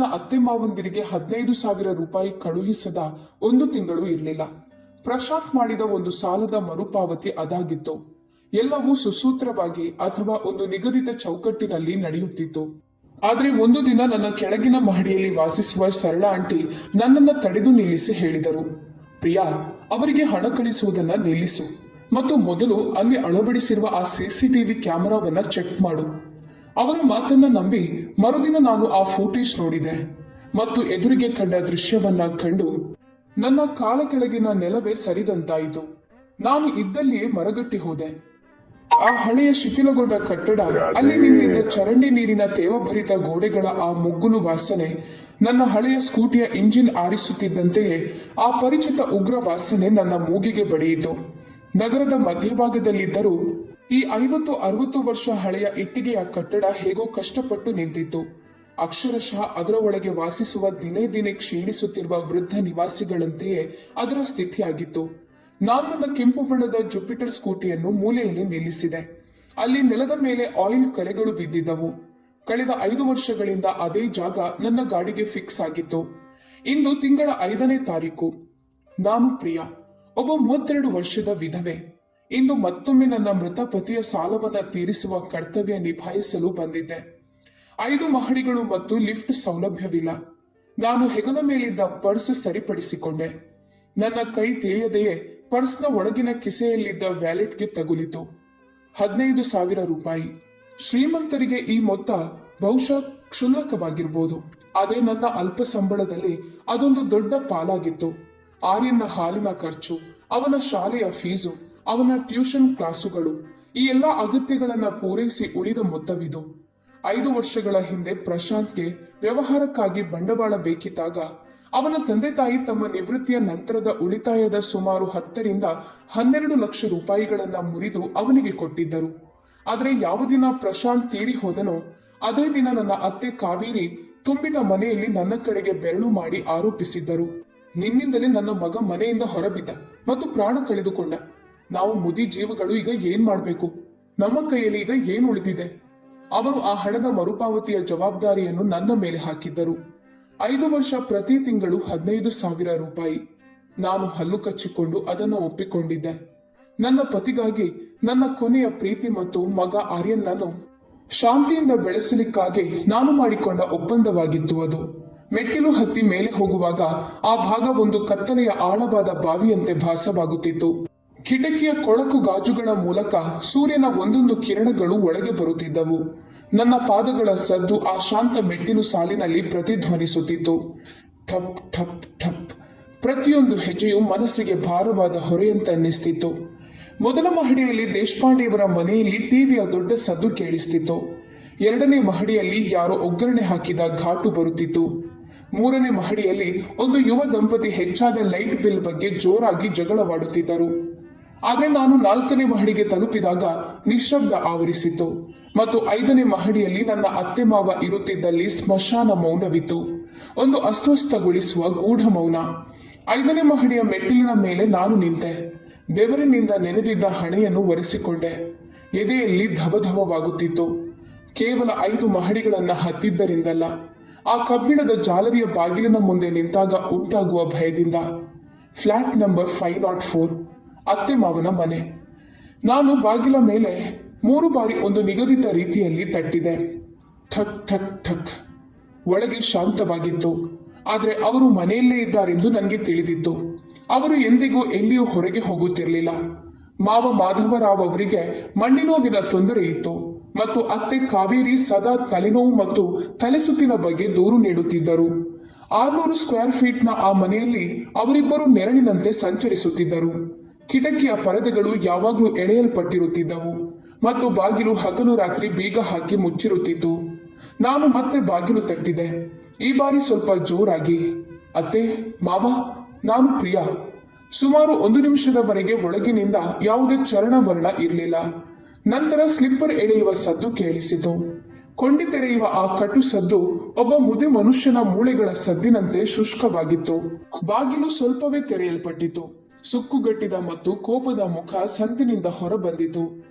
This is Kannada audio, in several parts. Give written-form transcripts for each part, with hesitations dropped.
ನನ್ನ ಅತ್ತೆ ಮಾವಂದಿರಿಗೆ 15,000 ರೂಪಾಯಿ ಕಳುಹಿಸದ 1 ತಿಂಗಳು ಇರಲಿಲ್ಲ. ಪ್ರಶಾಂತ್ ಮಾಡಿದ ಒಂದು ಸಾಲದ ಮರುಪಾವತಿ ಅದಾಗಿತ್ತು. ಎಲ್ಲವೂ ಸುಸೂತ್ರವಾಗಿ ಅಥವಾ ಒಂದು ನಿಗದಿತ ಚೌಕಟ್ಟಿನಲ್ಲಿ ನಡೆಯುತ್ತಿತ್ತು. ಆದ್ರೆ ಒಂದು ದಿನ ನನ್ನ ಕೆಳಗಿನ ಮಹಡಿಯಲ್ಲಿ ವಾಸಿಸುವ ಸರಳ ಆಂಟಿ ನನ್ನನ್ನ ತಡೆದು ನಿಲ್ಲಿಸಿ ಹೇಳಿದರು, ಪ್ರಿಯಾ, ಅವರಿಗೆ ಹಣ ಕಳಿಸುವುದನ್ನ ನಿಲ್ಲಿಸು ಮತ್ತು ಮೊದಲು ಅಲ್ಲಿ ಅಳವಡಿಸಿರುವ ಆ CCTV ಕ್ಯಾಮೆರಾವನ್ನ ಚೆಕ್ ಮಾಡು. ಅವರ ಮಾತನ್ನ ನಂಬಿ ಮರುದಿನ ನಾನು ಆ ಫೂಟೇಜ್ ನೋಡಿದೆ ಮತ್ತು ಎದುರಿಗೆ ಕಂಡ ದೃಶ್ಯವನ್ನ ಕಂಡು ನನ್ನ ಕಾಲ ಕೆಳಗಿನ ನೆಲವೇ ಸರಿದಂತಾಯಿತು. ನಾನು ಇದ್ದಲ್ಲಿಯೇ ಮರಗಟ್ಟಿ ಹೋದೆ. ಆ ಹಳೆಯ ಶಿಥಿಲಗೊಂಡ ಕಟ್ಟಡ, ಅಲ್ಲಿ ನಿಂತಿದ್ದ ಚರಂಡಿ ನೀರಿನ ತೇವಭರಿತ ಗೋಡೆಗಳ ಆ ಮುಗ್ಗುಲು ವಾಸನೆ, ನನ್ನ ಹಳೆಯ ಸ್ಕೂಟಿಯ ಇಂಜಿನ್ ಆರಿಸುತ್ತಿದ್ದಂತೆಯೇ ಆ ಪರಿಚಿತ ಉಗ್ರ ವಾಸನೆ ನನ್ನ ಮೂಗಿಗೆ ಬಡಿಯಿತು. ನಗರದ ಮಧ್ಯಭಾಗದಲ್ಲಿದ್ದರೂ ಈ 50-60 ವರ್ಷ ಹಳೆಯ ಇಟ್ಟಿಗೆಯ ಕಟ್ಟಡ ಹೇಗೋ ಕಷ್ಟಪಟ್ಟು ನಿಂತಿತ್ತು. ಅಕ್ಷರಶಃ ಅದರ ಒಳಗೆ ವಾಸಿಸುವ ದಿನೇ ದಿನೇ ಕ್ಷೀಣಿಸುತ್ತಿರುವ ವೃದ್ಧ ನಿವಾಸಿಗಳಂತೆಯೇ ಅದರ ಸ್ಥಿತಿಯಾಗಿತ್ತು. ನಾನು ನನ್ನ ಕೆಂಪು ಬಣ್ಣದ ಜುಪಿಟರ್ ಸ್ಕೂಟಿಯನ್ನು ಮೂಲೆಯಲ್ಲಿ ನಿಲ್ಲಿಸಿದೆ. ಅಲ್ಲಿ ನೆಲದ ಮೇಲೆ ಆಯಿಲ್ ಕಲೆಗಳು ಬಿದ್ದಿದ್ದವು. ಕಳೆದ 5 ವರ್ಷಗಳಿಂದ ಅದೇ ಜಾಗ ನನ್ನ ಗಾಡಿಗೆ ಫಿಕ್ಸ್ ಆಗಿತ್ತು. ಇಂದು ತಿಂಗಳ 5ನೇ ತಾರೀಕು. ನಾನು ಪ್ರಿಯಾ, ಒಬ್ಬ 32 ವರ್ಷದ ವಿಧವೆ. ಇಂದು ಮತ್ತೊಮ್ಮೆ ನನ್ನ ಮೃತ ಪತಿಯ ಸಾಲವನ್ನ ತೀರಿಸುವ ಕರ್ತವ್ಯ ನಿಭಾಯಿಸಲು ಬಂದಿದ್ದೆ. 5 ಮಹಡಿಗಳು ಮತ್ತು ಲಿಫ್ಟ್ ಸೌಲಭ್ಯವಿಲ್ಲ. ನಾನು ಹೆಗಲ ಮೇಲಿದ್ದ ಪರ್ಸ್ ಸರಿಪಡಿಸಿಕೊಂಡೆ. ನನ್ನ ಕೈ ತಿಳಿಯದೆಯೇ ಪರ್ಸ್ನ ಒಳಗಿನ ಕಿಸೆಯಲ್ಲಿದ್ದ ವ್ಯಾಲೆಟ್ಗೆ ತಗುಲಿತು. 15,000 ರೂಪಾಯಿ. ಶ್ರೀಮಂತರಿಗೆ ಈ ಮೊತ್ತ ಬಹುಶಃ ಕ್ಷುಲ್ಲಕವಾಗಿರ್ಬೋದು, ಆದರೆ ನನ್ನ ಅಲ್ಪ ಸಂಬಳದಲ್ಲಿ ಅದೊಂದು ದೊಡ್ಡ ಪಾಲಾಗಿತ್ತು. ಆರ್ಯನ್ನ ಹಾಲಿನ ಖರ್ಚು, ಅವನ ಶಾಲೆಯ ಫೀಸು, ಅವನ ಟ್ಯೂಷನ್ ಕ್ಲಾಸುಗಳು, ಈ ಎಲ್ಲ ಅಗತ್ಯಗಳನ್ನ ಪೂರೈಸಿ ಉಳಿದ ಮೊತ್ತವಿದು. 5 ವರ್ಷಗಳ ಹಿಂದೆ ಪ್ರಶಾಂತ್ಗೆ ವ್ಯವಹಾರಕ್ಕಾಗಿ ಬಂಡವಾಳ ಬೇಕಿದ್ದಾಗ ಅವನ ತಂದೆ ತಾಯಿ ತಮ್ಮ ನಿವೃತ್ತಿಯ ನಂತರದ ಉಳಿತಾಯದ ಸುಮಾರು 10ರಿಂದ 12 ಲಕ್ಷ ರೂಪಾಯಿಗಳನ್ನ ಮುರಿದು ಅವನಿಗೆ ಕೊಟ್ಟಿದ್ದರು. ಆದರೆ ಯಾವ ದಿನ ಪ್ರಶಾಂತ್ ತೀರಿ ಹೋದನೋ ಅದೇ ದಿನ ನನ್ನ ಅತ್ತೆ ಕಾವೇರಿ ತುಂಬಿದ ಮನೆಯಲ್ಲಿ ನನ್ನ ಕಡೆಗೆ ಬೆರಳು ಮಾಡಿ ಆರೋಪಿಸಿದ್ದರು. ನಿನ್ನಿಂದಲೇ ನನ್ನ ಮಗ ಮನೆಯಿಂದ ಹೊರಬಿದ್ದ ಮತ್ತು ಪ್ರಾಣ ಕಳೆದುಕೊಂಡ. ನಾವು ಮುದಿ ಜೀವಗಳು ಈಗ ಏನ್ ಮಾಡ್ಬೇಕು? ನಮ್ಮ ಕೈಯಲ್ಲಿ ಈಗ ಏನು ಉಳಿದಿದೆ? ಅವರು ಆ ಹಣದ ಮರುಪಾವತಿಯ ಜವಾಬ್ದಾರಿಯನ್ನು ನನ್ನ ಮೇಲೆ ಹಾಕಿದ್ದರು. 5 ವರ್ಷ ಪ್ರತಿ ತಿಂಗಳು 15,000 ರೂಪಾಯಿ. ನಾನು ಹಲ್ಲು ಕಚ್ಚಿಕೊಂಡು ಅದನ್ನು ಒಪ್ಪಿಕೊಂಡಿದ್ದೆ. ನನ್ನ ಪತಿಗಾಗಿ, ನನ್ನ ಕೊನೆಯ ಪ್ರೀತಿ ಮತ್ತು ಮಗ ಆರ್ಯನ್ನನ್ನು ಶಾಂತಿಯಿಂದ ಬೆಳೆಸಲಿಕ್ಕಾಗಿ ನಾನು ಮಾಡಿಕೊಂಡ ಒಪ್ಪಂದವಾಗಿತ್ತು ಅದು. ಮೆಟ್ಟಿಲು ಹತ್ತಿ ಮೇಲೆ ಹೋಗುವಾಗ ಆ ಭಾಗ ಒಂದು ಕತ್ತಲೆಯ ಆಳವಾದ ಬಾವಿಯಂತೆ ಭಾಸವಾಗುತ್ತಿತ್ತು. ಕಿಟಕಿಯ ಕೊಳಕು ಗಾಜುಗಳ ಮೂಲಕ ಸೂರ್ಯನ ಒಂದೊಂದು ಕಿರಣಗಳು ಒಳಗೆ ಬರುತ್ತಿದ್ದವು. ನನ್ನ ಪಾದಗಳ ಸದ್ದು ಆ ಶಾಂತ ಮೆಟ್ಟಿಲು ಸಾಲಿನಲ್ಲಿ ಪ್ರತಿಧ್ವನಿಸುತ್ತಿತ್ತು. ಠಪ್ ಠಪ್ ಠಪ್. ಪ್ರತಿಯೊಂದು ಹೆಜ್ಜೆಯು ಮನಸ್ಸಿಗೆ ಭಾರವಾದ ಹೊರೆಯಂತನ್ನಿಸ್ತಿತ್ತು. ಮೊದಲ ಮಹಡಿಯಲ್ಲಿ ದೇಶಪಾಂಡೆಯವರ ಮನೆಯಲ್ಲಿ ಟಿವಿಯ ದೊಡ್ಡ ಸದ್ದು ಕೇಳಿಸ್ತಿತ್ತು. 2ನೇ ಮಹಡಿಯಲ್ಲಿ ಯಾರೋ ಒಗ್ಗರಣೆ ಹಾಕಿದ ಘಾಟು ಬರುತ್ತಿತ್ತು. 3ನೇ ಮಹಡಿಯಲ್ಲಿ ಒಂದು ಯುವ ದಂಪತಿ ಹೆಚ್ಚಾದ ಲೈಟ್ ಬಿಲ್ ಬಗ್ಗೆ ಜೋರಾಗಿ ಜಗಳವಾಡುತ್ತಿದ್ದರು. ಆದರೆ ನಾನು 4ನೇ ಮಹಡಿಗೆ ತಲುಪಿದಾಗ ನಿಶ್ಶಬ್ದ ಆವರಿಸಿತು ಮತ್ತು 5ನೇ ಮಹಡಿಯಲ್ಲಿ ನನ್ನ ಅತ್ತೆ ಮಾವ ಇರುತ್ತಿದ್ದಲ್ಲಿ ಸ್ಮಶಾನ ಮೌನವಿತ್ತು. ಒಂದು ಅಸ್ವಸ್ಥಗೊಳಿಸುವ ಗೂಢ ಮೌನ. 5ನೇ ಮಹಡಿಯ ಮೆಟ್ಟಿಲಿನ ಮೇಲೆ ನಾನು ನಿಂತೆ. ಬೆವರಿನಿಂದ ನೆನೆದಿದ್ದ ಹಣೆಯನ್ನು ಒರೆಸಿಕೊಂಡೆ. ಎದೆಯಲ್ಲಿ ಧವಧವವಾಗುತ್ತಿತ್ತು. ಕೇವಲ 5 ಮಹಡಿಗಳನ್ನ ಹತ್ತಿದ್ದರಿಂದಲ್ಲ, ಆ ಕಬ್ಬಿಣದ ಜಾಲರಿಯ ಬಾಗಿಲಿನ ಮುಂದೆ ನಿಂತಾಗ ಉಂಟಾಗುವ ಭಯದಿಂದ. ಫ್ಲಾಟ್ ನಂಬರ್ 504, ಅತ್ತೆ ಮಾವನ ಮನೆ. ನಾನು ಬಾಗಿಲ ಮೇಲೆ 3 ಬಾರಿ ಒಂದು ನಿಗದಿತ ರೀತಿಯಲ್ಲಿ ತಟ್ಟಿದೆ. ಠಕ್ ಠಕ್ ಠಕ್. ಒಳಗೆ ಶಾಂತವಾಗಿತ್ತು. ಆದರೆ ಅವರು ಮನೆಯಲ್ಲೇ ಇದ್ದಾರೆಂದು ನನಗೆ ತಿಳಿದಿತ್ತು. ಅವರು ಎಂದಿಗೂ ಎಲ್ಲಿಯೂ ಹೊರಗೆ ಹೋಗುತ್ತಿರಲಿಲ್ಲ. ಮಾವ ಮಾಧವರಾವ್ ಅವರಿಗೆ ಮಣ್ಣಿನೋವಿನ ತೊಂದರೆ ಇತ್ತು ಮತ್ತು ಅತ್ತೆ ಕಾವೇರಿ ಸದಾ ತಲೆನೋವು ಮತ್ತು ತಲೆಸುತ್ತಿನ ಬಗ್ಗೆ ದೂರು ನೀಡುತ್ತಿದ್ದರು. 600 ಸ್ಕ್ವೇರ್ ಫೀಟ್ನ ಆ ಮನೆಯಲ್ಲಿ ಅವರಿಬ್ಬರು ನೆರಳಿನಂತೆ ಸಂಚರಿಸುತ್ತಿದ್ದರು. ಕಿಟಕಿಯ ಪರದೆಗಳು ಯಾವಾಗಲೂ ಎಳೆಯಲ್ಪಟ್ಟಿರುತ್ತಿದ್ದವು ಮತ್ತು ಬಾಗಿಲು ಹಗಲು ರಾತ್ರಿ ಬೀಗ ಹಾಕಿ ಮುಚ್ಚಿರುತ್ತಿತ್ತು. ನಾನು ಮತ್ತೆ ಬಾಗಿಲು ತಟ್ಟಿದೆ. ಈ ಬಾರಿ ಸ್ವಲ್ಪ ಜೋರಾಗಿ. ಅತ್ತೆ, ಮಾವ, ನಾನು ಪ್ರಿಯಾ. ಸುಮಾರು 1 ನಿಮಿಷದವರೆಗೆ ಒಳಗಿನಿಂದ ಯಾವುದೇ ಚರಣವರ್ಣ ಇರಲಿಲ್ಲ. ನಂತರ ಸ್ಲಿಪ್ಪರ್ ಎಳೆಯುವ ಸದ್ದು ಕೇಳಿಸಿತು. ಕೊಂಡಿ ತೆರೆಯುವ ಆ ಕಟು ಸದ್ದು ಒಬ್ಬ ಮುದಿ ಮನುಷ್ಯನ ಮೂಳೆಗಳ ಸದ್ದಿನಂತೆ ಶುಷ್ಕವಾಗಿತ್ತು. ಬಾಗಿಲು ಸ್ವಲ್ಪವೇ ತೆರೆಯಲ್ಪಟ್ಟಿತು. ಸುಕ್ಕುಗಟ್ಟಿದ ಮತ್ತು ಕೋಪದ ಮುಖ ಸಂತಿನಿಂದ ಹೊರಬಂದಿತು.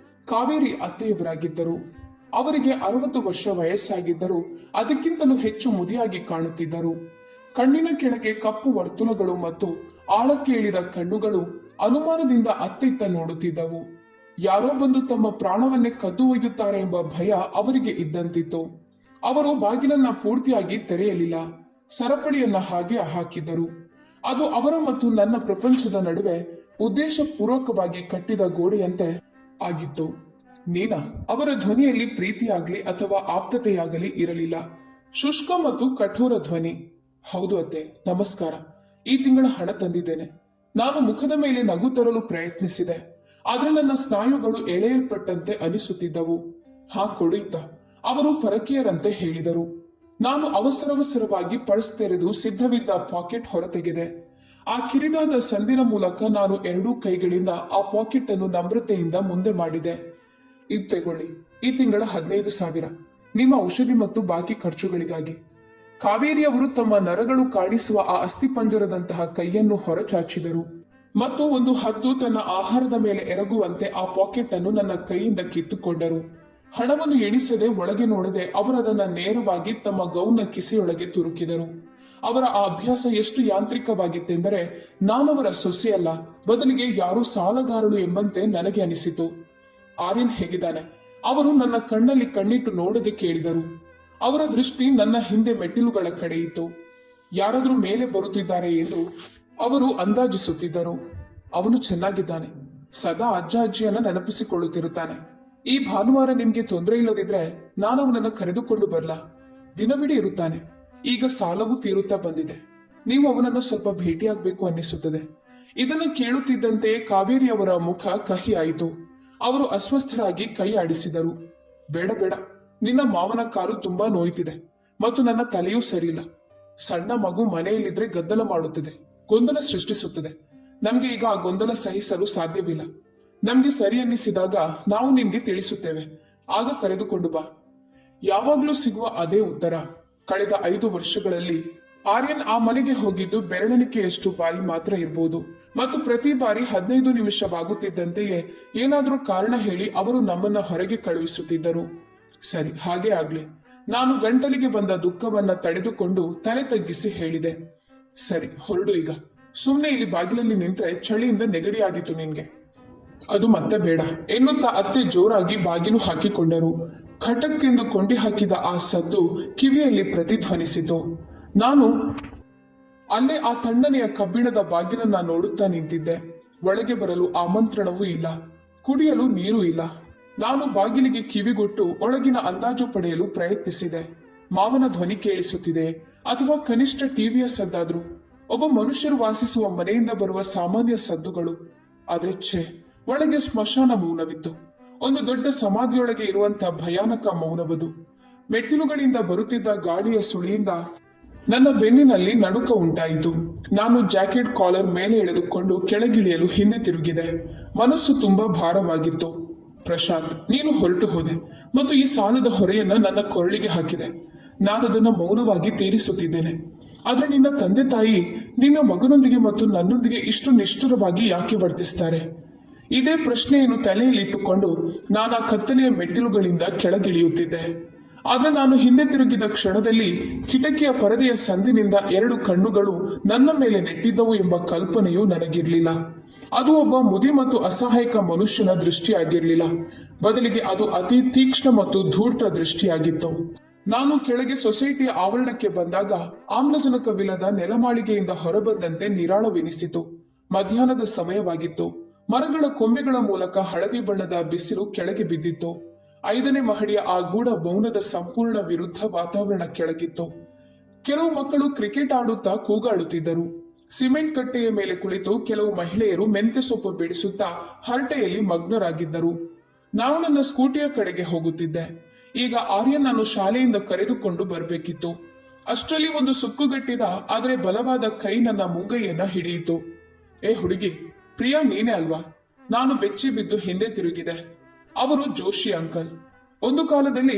ಕಾವೇರಿ ಅತ್ತೆಯವರಾಗಿದ್ದರು. ಅವರಿಗೆ 60 ವರ್ಷ ವಯಸ್ಸಾಗಿದ್ದರೂ ಅದಕ್ಕಿಂತಲೂ ಹೆಚ್ಚು ಮುದಿಯಾಗಿ ಕಾಣುತ್ತಿದ್ದರು. ಕಣ್ಣಿನ ಕೆಳಗೆ ಕಪ್ಪು ವರ್ತುಲಗಳು ಮತ್ತು ಆಳಕ್ಕೆ ಇಳಿದ ಕಣ್ಣುಗಳು ಅನುಮಾನದಿಂದ ಅತ್ತಿತ್ತ ನೋಡುತ್ತಿದ್ದವು. ಯಾರೋ ಬಂದು ತಮ್ಮ ಪ್ರಾಣವನ್ನೇ ಕದ್ದು ಒಯ್ಯುತ್ತಾರೆ ಎಂಬ ಭಯ ಅವರಿಗೆ ಇದ್ದಂತಿತ್ತು. ಅವರು ಬಾಗಿಲನ್ನ ಪೂರ್ತಿಯಾಗಿ ತೆರೆಯಲಿಲ್ಲ. ಸರಪಳಿಯನ್ನ ಹಾಗೆ ಹಾಕಿದ್ದರು. ಅದು ಅವರ ಮತ್ತು ನನ್ನ ಪ್ರಪಂಚದ ನಡುವೆ ಉದ್ದೇಶಪೂರ್ವಕವಾಗಿ ಕಟ್ಟಿದ ಗೋಡೆಯಂತೆ ಆಗಿತ್ತು. ನೀನಾ? ಅವರ ಧ್ವನಿಯಲ್ಲಿ ಪ್ರೀತಿಯಾಗಲಿ ಅಥವಾ ಆಪ್ತತೆಯಾಗಲಿ ಇರಲಿಲ್ಲ. ಶುಷ್ಕ ಮತ್ತು ಕಠೋರ ಧ್ವನಿ. ಹೌದು ಅತ್ತೆ, ನಮಸ್ಕಾರ. ಈ ತಿಂಗಳ ಹಣ ತಂದಿದ್ದೇನೆ. ನಾನು ಮುಖದ ಮೇಲೆ ನಗು ತರಲು ಪ್ರಯತ್ನಿಸಿದೆ, ಆದ್ರೆ ನನ್ನ ಸ್ನಾಯುಗಳು ಎಳೆಯಲ್ಪಟ್ಟಂತೆ ಅನಿಸುತ್ತಿದ್ದವು. ಹಾ, ಕೊಡುಯಿತ, ಅವರು ಪರಕೀಯರಂತೆ ಹೇಳಿದರು. ನಾನು ಅವಸರವಾಗಿ ಪರ್ಸ್ ತೆರೆದು ಸಿದ್ಧವಿದ್ದ ಪಾಕೆಟ್ ಹೊರತೆಗೆದೆ. ಆ ಕಿರಿದಾದ ಸಂದಿನ ಮೂಲಕ ನಾನು ಎರಡೂ ಕೈಗಳಿಂದ ಆ ಪಾಕೆಟ್ ಅನ್ನು ನಮ್ರತೆಯಿಂದ ಮುಂದೆ ಮಾಡಿದೆ. ಇದು ತಗೊಳ್ಳಿ, ಈ ತಿಂಗಳ 15,000 ನಿಮ್ಮ ಔಷಧಿ ಮತ್ತು ಬಾಕಿ ಖರ್ಚುಗಳಿಗಾಗಿ. ಕಾವೇರಿ ಅವರು ತಮ್ಮ ನರಗಳು ಕಾಣಿಸುವ ಆ ಅಸ್ಥಿಪಂಜರದಂತಹ ಕೈಯನ್ನು ಹೊರಚಾಚಿದರು ಮತ್ತು ಒಂದು ಹದ್ದು ತನ್ನ ಆಹಾರದ ಮೇಲೆ ಎರಗುವಂತೆ ಆ ಪಾಕೆಟ್ ಅನ್ನು ನನ್ನ ಕೈಯಿಂದ ಕಿತ್ತುಕೊಂಡರು. ಹಣವನ್ನು ಎಣಿಸದೆ ಒಳಗೆ ನೋಡದೆ ಅವರದನ್ನ ನೇರವಾಗಿ ತಮ್ಮ ಗೌನ್ನ ಕಿಸೆಯೊಳಗೆ ತುರುಕಿದರು. ಅವರ ಆ ಅಭ್ಯಾಸ ಎಷ್ಟು ಯಾಂತ್ರಿಕವಾಗಿತ್ತೆಂದರೆ ನಾನವರ ಸೊಸೆಯಲ್ಲ, ಬದಲಿಗೆ ಯಾರೋ ಸಾಲಗಾರಳು ಎಂಬಂತೆ ನನಗೆ ಅನಿಸಿತು. ಆರ್ಯನ್ ಹೇಗಿದ್ದಾನೆ? ಅವರು ನನ್ನ ಕಣ್ಣಲ್ಲಿ ಕಣ್ಣಿಟ್ಟು ನೋಡದೆ ಕೇಳಿದರು. ಅವರ ದೃಷ್ಟಿ ನನ್ನ ಹಿಂದೆ ಮೆಟ್ಟಿಲುಗಳ ಕಡೆ ಇತ್ತು. ಯಾರಾದ್ರೂ ಮೇಲೆ ಬರುತ್ತಿದ್ದಾರೆ ಎಂದು ಅವರು ಅಂದಾಜಿಸುತ್ತಿದ್ದರು. ಅವನು ಚೆನ್ನಾಗಿದ್ದಾನೆ. ಸದಾ ಅಜ್ಜ ಅಜ್ಜಿಯನ್ನ ನೆನಪಿಸಿಕೊಳ್ಳುತ್ತಿರುತ್ತಾನೆ. ಈ ಭಾನುವಾರ ನಿಮ್ಗೆ ತೊಂದರೆ ಇಲ್ಲದಿದ್ರೆ ನಾನು ಅವನನ್ನ ಕರೆದುಕೊಂಡು ಬರಲ್ಲ. ದಿನವಿಡೀ ಇರುತ್ತಾನೆ. ಈಗ ಸಾಲವೂ ತೀರುತ್ತಾ ಬಂದಿದೆ. ನೀವು ಅವನನ್ನ ಸ್ವಲ್ಪ ಭೇಟಿಯಾಗಬೇಕು ಅನ್ನಿಸುತ್ತದೆ. ಇದನ್ನು ಕೇಳುತ್ತಿದ್ದಂತೆ ಕಾವೇರಿ ಅವರ ಮುಖ ಕಹಿ ಆಯಿತು. ಅವರು ಅಸ್ವಸ್ಥರಾಗಿ ಕೈ ಆಡಿಸಿದರು. ಬೇಡ ಬೇಡ, ನಿನ್ನ ಮಾವನ ಕಾಲು ತುಂಬಾ ನೋಯ್ತಿದೆ ಮತ್ತು ನನ್ನ ತಲೆಯೂ ಸರಿಯಿಲ್ಲ. ಸಣ್ಣ ಮಗು ಮನೆಯಲ್ಲಿದ್ರೆ ಗದ್ದಲ ಮಾಡುತ್ತದೆ, ಗೊಂದಲ ಸೃಷ್ಟಿಸುತ್ತದೆ. ನಮ್ಗೆ ಈಗ ಆ ಗೊಂದಲ ಸಹಿಸಲು ಸಾಧ್ಯವಿಲ್ಲ. ನಮ್ಗೆ ಸರಿ ಅನ್ನಿಸಿದಾಗ ನಾವು ನಿನ್ಗೆ ತಿಳಿಸುತ್ತೇವೆ, ಆಗ ಕರೆದುಕೊಂಡು ಬಾ. ಯಾವಾಗ್ಲೂ ಸಿಗುವ ಅದೇ ಉತ್ತರ. ಕಳೆದ 5 ವರ್ಷಗಳಲ್ಲಿ ಆರ್ಯನ್ ಆ ಮನೆಗೆ ಹೋಗಿದ್ದು ಬೆರಳೆಣಿಕೆಯಷ್ಟು ಬಾರಿ ಮಾತ್ರ ಇರಬಹುದು. ಮತ್ತು ಪ್ರತಿ ಬಾರಿ 15 ನಿಮಿಷವಾಗುತ್ತಿದ್ದಂತೆಯೇ ಏನಾದ್ರೂ ಕಾರಣ ಹೇಳಿ ಅವರು ನಮ್ಮನ್ನ ಹೊರಗೆ ಕಳುಹಿಸುತ್ತಿದ್ದರು. ಸರಿ, ಹಾಗೆ ಆಗ್ಲಿ. ನಾನು ಗಂಟಲಿಗೆ ಬಂದ ದುಃಖವನ್ನ ತಡೆದುಕೊಂಡು ತಲೆ ತಗ್ಗಿಸಿ ಹೇಳಿದೆ, ಸರಿ ಹೊರಡು ಈಗ. ಸುಮ್ನೆ ಇಲ್ಲಿ ಬಾಗಿಲಲ್ಲಿ ನಿಂತ್ರೆ ಚಳಿಯಿಂದ ನೆಗಡಿಯಾದೀತು ನಿನ್ಗೆ. ಅದು ಮತ್ತೆ ಬೇಡ ಎನ್ನುತ್ತಾ ಅತ್ತೆ ಜೋರಾಗಿ ಬಾಗಿಲು ಹಾಕಿಕೊಂಡರು. ಖಟಕ್ಕೆಂದು ಕೊಂಡಿ ಹಾಕಿದ ಆ ಸದ್ದು ಕಿವಿಯಲ್ಲಿ ಪ್ರತಿಧ್ವನಿಸಿತು. ನಾನು ಅಲ್ಲೇ ಆ ತಣ್ಣನೆಯ ಕಬ್ಬಿಣದ ಬಾಗಿಲನ್ನ ನೋಡುತ್ತಾ ನಿಂತಿದ್ದೆ. ಒಳಗೆ ಬರಲು ಆಮಂತ್ರಣವೂ ಇಲ್ಲ, ಕುಡಿಯಲು ನೀರು ಇಲ್ಲ. ನಾನು ಬಾಗಿಲಿಗೆ ಕಿವಿಗೊಟ್ಟು ಒಳಗಿನ ಅಂದಾಜು ಪಡೆಯಲು ಪ್ರಯತ್ನಿಸಿದೆ. ಮಾವನ ಧ್ವನಿ ಕೇಳಿಸುತ್ತಿದೆ ಅಥವಾ ಕನಿಷ್ಠ ಟಿವಿಯ ಸದ್ದಾದ್ರು, ಒಬ್ಬ ಮನುಷ್ಯರು ವಾಸಿಸುವ ಮನೆಯಿಂದ ಬರುವ ಸಾಮಾನ್ಯ ಸದ್ದುಗಳು. ಆದ್ರೆ ಛೇ, ಒಳಗೆ ಸ್ಮಶಾನ ಮೌನವಿತ್ತು. ಒಂದು ದೊಡ್ಡ ಸಮಾಧಿಯೊಳಗೆ ಇರುವಂತಹ ಭಯಾನಕ ಮೌನವದು. ಮೆಟ್ಟಿಲುಗಳಿಂದ ಬರುತ್ತಿದ್ದ ಗಾಳಿಯ ಸುಳಿಯಿಂದ ನನ್ನ ಬೆನ್ನಿನಲ್ಲಿ ನಡುಕ ಉಂಟಾಯಿತು. ನಾನು ಜಾಕೆಟ್ ಕಾಲರ್ ಮೇಲೆ ಎಳೆದುಕೊಂಡು ಕೆಳಗಿಳಿಯಲು ಹಿಂದೆ ತಿರುಗಿದೆ. ಮನಸ್ಸು ತುಂಬಾ ಭಾರವಾಗಿತ್ತು. ಪ್ರಶಾಂತ್, ನೀನು ಹೊರಟು ಹೋದೆ ಮತ್ತು ಈ ಸಾಲದ ಹೊರೆಯನ್ನ ನನ್ನ ಕೊರಳಿಗೆ ಹಾಕಿದೆ. ನಾನದನ್ನ ಮೌನವಾಗಿ ತೀರಿಸುತ್ತಿದ್ದೇನೆ. ಆದ್ರೆ ನಿನ್ನ ತಂದೆ ತಾಯಿ ನಿನ್ನ ಮಗನೊಂದಿಗೆ ಮತ್ತು ನನ್ನೊಂದಿಗೆ ಇಷ್ಟು ನಿಷ್ಠುರವಾಗಿ ಯಾಕೆ ವರ್ತಿಸ್ತಾರೆ? ಇದೇ ಪ್ರಶ್ನೆಯನ್ನು ತಲೆಯಲ್ಲಿಟ್ಟುಕೊಂಡು ನಾನು ಆ ಕತ್ತಲೆಯ ಮೆಟ್ಟಿಲುಗಳಿಂದ ಕೆಳಗಿಳಿಯುತ್ತಿದ್ದೆ. ಆದ್ರೆ ನಾನು ಹಿಂದೆ ತಿರುಗಿದ ಕ್ಷಣದಲ್ಲಿ ಕಿಟಕಿಯ ಪರದೆಯ ಸಂದಿನಿಂದ 2 ಕಣ್ಣುಗಳು ನನ್ನ ಮೇಲೆ ನೆಟ್ಟಿದ್ದವು ಎಂಬ ಕಲ್ಪನೆಯೂ ನನಗಿರ್ಲಿಲ್ಲ. ಅದು ಒಬ್ಬ ಮುದಿ ಮತ್ತು ಅಸಹಾಯಕ ಮನುಷ್ಯನ ದೃಷ್ಟಿಯಾಗಿರ್ಲಿಲ್ಲ. ಬದಲಿಗೆ ಅದು ಅತಿ ತೀಕ್ಷ್ಣ ಮತ್ತು ಧೂರ್ತ ದೃಷ್ಟಿಯಾಗಿತ್ತು. ನಾನು ಕೆಳಗೆ ಸೊಸೈಟಿಯ ಆವರಣಕ್ಕೆ ಬಂದಾಗ ಆಮ್ಲಜನಕವಿಲ್ಲದ ನೆಲಮಾಳಿಗೆಯಿಂದ ಹೊರಬಂದಂತೆ ನಿರಾಳವೆನಿಸಿತು. ಮಧ್ಯಾಹ್ನದ ಸಮಯವಾಗಿತ್ತು. ಮರಗಳ ಕೊಂಬೆಗಳ ಮೂಲಕ ಹಳದಿ ಬಣ್ಣದ ಬಿಸಿಲು ಕೆಳಗೆ ಬಿದ್ದಿತ್ತು. 5ನೇ ಮಹಡಿಯ ಆ ಗೂಢ ಮೌನದ ಸಂಪೂರ್ಣ ವಿರುದ್ಧ ವಾತಾವರಣ ಕೆಳಗಿತ್ತು. ಕೆಲವು ಮಕ್ಕಳು ಕ್ರಿಕೆಟ್ ಆಡುತ್ತಾ ಕೂಗಾಡುತ್ತಿದ್ದರು. ಸಿಮೆಂಟ್ ಕಟ್ಟೆಯ ಮೇಲೆ ಕುಳಿತು ಕೆಲವು ಮಹಿಳೆಯರು ಮೆಂತೆ ಸೊಪ್ಪು ಬಿಡಿಸುತ್ತಾ ಹರಟೆಯಲ್ಲಿ ಮಗ್ನರಾಗಿದ್ದರು. ನಾನು ನನ್ನ ಸ್ಕೂಟಿಯ ಕಡೆಗೆ ಹೋಗುತ್ತಿದ್ದೆ. ಈಗ ಆರ್ಯನ್ ನಾನು ಶಾಲೆಯಿಂದ ಕರೆದುಕೊಂಡು ಬರಬೇಕಿತ್ತು. ಅಷ್ಟರಲ್ಲಿ ಒಂದು ಸುಕ್ಕುಗಟ್ಟಿದ ಆದರೆ ಬಲವಾದ ಕೈ ನನ್ನ ಮುಂಗೈಯನ್ನ ಹಿಡಿಯಿತು. ಏ ಹುಡುಗಿ, ಪ್ರಿಯಾ ನೀನೇ ಅಲ್ವಾ? ನಾನು ಬೆಚ್ಚಿ ಬಿದ್ದು ಹಿಂದೆ ತಿರುಗಿದೆ. ಅವರು ಜೋಶಿ ಅಂಕಲ್. ಒಂದು ಕಾಲದಲ್ಲಿ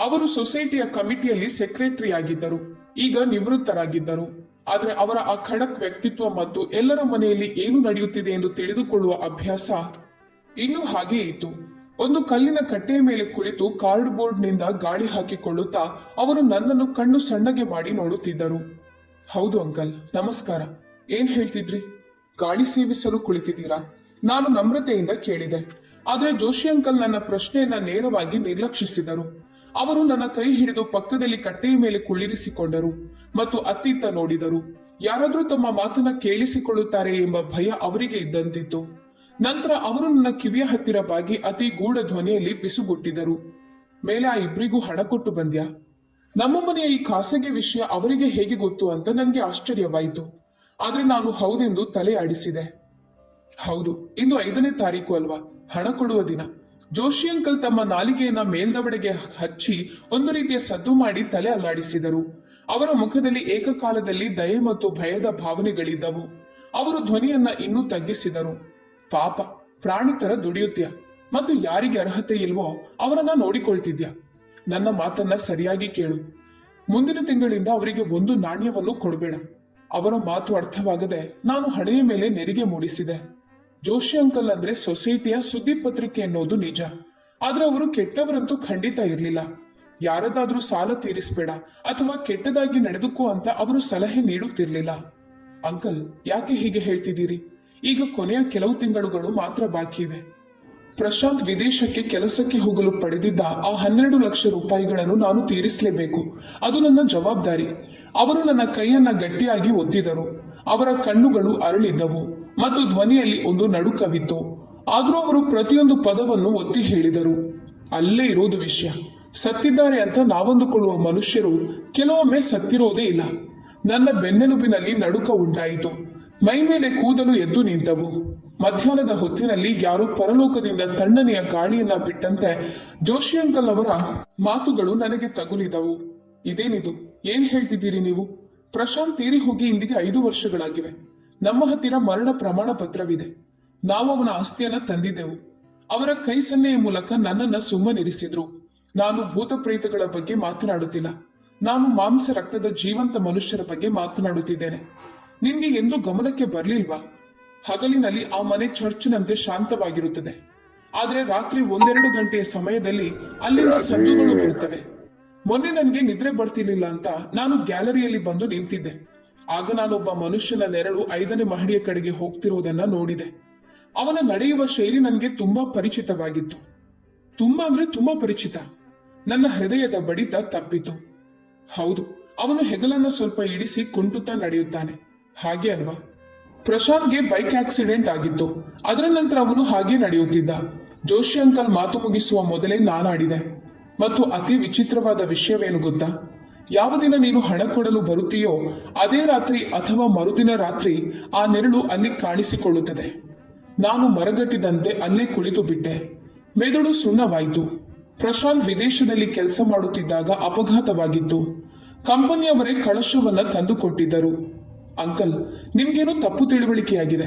ಅವರು ಸೊಸೈಟಿಯ ಕಮಿಟಿಯಲ್ಲಿ ಸೆಕ್ರೆಟರಿ ಆಗಿದ್ದರು. ಈಗ ನಿವೃತ್ತರಾಗಿದ್ದರು. ಆದ್ರೆ ಅವರ ಆ ಖಡಕ್ ವ್ಯಕ್ತಿತ್ವ ಮತ್ತು ಎಲ್ಲರ ಮನೆಯಲ್ಲಿ ಏನು ನಡೆಯುತ್ತಿದೆ ಎಂದು ತಿಳಿದುಕೊಳ್ಳುವ ಅಭ್ಯಾಸ ಇನ್ನೂ ಹಾಗೇ ಇತ್ತು. ಒಂದು ಕಲ್ಲಿನ ಕಟ್ಟೆಯ ಮೇಲೆ ಕುಳಿತು ಕಾರ್ಡ್ಬೋರ್ಡ್ನಿಂದ ಗಾಳಿ ಹಾಕಿಕೊಳ್ಳುತ್ತಾ ಅವರು ನನ್ನನ್ನು ಕಣ್ಣು ಸಣ್ಣಗೆ ಮಾಡಿ ನೋಡುತ್ತಿದ್ದರು. ಹೌದು ಅಂಕಲ್, ನಮಸ್ಕಾರ. ಏನ್ ಹೇಳ್ತಿದ್ರಿ? ಗಾಳಿ ಸೇವಿಸಲು ಕುಳಿತಿದ್ದೀರಾ? ನಾನು ನಮ್ರತೆಯಿಂದ ಕೇಳಿದೆ. ಆದ್ರೆ ಜೋಶಿ ಅಂಕಲ್ ನನ್ನ ಪ್ರಶ್ನೆಯನ್ನ ನೇರವಾಗಿ ನಿರ್ಲಕ್ಷಿಸಿದರು. ಅವರು ನನ್ನ ಕೈ ಹಿಡಿದು ಪಕ್ಕದಲ್ಲಿ ಕಟ್ಟೆಯ ಮೇಲೆ ಕುಳ್ಳಿರಿಸಿಕೊಂಡರು ಮತ್ತು ಅತ್ತಿತ್ತ ನೋಡಿದರು. ಯಾರಾದ್ರೂ ತಮ್ಮ ಮಾತನ್ನ ಕೇಳಿಸಿಕೊಳ್ಳುತ್ತಾರೆ ಎಂಬ ಭಯ ಅವರಿಗೆ ಇದ್ದಂತಿತ್ತು. ನಂತರ ಅವರು ನನ್ನ ಕಿವಿಯ ಹತ್ತಿರ ಬಾಗಿ ಅತಿ ಗೂಢ ಧ್ವನಿಯಲ್ಲಿ ಪಿಸುಗುಟ್ಟಿದರು. ಮೇಲೆ ಆ ಇಬ್ರಿಗೂ ಹಣ ಕೊಟ್ಟು ಬಂದ್ಯಾ? ನಮ್ಮ ಮನೆಯ ಈ ಖಾಸಗಿ ವಿಷಯ ಅವರಿಗೆ ಹೇಗೆ ಗೊತ್ತು ಅಂತ ನನಗೆ ಆಶ್ಚರ್ಯವಾಯಿತು. ಆದ್ರೆ ನಾನು ಹೌದೆಂದು ತಲೆ ಆಡಿಸಿದೆ. ಹೌದು, ಇಂದು 5ನೇ ತಾರೀಕು ಅಲ್ವಾ, ಹಣ ಕೊಡುವ ದಿನ. ಜೋಶಿ ಅಂಕಲ್ ತಮ್ಮ ನಾಲಿಗೆಯನ್ನ ಮೇಲ್ದವಡೆಗೆ ಹಚ್ಚಿ ಒಂದು ರೀತಿಯ ಸದ್ದು ಮಾಡಿ ತಲೆ ಅಲ್ಲಾಡಿಸಿದರು. ಅವರ ಮುಖದಲ್ಲಿ ಏಕಕಾಲದಲ್ಲಿ ದಯೆ ಮತ್ತು ಭಯದ ಭಾವನೆಗಳಿದ್ದವು. ಅವರು ಧ್ವನಿಯನ್ನ ಇನ್ನೂ ತಗ್ಗಿಸಿದರು. ಪಾಪ, ಪ್ರಾಣಿ ತರ ದುಡಿಯುತ್ತೀಯ ಮತ್ತು ಯಾರಿಗೆ ಅರ್ಹತೆ ಇಲ್ವೋ ಅವರನ್ನ ನೋಡಿಕೊಳ್ತಿದ್ಯಾ. ನನ್ನ ಮಾತನ್ನ ಸರಿಯಾಗಿ ಕೇಳು. ಮುಂದಿನ ತಿಂಗಳಿಂದ ಅವರಿಗೆ 1 ನಾಣ್ಯವನ್ನು ಕೊಡಬೇಡ. ಅವರ ಮಾತು ಅರ್ಥವಾಗದೆ ನಾನು ಹಣೆಯ ಮೇಲೆ ನೆರಿಗೆ ಮೂಡಿಸಿದೆ. ಜೋಶಿ ಅಂಕಲ್ ಅಂದ್ರೆ ಸೊಸೈಟಿಯ ಸುದ್ದಿ ಪತ್ರಿಕೆ ಎನ್ನುವುದು ನಿಜ. ಆದ್ರೆ ಅವರು ಕೆಟ್ಟವರಂತೂ ಖಂಡಿತ ಇರಲಿಲ್ಲ. ಯಾರದಾದ್ರೂ ಸಾಲ ತೀರಿಸಬೇಡ ಅಥವಾ ಕೆಟ್ಟದಾಗಿ ನಡೆದುಕೋ ಅಂತ ಅವರು ಸಲಹೆ ನೀಡುತ್ತಿರ್ಲಿಲ್ಲ. ಅಂಕಲ್, ಯಾಕೆ ಹೀಗೆ ಹೇಳ್ತಿದ್ದೀರಿ? ಈಗ ಕೊನೆಯ ಕೆಲವು ತಿಂಗಳುಗಳು ಮಾತ್ರ ಬಾಕಿ ಇವೆ. ಪ್ರಶಾಂತ್ ವಿದೇಶಕ್ಕೆ ಕೆಲಸಕ್ಕೆ ಹೋಗಲು ಪಡೆದಿದ್ದ ಆ 12 ಲಕ್ಷ ರೂಪಾಯಿಗಳನ್ನು ನಾನು ತೀರಿಸಲೇಬೇಕು. ಅದು ನನ್ನ ಜವಾಬ್ದಾರಿ. ಅವರು ನನ್ನ ಕೈಯನ್ನ ಗಟ್ಟಿಯಾಗಿ ಒತ್ತಿದರು. ಅವರ ಕಣ್ಣುಗಳು ಅರಳಿದ್ದವು ಮತ್ತು ಧ್ವನಿಯಲ್ಲಿ ಒಂದು ನಡುಕವಿತ್ತು. ಆದ್ರೂ ಅವರು ಪ್ರತಿಯೊಂದು ಪದವನ್ನು ಒತ್ತಿ ಹೇಳಿದರು. ಅಲ್ಲೇ ಇರೋದು ವಿಷಯ. ಸತ್ತಿದ್ದಾರೆ ಅಂತ ನಾವಂದುಕೊಳ್ಳುವ ಮನುಷ್ಯರು ಕೆಲವೊಮ್ಮೆ ಸತ್ತಿರೋದೇ ಇಲ್ಲ. ನನ್ನ ಬೆನ್ನೆಲುಬಿನಲ್ಲಿ ನಡುಕ ಉಂಟಾಯಿತು. ಮೈ ಮೇಲೆ ಕೂದಲು ಎದ್ದು ನಿಂತವು. ಮಧ್ಯಾಹ್ನದ ಹೊತ್ತಿನಲ್ಲಿ ಯಾರೋ ಪರಲೋಕದಿಂದ ತಣ್ಣನೆಯ ಗಾಳಿಯನ್ನ ಬಿಟ್ಟಂತೆ ಜೋಶಿ ಅಂಕಲ್ ಅವರ ಮಾತುಗಳು ನನಗೆ ತಗುಲಿದವು. ಇದೇನಿದು? ಏನ್ ಹೇಳ್ತಿದ್ದೀರಿ ನೀವು? ಪ್ರಶಾಂತ್ ತೀರಿ ಹೋಗಿ ಇಂದಿಗೆ 5 ವರ್ಷಗಳಾಗಿವೆ. ನಮ್ಮ ಹತ್ತಿರ ಮರಣ ಪ್ರಮಾಣ ಪತ್ರವಿದೆ. ನಾವು ಅವನ ಆಸ್ತಿಯನ್ನ ತಂದಿದ್ದೆವು. ಅವರ ಕೈ ಸನ್ನೆಯ ಮೂಲಕ ನನ್ನನ್ನ ಸುಮ್ಮನಿರಿಸಿದ್ರು. ನಾನು ಭೂತ ಪ್ರೇತಗಳ ಬಗ್ಗೆ ಮಾತನಾಡುತ್ತಿಲ್ಲ. ನಾನು ಮಾಂಸ ರಕ್ತದ ಜೀವಂತ ಮನುಷ್ಯರ ಬಗ್ಗೆ ಮಾತನಾಡುತ್ತಿದ್ದೇನೆ. ನಿನ್ಗೆ ಎಂದು ಗಮನಕ್ಕೆ ಬರ್ಲಿಲ್ವಾ? ಹಗಲಿನಲ್ಲಿ ಆ ಮನೆ ಚರ್ಚ್ನಂತೆ ಶಾಂತವಾಗಿರುತ್ತದೆ. ಆದ್ರೆ ರಾತ್ರಿ 1-2 ಗಂಟೆಯ ಸಮಯದಲ್ಲಿ ಅಲ್ಲಿಂದ ಸದ್ದುಗಳು ಬರುತ್ತವೆ. ಮೊನ್ನೆ ನನಗೆ ನಿದ್ರೆ ಬರ್ತಿರ್ಲಿಲ್ಲ ಅಂತ ನಾನು ಗ್ಯಾಲರಿಯಲ್ಲಿ ಬಂದು ನಿಂತಿದ್ದೆ. ಆಗ ನಾನೊಬ್ಬ ಮನುಷ್ಯನ ನೆರಳು 5ನೇ ಮಹಡಿಯ ಕಡೆಗೆ ಹೋಗ್ತಿರೋದನ್ನ ನೋಡಿದೆ. ಅವನ ನಡೆಯುವ ಶೈಲಿ ನನಗೆ ತುಂಬಾ ಪರಿಚಿತವಾಗಿತ್ತು. ತುಂಬಾ ಪರಿಚಿತ. ನನ್ನ ಹೃದಯದ ಬಡಿತ ತಪ್ಪಿತು. ಹೌದು, ಅವನು ಹೆಗಲನ್ನ ಸ್ವಲ್ಪ ಇಡಿಸಿ ಕುಂಟುತ್ತಾ ನಡೆಯುತ್ತಾನೆ. ಹಾಗೆ ಅಲ್ವಾ? ಪ್ರಶಾಂತ್ಗೆ ಬೈಕ್ ಆಕ್ಸಿಡೆಂಟ್ ಆಗಿತ್ತು. ಅದರ ನಂತರ ಅವನು ಹಾಗೆ ನಡೆಯುತ್ತಿದ್ದ. ಜೋಶಿ ಅಂಕಲ್ ಮಾತು ಮುಗಿಸುವ ಮೊದಲೇ ನಾನಾಡಿದೆ. ಮತ್ತು ಅತಿ ವಿಚಿತ್ರವಾದ ವಿಷಯವೇನು ಗೊತ್ತಾ? ಯಾವ ದಿನ ನೀನು ಹಣ ಕೊಡಲು ಬರುತ್ತೀಯೋ ಅದೇ ರಾತ್ರಿ ಅಥವಾ ಮರುದಿನ ರಾತ್ರಿ ಆ ನೆರಳು ಅಲ್ಲಿ ಕಾಣಿಸಿಕೊಳ್ಳುತ್ತದೆ. ನಾನು ಮರಗಟ್ಟಿದಂತೆ ಅಲ್ಲೇ ಕುಳಿತು ಬಿಟ್ಟೆ. ಮೆದುಳು ಸುಣ್ಣವಾಯಿತು. ಪ್ರಶಾಂತ್ ವಿದೇಶದಲ್ಲಿ ಕೆಲಸ ಮಾಡುತ್ತಿದ್ದಾಗ ಅಪಘಾತವಾಗಿತ್ತು. ಕಂಪನಿಯವರೇ ಕಳಶವನ್ನ ತಂದುಕೊಟ್ಟಿದ್ದರು. ಅಂಕಲ್, ನಿಮ್ಗೇನೋ ತಪ್ಪು ತಿಳುವಳಿಕೆಯಾಗಿದೆ.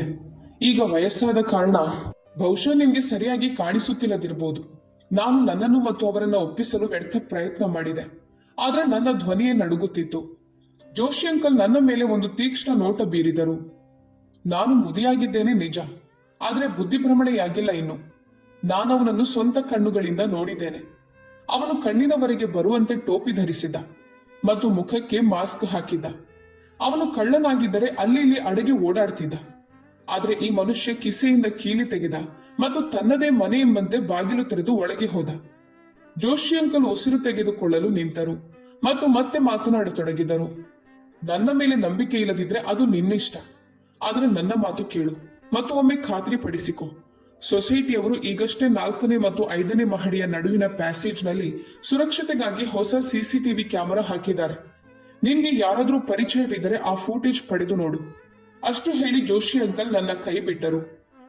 ಈಗ ವಯಸ್ಸಾದ ಕಾರಣ ಬಹುಶಃ ನಿಮ್ಗೆ ಸರಿಯಾಗಿ ಕಾಣಿಸುತ್ತಿಲ್ಲದಿರಬಹುದು. ನಾನು ನನ್ನನ್ನು ಮತ್ತು ಅವರನ್ನ ಒಪ್ಪಿಸಲು ವ್ಯರ್ಥ ಪ್ರಯತ್ನ ಮಾಡಿದೆ. ಆದ್ರೆ ನನ್ನ ಧ್ವನಿಯೇ ನಡುಗುತ್ತಿತ್ತು. ಜೋಶಿ ಅಂಕಲ್ ನನ್ನ ಮೇಲೆ ಒಂದು ತೀಕ್ಷ್ಣ ನೋಟ ಬೀರಿದರು. ನಾನು ಮುದಿಯಾಗಿದ್ದೇನೆ ನಿಜ, ಆದ್ರೆ ಬುದ್ಧಿಭ್ರಮಣೆಯಾಗಿಲ್ಲ ಇನ್ನು. ನಾನು ಅವನನ್ನು ಸ್ವಂತ ಕಣ್ಣುಗಳಿಂದ ನೋಡಿದ್ದೇನೆ. ಅವನು ಕಣ್ಣಿನವರೆಗೆ ಬರುವಂತೆ ಟೋಪಿ ಧರಿಸಿದ್ದ ಮತ್ತು ಮುಖಕ್ಕೆ ಮಾಸ್ಕ್ ಹಾಕಿದ್ದ. ಅವನು ಕಳ್ಳನಾಗಿದ್ದರೆ ಅಲ್ಲಿ ಇಲ್ಲಿ ಅಡಗಿ ಓಡಾಡ್ತಿದ್ದ. ಆದ್ರೆ ಈ ಮನುಷ್ಯ ಕಿಸೆಯಿಂದ ಕೀಲಿ ತೆಗೆದ ಮತ್ತು ತನ್ನದೇ ಮನೆ ಎಂಬಂತೆ ಬಾಗಿಲು ತೆರೆದು ಒಳಗೆ ಹೋದ. ಜೋಶಿ ಅಂಕಲ್ ಉಸಿರು ತೆಗೆದುಕೊಳ್ಳಲು ನಿಂತರು ಮತ್ತು ಮತ್ತೆ ಮಾತನಾಡತೊಡಗಿದರು. ನನ್ನ ಮೇಲೆ ನಂಬಿಕೆ ಇಲ್ಲದಿದ್ರೆ ಅದು ನಿನ್ನಿಷ್ಟ. ಆದ್ರೆ ನನ್ನ ಮಾತು ಕೇಳು ಮತ್ತು ಒಮ್ಮೆ ಖಾತ್ರಿ ಪಡಿಸಿಕೊ. ಸೊಸೈಟಿಯವರು ಈಗಷ್ಟೇ 4ನೇ ಮತ್ತು 5ನೇ ಮಹಡಿಯ ನಡುವಿನ ಪ್ಯಾಸೇಜ್ನಲ್ಲಿ ಸುರಕ್ಷತೆಗಾಗಿ ಹೊಸ CCTV ಕ್ಯಾಮೆರಾ ಹಾಕಿದ್ದಾರೆ. ನಿನ್ಗೆ ಯಾರಾದ್ರೂ ಪರಿಚಯವಿದ್ದರೆ ಆ ಫೂಟೇಜ್ ಪಡೆದು ನೋಡು. ಅಷ್ಟು ಹೇಳಿ ಜೋಶಿ ಅಂಕಲ್ ನನ್ನ ಕೈ ಬಿಟ್ಟರು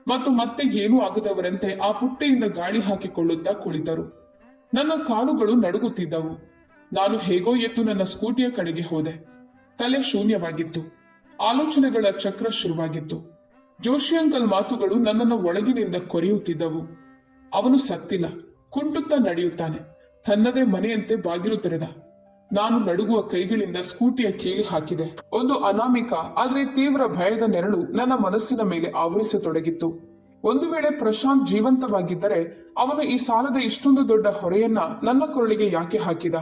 ಮತ್ತು ಮತ್ತೆ ಏನೂ ಆಗದವರಂತೆ ಆ ಪುಟ್ಟೆಯಿಂದ ಗಾಳಿ ಹಾಕಿಕೊಳ್ಳುತ್ತಾ ಕುಳಿತರು. ನನ್ನ ಕಾಲುಗಳು ನಡುಗುತ್ತಿದ್ದವು. ನಾನು ಹೇಗೋ ಎದ್ದು ನನ್ನ ಸ್ಕೂಟಿಯ ಕಡೆಗೆ ಹೋದೆ. ತಲೆ ಶೂನ್ಯವಾಗಿತ್ತು. ಆಲೋಚನೆಗಳ ಚಕ್ರ ಶುರುವಾಗಿತ್ತು. ಜೋಶಿ ಅಂಕಲ್ ಮಾತುಗಳು ನನ್ನನ್ನು ಒಳಗಿನಿಂದ ಕೊರೆಯುತ್ತಿದ್ದವು. ಅವನು ಸತ್ತಿಲ್ಲ, ಕುಂಟುತ್ತಾ ನಡೆಯುತ್ತಾನೆ. ತನ್ನದೇ ಮನೆಯಂತೆ ಬಾಗಿಲು ತೆರೆದ. ನಾನು ನಡುಗುವ ಕೈಗಳಿಂದ ಸ್ಕೂಟಿಯ ಕೀಲಿ ಹಾಕಿದೆ. ಒಂದು ಅನಾಮಿಕ ಆದ್ರೆ ತೀವ್ರ ಭಯದ ನೆರಳು ನನ್ನ ಮನಸ್ಸಿನ ಮೇಲೆ ಆವರಿಸತೊಡಗಿತ್ತು. ಒಂದು ವೇಳೆ ಪ್ರಶಾಂತ್ ಜೀವಂತವಾಗಿದ್ದರೆ ಅವನು ಈ ಸಾಲದ ಇಷ್ಟೊಂದು ದೊಡ್ಡ ಹೊರೆಯನ್ನ ನನ್ನ ಕೊರಳಿಗೆ ಯಾಕೆ ಹಾಕಿದ?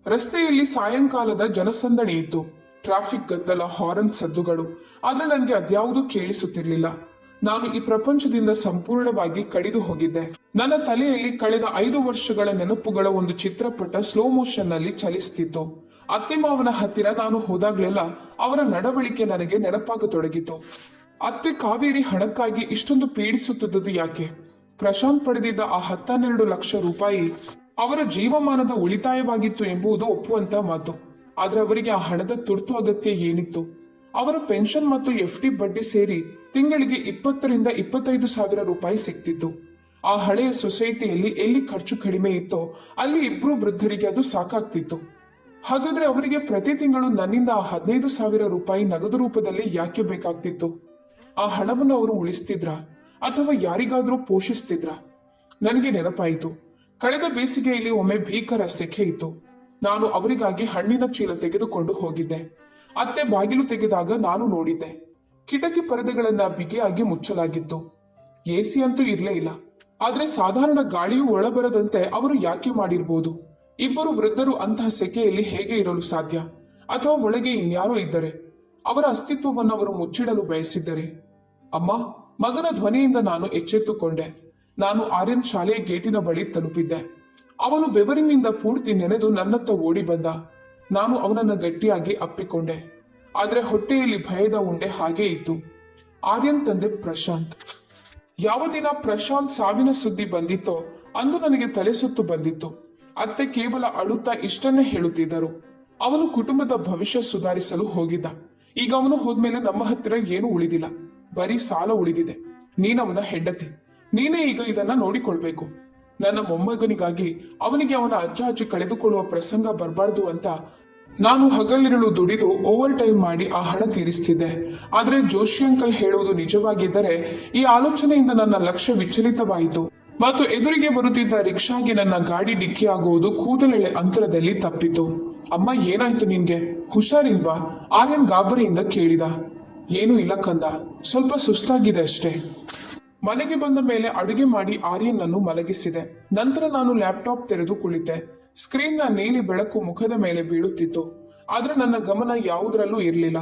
ರಸ್ತೆಯಲ್ಲಿ ಸಾಯಂಕಾಲದ ಜನಸಂದಣಿ ಇತ್ತು. ಟ್ರಾಫಿಕ್ ಗದ್ದಲ, ಹಾರನ್ ಸದ್ದುಗಳು. ಆದ್ರೆ ನನಗೆ ಅದ್ಯಾವುದೂ ಕೇಳಿಸುತ್ತಿರಲಿಲ್ಲ. ನಾನು ಈ ಪ್ರಪಂಚದಿಂದ ಸಂಪೂರ್ಣವಾಗಿ ಕಡಿದು ಹೋಗಿದ್ದೆ. ನನ್ನ ತಲೆಯಲ್ಲಿ ಕಳೆದ 5 ವರ್ಷಗಳ ನೆನಪುಗಳ ಒಂದು ಚಿತ್ರಪಟ ಸ್ಲೋ ಮೋಷನ್ ನಲ್ಲಿ ಚಲಿಸುತ್ತಿತ್ತು. ಅತ್ತೆ ಮಾವನ ಹತ್ತಿರ ನಾನು ಹೋದಾಗ್ಲೆಲ್ಲ ಅವರ ನಡವಳಿಕೆ ನನಗೆ ನೆನಪಾಗತೊಡಗಿತು. ಅತ್ತೆ ಕಾವೇರಿ ಹಣಕ್ಕಾಗಿ ಇಷ್ಟೊಂದು ಪೀಡಿಸುತ್ತಿದ್ದುದು ಯಾಕೆ? ಪ್ರಶಾಂತ್ ಪಡೆದಿದ್ದ ಆ 12 ಲಕ್ಷ ರೂಪಾಯಿ ಅವರ ಜೀವಮಾನದ ಉಳಿತಾಯವಾಗಿತ್ತು ಎಂಬುದು ಒಪ್ಪುವಂತ ಮಾತು. ಆದ್ರೆ ಅವರಿಗೆ ಆ ಹಣದ ತುರ್ತು ಅಗತ್ಯ ಏನಿತ್ತು? ಅವರ ಪೆನ್ಷನ್ ಮತ್ತು FD ಬಡ್ಡಿ ಸೇರಿ ತಿಂಗಳಿಗೆ 20 ರಿಂದ 25 ಸಾವಿರ ರೂಪಾಯಿ ಸಿಗ್ತಿತ್ತು. ಆ ಹಳೆಯ ಸೊಸೈಟಿಯಲ್ಲಿ ಎಲ್ಲಿ ಖರ್ಚು ಕಡಿಮೆ ಇತ್ತೋ ಅಲ್ಲಿ 2 ವೃದ್ಧರಿಗೆ ಅದು ಸಾಕಾಗ್ತಿತ್ತು. ಹಾಗಾದ್ರೆ ಅವರಿಗೆ ಪ್ರತಿ ತಿಂಗಳು ನನ್ನಿಂದ ಆ 15 ಸಾವಿರ ರೂಪಾಯಿ ನಗದು ರೂಪದಲ್ಲಿ ಯಾಕೆ ಬೇಕಾಗ್ತಿತ್ತು? ಆ ಹಣವನ್ನು ಅವರು ಉಳಿಸ್ತಿದ್ರ ಅಥವಾ ಯಾರಿಗಾದ್ರೂ ಪೋಷಿಸ್ತಿದ್ರ? ನನಗೆ ನೆನಪಾಯಿತು. ಕಳೆದ ಬೇಸಿಗೆಯಲ್ಲಿ ಒಮ್ಮೆ ಭೀಕರ ಸೆಖೆ ಇತ್ತು. ನಾನು ಅವರಿಗಾಗಿ ಹಣ್ಣಿನ ಚೀಲ ತೆಗೆದುಕೊಂಡು ಹೋಗಿದ್ದೆ. ಅತ್ತೆ ಬಾಗಿಲು ತೆಗೆದಾಗ ನಾನು ನೋಡಿದ್ದೆ. ಕಿಟಕಿ ಪರದೆಗಳನ್ನ ಬಿಗಿಯಾಗಿ ಮುಚ್ಚಲಾಗಿತ್ತು. AC ಅಂತೂ ಇರ್ಲೇ ಇಲ್ಲ. ಆದ್ರೆ ಸಾಧಾರಣ ಗಾಳಿಯೂ ಒಳಬರದಂತೆ ಅವರು ಯಾಕೆ ಮಾಡಿರ್ಬೋದು? ಇಬ್ಬರು ವೃದ್ಧರು ಅಂತಹ ಸೆಕೆಯಲ್ಲಿ ಹೇಗೆ ಇರಲು ಸಾಧ್ಯ? ಅಥವಾ ಒಳಗೆ ಇನ್ಯಾರೋ ಇದ್ದರೆ? ಅವರ ಅಸ್ತಿತ್ವವನ್ನು ಅವರು ಮುಚ್ಚಿಡಲು ಬಯಸಿದ್ದರೆ? ಅಮ್ಮ, ಮಗನ ಧ್ವನಿಯಿಂದ ನಾನು ಎಚ್ಚೆತ್ತುಕೊಂಡೆ. ನಾನು ಆರ್ಯನ್ ಶಾಲೆಯ ಗೇಟಿನ ಬಳಿ ತಲುಪಿದ್ದೆ. ಅವನು ಬೆವರಿನಿಂದ ಪೂರ್ತಿ ನೆನೆದು ನನ್ನತ್ತ ಓಡಿ ಬಂದ. ನಾನು ಅವನನ್ನ ಗಟ್ಟಿಯಾಗಿ ಅಪ್ಪಿಕೊಂಡೆ. ಆದ್ರೆ ಹೊಟ್ಟೆಯಲ್ಲಿ ಭಯದ ಉಂಡೆ ಹಾಗೇ ಇತ್ತು. ಆರ್ಯನ್ ತಂದೆ ಪ್ರಶಾಂತ್. ಯಾವ ದಿನ ಪ್ರಶಾಂತ್ ಸಾವಿನ ಸುದ್ದಿ ಬಂದಿತ್ತೋ ಅಂದು ನನಗೆ ತಲೆ ಸುತ್ತು ಬಂದಿತ್ತು. ಅತ್ತೆ ಕೇವಲ ಅಳುತ್ತಾ ಇಷ್ಟನ್ನೇ ಹೇಳುತ್ತಿದ್ದರು. ಅವನು ಕುಟುಂಬದ ಭವಿಷ್ಯ ಸುಧಾರಿಸಲು ಹೋಗಿದ್ದ. ಈಗ ಅವನು ಹೋದ್ಮೇಲೆ ನಮ್ಮ ಹತ್ತಿರ ಏನು ಉಳಿದಿಲ್ಲ, ಬರೀ ಸಾಲ ಉಳಿದಿದೆ. ನೀನವನ ಹೆಂಡತಿ, ನೀನೇ ಈಗ ಇದನ್ನ ನೋಡಿಕೊಳ್ಬೇಕು. ನನ್ನ ಮೊಮ್ಮಗನಿಗಾಗಿ ಅವನಿಗೆ ಅವನ ಅಜ್ಜ ಅಜ್ಜಿ ಕಳೆದುಕೊಳ್ಳುವ ಪ್ರಸಂಗ ಬರಬಾರ್ದು ಅಂತ ನಾನು ಹಗಲಿರುಳು ದುಡಿದು ಓವರ್ ಟೈಮ್ ಮಾಡಿ ಆ ಹಣ ತೀರಿಸ್ತಿದ್ದೆ. ಆದ್ರೆ ಜೋಶಿ ಅಂಕಲ್ ಹೇಳುವುದು ನಿಜವಾಗಿದ್ದರೆ ಈ ಆಲೋಚನೆಯಿಂದ ನನ್ನ ಲಕ್ಷ್ಯ ವಿಚಲಿತವಾಯಿತು ಮತ್ತು ಎದುರಿಗೆ ಬರುತ್ತಿದ್ದ ರಿಕ್ಷಾಗೆ ನನ್ನ ಗಾಡಿ ಡಿಕ್ಕಿಯಾಗುವುದು ಕೂದಲೆಳೆ ಅಂತರದಲ್ಲಿ ತಪ್ಪಿತು. ಅಮ್ಮ, ಏನಾಯ್ತು ನಿನ್ಗೆ? ಹುಷಾರಿಲ್ವಾ? ಆರ್ಯನ್ ಗಾಬರಿಯಿಂದ ಕೇಳಿದ. ಏನೂ ಇಲ್ಲ ಕಂದ, ಸ್ವಲ್ಪ ಸುಸ್ತಾಗಿದೆ ಅಷ್ಟೇ. ಮನೆಗೆ ಬಂದ ಮೇಲೆ ಅಡುಗೆ ಮಾಡಿ ಆರ್ಯನ್ ಅನ್ನು ಮಲಗಿಸಿದೆ. ನಂತರ ನಾನು ಲ್ಯಾಪ್ಟಾಪ್ ತೆರೆದು ಕುಳಿತೆ. ಸ್ಕ್ರೀನ್ ನ ನೀಲಿ ಬೆಳಕು ಮುಖದ ಮೇಲೆ ಬೀಳುತ್ತಿತ್ತು. ಆದ್ರೆ ನನ್ನ ಗಮನ ಯಾವುದರಲ್ಲೂ ಇರಲಿಲ್ಲ.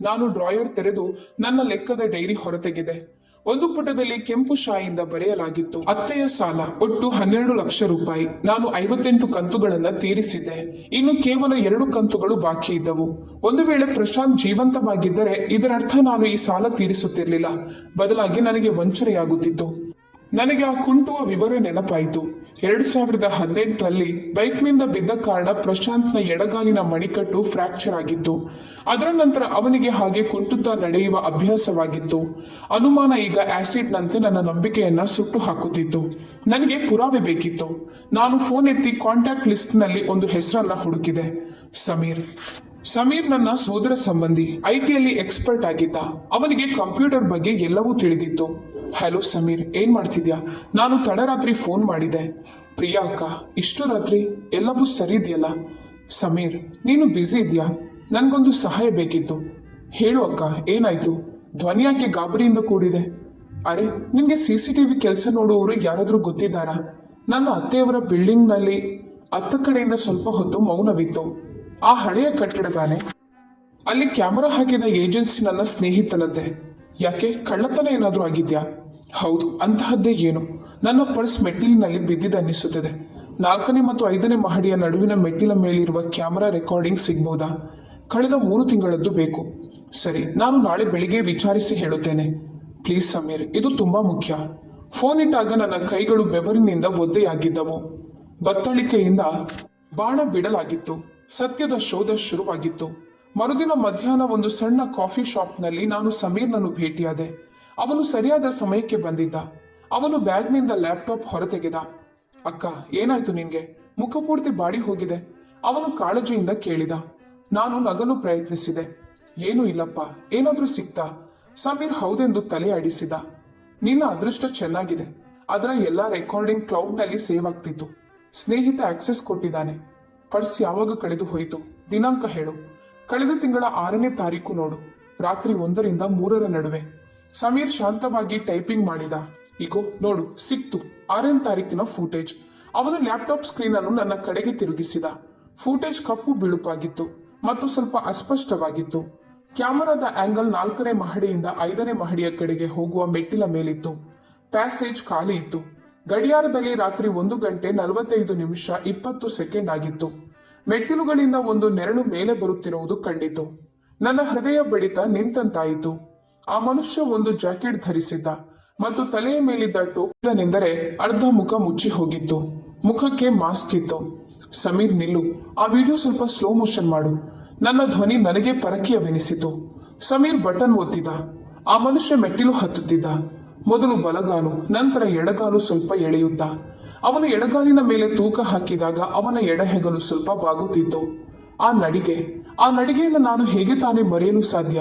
ನಾನು ಡ್ರಾಯರ್ ತೆರೆದು ನನ್ನ ಲೆಕ್ಕದ ಡೈರಿ ಹೊರತೆಗೆದೆ. ಒಂದು ಪುಟದಲ್ಲಿ ಕೆಂಪು ಶಾಯಿಯಿಂದ ಬರೆಯಲಾಗಿತ್ತು, ಅತ್ತೆಯ ಸಾಲ ಒಟ್ಟು 12 ಲಕ್ಷ ರೂಪಾಯಿ. ನಾನು 58 ಕಂತುಗಳನ್ನ ತೀರಿಸಿದ್ದೆ. ಇನ್ನು ಕೇವಲ 2 ಕಂತುಗಳು ಬಾಕಿ ಇದ್ದವು. ಒಂದು ವೇಳೆ ಪ್ರಶಾಂತ್ ಜೀವಂತವಾಗಿದ್ದರೆ ಇದರರ್ಥ ನಾನು ಈ ಸಾಲ ತೀರಿಸುತ್ತಿರಲಿಲ್ಲ, ಬದಲಾಗಿ ನನಗೆ ವಂಚನೆಯಾಗುತ್ತಿತ್ತು. ನನಗೆ ಆ ಕುಂಟುವ ವಿವರ ನೆನಪಾಯಿತು. 2018ರಲ್ಲಿ ಬೈಕ್ನಿಂದ ಬಿದ್ದ ಕಾರಣ ಪ್ರಶಾಂತ್ನ ಎಡಗಾಲಿನ ಮಣಿಕಟ್ಟು ಫ್ರಾಕ್ಚರ್ ಆಗಿತ್ತು. ಅದರ ನಂತರ ಅವನಿಗೆ ಹಾಗೆ ಕುಂಟುತ್ತಾ ನಡೆಯುವ ಅಭ್ಯಾಸವಾಗಿತ್ತು. ಅನುಮಾನ ಈಗ ಆಸಿಡ್ನಂತೆ ನನ್ನ ನಂಬಿಕೆಯನ್ನ ಸುಟ್ಟು ಹಾಕುತ್ತಿತ್ತು. ನನಗೆ ಪುರಾವೆ ಬೇಕಿತ್ತು. ನಾನು ಫೋನ್ ಎತ್ತಿ ಕಾಂಟ್ಯಾಕ್ಟ್ ಲಿಸ್ಟ್ನಲ್ಲಿ ಒಂದು ಹೆಸರನ್ನ ಹುಡುಕಿದೆ, ಸಮೀರ್. ಸಮೀರ್ ನನ್ನ ಸೋದರ ಸಂಬಂಧಿ, IT ಯಲ್ಲಿ ಎಕ್ಸ್ಪರ್ಟ್ ಆಗಿದ್ದ. ಅವನಿಗೆ ಕಂಪ್ಯೂಟರ್ ಬಗ್ಗೆ ಎಲ್ಲವೂ ತಿಳಿದಿತ್ತು. ಹಲೋ ಸಮೀರ್, ಏನ್ ಮಾಡ್ತಿದ್ಯಾ? ನಾನು ತಡರಾತ್ರಿ ಫೋನ್ ಮಾಡಿದೆ. ಪ್ರಿಯಾ ಅಕ್ಕ, ಇಷ್ಟು ರಾತ್ರಿ ಎಲ್ಲವೂ ಸರಿ ಇದೆಯಲ್ಲ? ಸಮೀರ್, ನೀನು ಬ್ಯುಸಿ ಇದ್ಯಾ? ನನ್ಗೊಂದು ಸಹಾಯ ಬೇಕಿತ್ತು. ಹೇಳು ಅಕ್ಕ, ಏನಾಯ್ತು? ಧ್ವನಿ ಯಾಕೆ ಗಾಬರಿಯಿಂದ ಕೂಡಿದೆ? ಅರೆ, ನಿನ್ಗೆ CCTV ಕೆಲಸ ನೋಡುವವರು ಯಾರಾದ್ರೂ ಗೊತ್ತಿದ್ದಾರಾ? ನನ್ನ ಅತ್ತೆಯವರ ಬಿಲ್ಡಿಂಗ್ ನಲ್ಲಿ ಅತ್ತ ಕಡೆಯಿಂದ ಸ್ವಲ್ಪ ಹೊತ್ತು ಮೌನವಿತ್ತು. ಆ ಹಳೆಯ ಕಟ್ಟಡ ತಾನೆ? ಅಲ್ಲಿ ಕ್ಯಾಮೆರಾ ಹಾಕಿದ ಏಜೆನ್ಸಿ ನನ್ನ ಸ್ನೇಹಿತನದ್ದೇ. ಯಾಕೆ, ಕಳ್ಳತನ ಏನಾದ್ರೂ ಆಗಿದ್ಯಾ? ಹೌದು, ಅಂತಹದ್ದೇ ಏನು. ನನ್ನ ಪರ್ಸ್ ಮೆಟ್ಟಿಲಿನಲ್ಲಿ ಬಿದ್ದಿದ್ದನ್ನಿಸುತ್ತದೆ. 4ನೇ ಮತ್ತು 5ನೇ ಮಹಡಿಯ ನಡುವಿನ ಮೆಟ್ಟಿಲ ಮೇಲಿರುವ ಕ್ಯಾಮೆರಾ ರೆಕಾರ್ಡಿಂಗ್ ಸಿಗ್ಬೋದಾ? ಕಳೆದ 3 ತಿಂಗಳದ್ದು ಬೇಕು. ಸರಿ, ನಾನು ನಾಳೆ ಬೆಳಿಗ್ಗೆ ವಿಚಾರಿಸಿ ಹೇಳುತ್ತೇನೆ. ಪ್ಲೀಸ್ ಸಮೀರ್, ಇದು ತುಂಬಾ ಮುಖ್ಯ. ಫೋನ್ ಇಟ್ಟಾಗ ನನ್ನ ಕೈಗಳು ಬೆವರಿನಿಂದ ಒದ್ದೆಯಾಗಿದ್ದವು. ಬತ್ತಳಿಕೆಯಿಂದ ಬಾಣ ಬಿಡಲಾಗಿತ್ತು. ಸತ್ಯದ ಶೋಧ ಶುರುವಾಗಿತ್ತು. ಮರುದಿನ ಮಧ್ಯಾಹ್ನ ಒಂದು ಸಣ್ಣ ಕಾಫಿ ಶಾಪ್ನಲ್ಲಿ ನಾನು ಸಮೀರ್ನನ್ನು ಭೇಟಿಯಾದೆ. ಅವನು ಸರಿಯಾದ ಸಮಯಕ್ಕೆ ಬಂದಿದ್ದ. ಅವನು ಬ್ಯಾಗ್ನಿಂದ ಲ್ಯಾಪ್ಟಾಪ್ ಹೊರತೆಗೆದ. ಅಕ್ಕ, ಏನಾಯ್ತು ನಿನ್ಗೆ? ಮುಖಪೂರ್ತಿ ಬಾಡಿ ಹೋಗಿದೆ. ಅವನು ಕಾಳಜಿಯಿಂದ ಕೇಳಿದ. ನಾನು ನಗಲು ಪ್ರಯತ್ನಿಸಿದೆ. ಏನೂ ಇಲ್ಲಪ್ಪ, ಏನಾದ್ರೂ ಸಿಕ್ತಾ? ಸಮೀರ್ ಹೌದೆಂದು ತಲೆ ಆಡಿಸಿದ. ನಿನ್ನ ಅದೃಷ್ಟ ಚೆನ್ನಾಗಿದೆ. ಅದರ ಎಲ್ಲ ರೆಕಾರ್ಡಿಂಗ್ ಕ್ಲೌಡ್ನಲ್ಲಿ ಸೇವ್ ಆಗ್ತಿತ್ತು. ಸ್ನೇಹಿತ ಆಕ್ಸೆಸ್ ಕೊಟ್ಟಿದ್ದಾನೆ. ಪರ್ಸ್ ಯಾವಾಗ ಕಳೆದು ಹೋಯಿತು? ದಿನಾಂಕ ಹೇಳು. ಕಳೆದ ತಿಂಗಳ 6ನೇ ತಾರೀಕು ನೋಡು, ರಾತ್ರಿ 1ರಿಂದ 3ರ ನಡುವೆ. ಸಮೀರ್ ಶಾಂತವಾಗಿ ಟೈಪಿಂಗ್ ಮಾಡಿದ. ಇಗೋ ನೋಡು, ಸಿಕ್ತು. 6ನೇ ತಾರೀಕಿನ ಫೂಟೇಜ್. ಅವನು ಲ್ಯಾಪ್ಟಾಪ್ ಸ್ಕ್ರೀನ್ ಅನ್ನು ನನ್ನ ಕಡೆಗೆ ತಿರುಗಿಸಿದ. ಫೂಟೇಜ್ ಕಪ್ಪು ಬಿಳುಪಾಗಿತ್ತು ಮತ್ತು ಸ್ವಲ್ಪ ಅಸ್ಪಷ್ಟವಾಗಿತ್ತು. ಕ್ಯಾಮರಾದ ಆಂಗಲ್ 4ನೇ ಮಹಡಿಯಿಂದ 5ನೇ ಮಹಡಿಯ ಕಡೆಗೆ ಹೋಗುವ ಮೆಟ್ಟಿಲ ಮೇಲಿತ್ತು. ಪ್ಯಾಸೇಜ್ ಖಾಲಿ ಇತ್ತು. ಗಡಿಯಾರದಲ್ಲಿ ರಾತ್ರಿ 1:45:20 ಆಗಿತ್ತು. ಮೆಟ್ಟಿಲುಗಳಿಂದ ಒಂದು ನೆರಳು ಮೇಲೆ ಬರುತ್ತಿರುವುದು ಕಂಡಿತು. ನನ್ನ ಹೃದಯ ಬಡಿತ ನಿಂತಂತಾಯಿತು. ಆ ಮನುಷ್ಯ ಒಂದು ಜಾಕೆಟ್ ಧರಿಸಿದ್ದ ಮತ್ತು ತಲೆಯ ಮೇಲಿದ್ದ ಟೋಪಿದನೆಂದರೆ ಅರ್ಧ ಮುಖ ಮುಚ್ಚಿ ಹೋಗಿತ್ತು. ಮುಖಕ್ಕೆ ಮಾಸ್ಕ್ ಇತ್ತು. ಸಮೀರ್, ನಿಲ್ಲು. ಆ ವಿಡಿಯೋ ಸ್ವಲ್ಪ ಸ್ಲೋ ಮೋಷನ್ ಮಾಡು. ನನ್ನ ಧ್ವನಿ ನನಗೆ ಪರಕೀಯವೆನಿಸಿತು. ಸಮೀರ್ ಬಟನ್ ಒತ್ತಿದ. ಆ ಮನುಷ್ಯ ಮೆಟ್ಟಿಲು ಹತ್ತುತ್ತಿದ್ದ. ಮೊದಲು ಬಲಗಾಲು, ನಂತರ ಎಡಗಾಲು ಸ್ವಲ್ಪ ಎಳೆಯುತ್ತ. ಅವನು ಎಡಗಾಲಿನ ಮೇಲೆ ತೂಕ ಹಾಕಿದಾಗ ಅವನ ಎಡಹೆಗಲು ಸ್ವಲ್ಪ ಬಾಗುತ್ತಿತ್ತು. ಆ ನಡಿಗೆಯನ್ನು ನಾನು ಹೇಗೆ ತಾನೇ ಮರೆಯಲು ಸಾಧ್ಯ?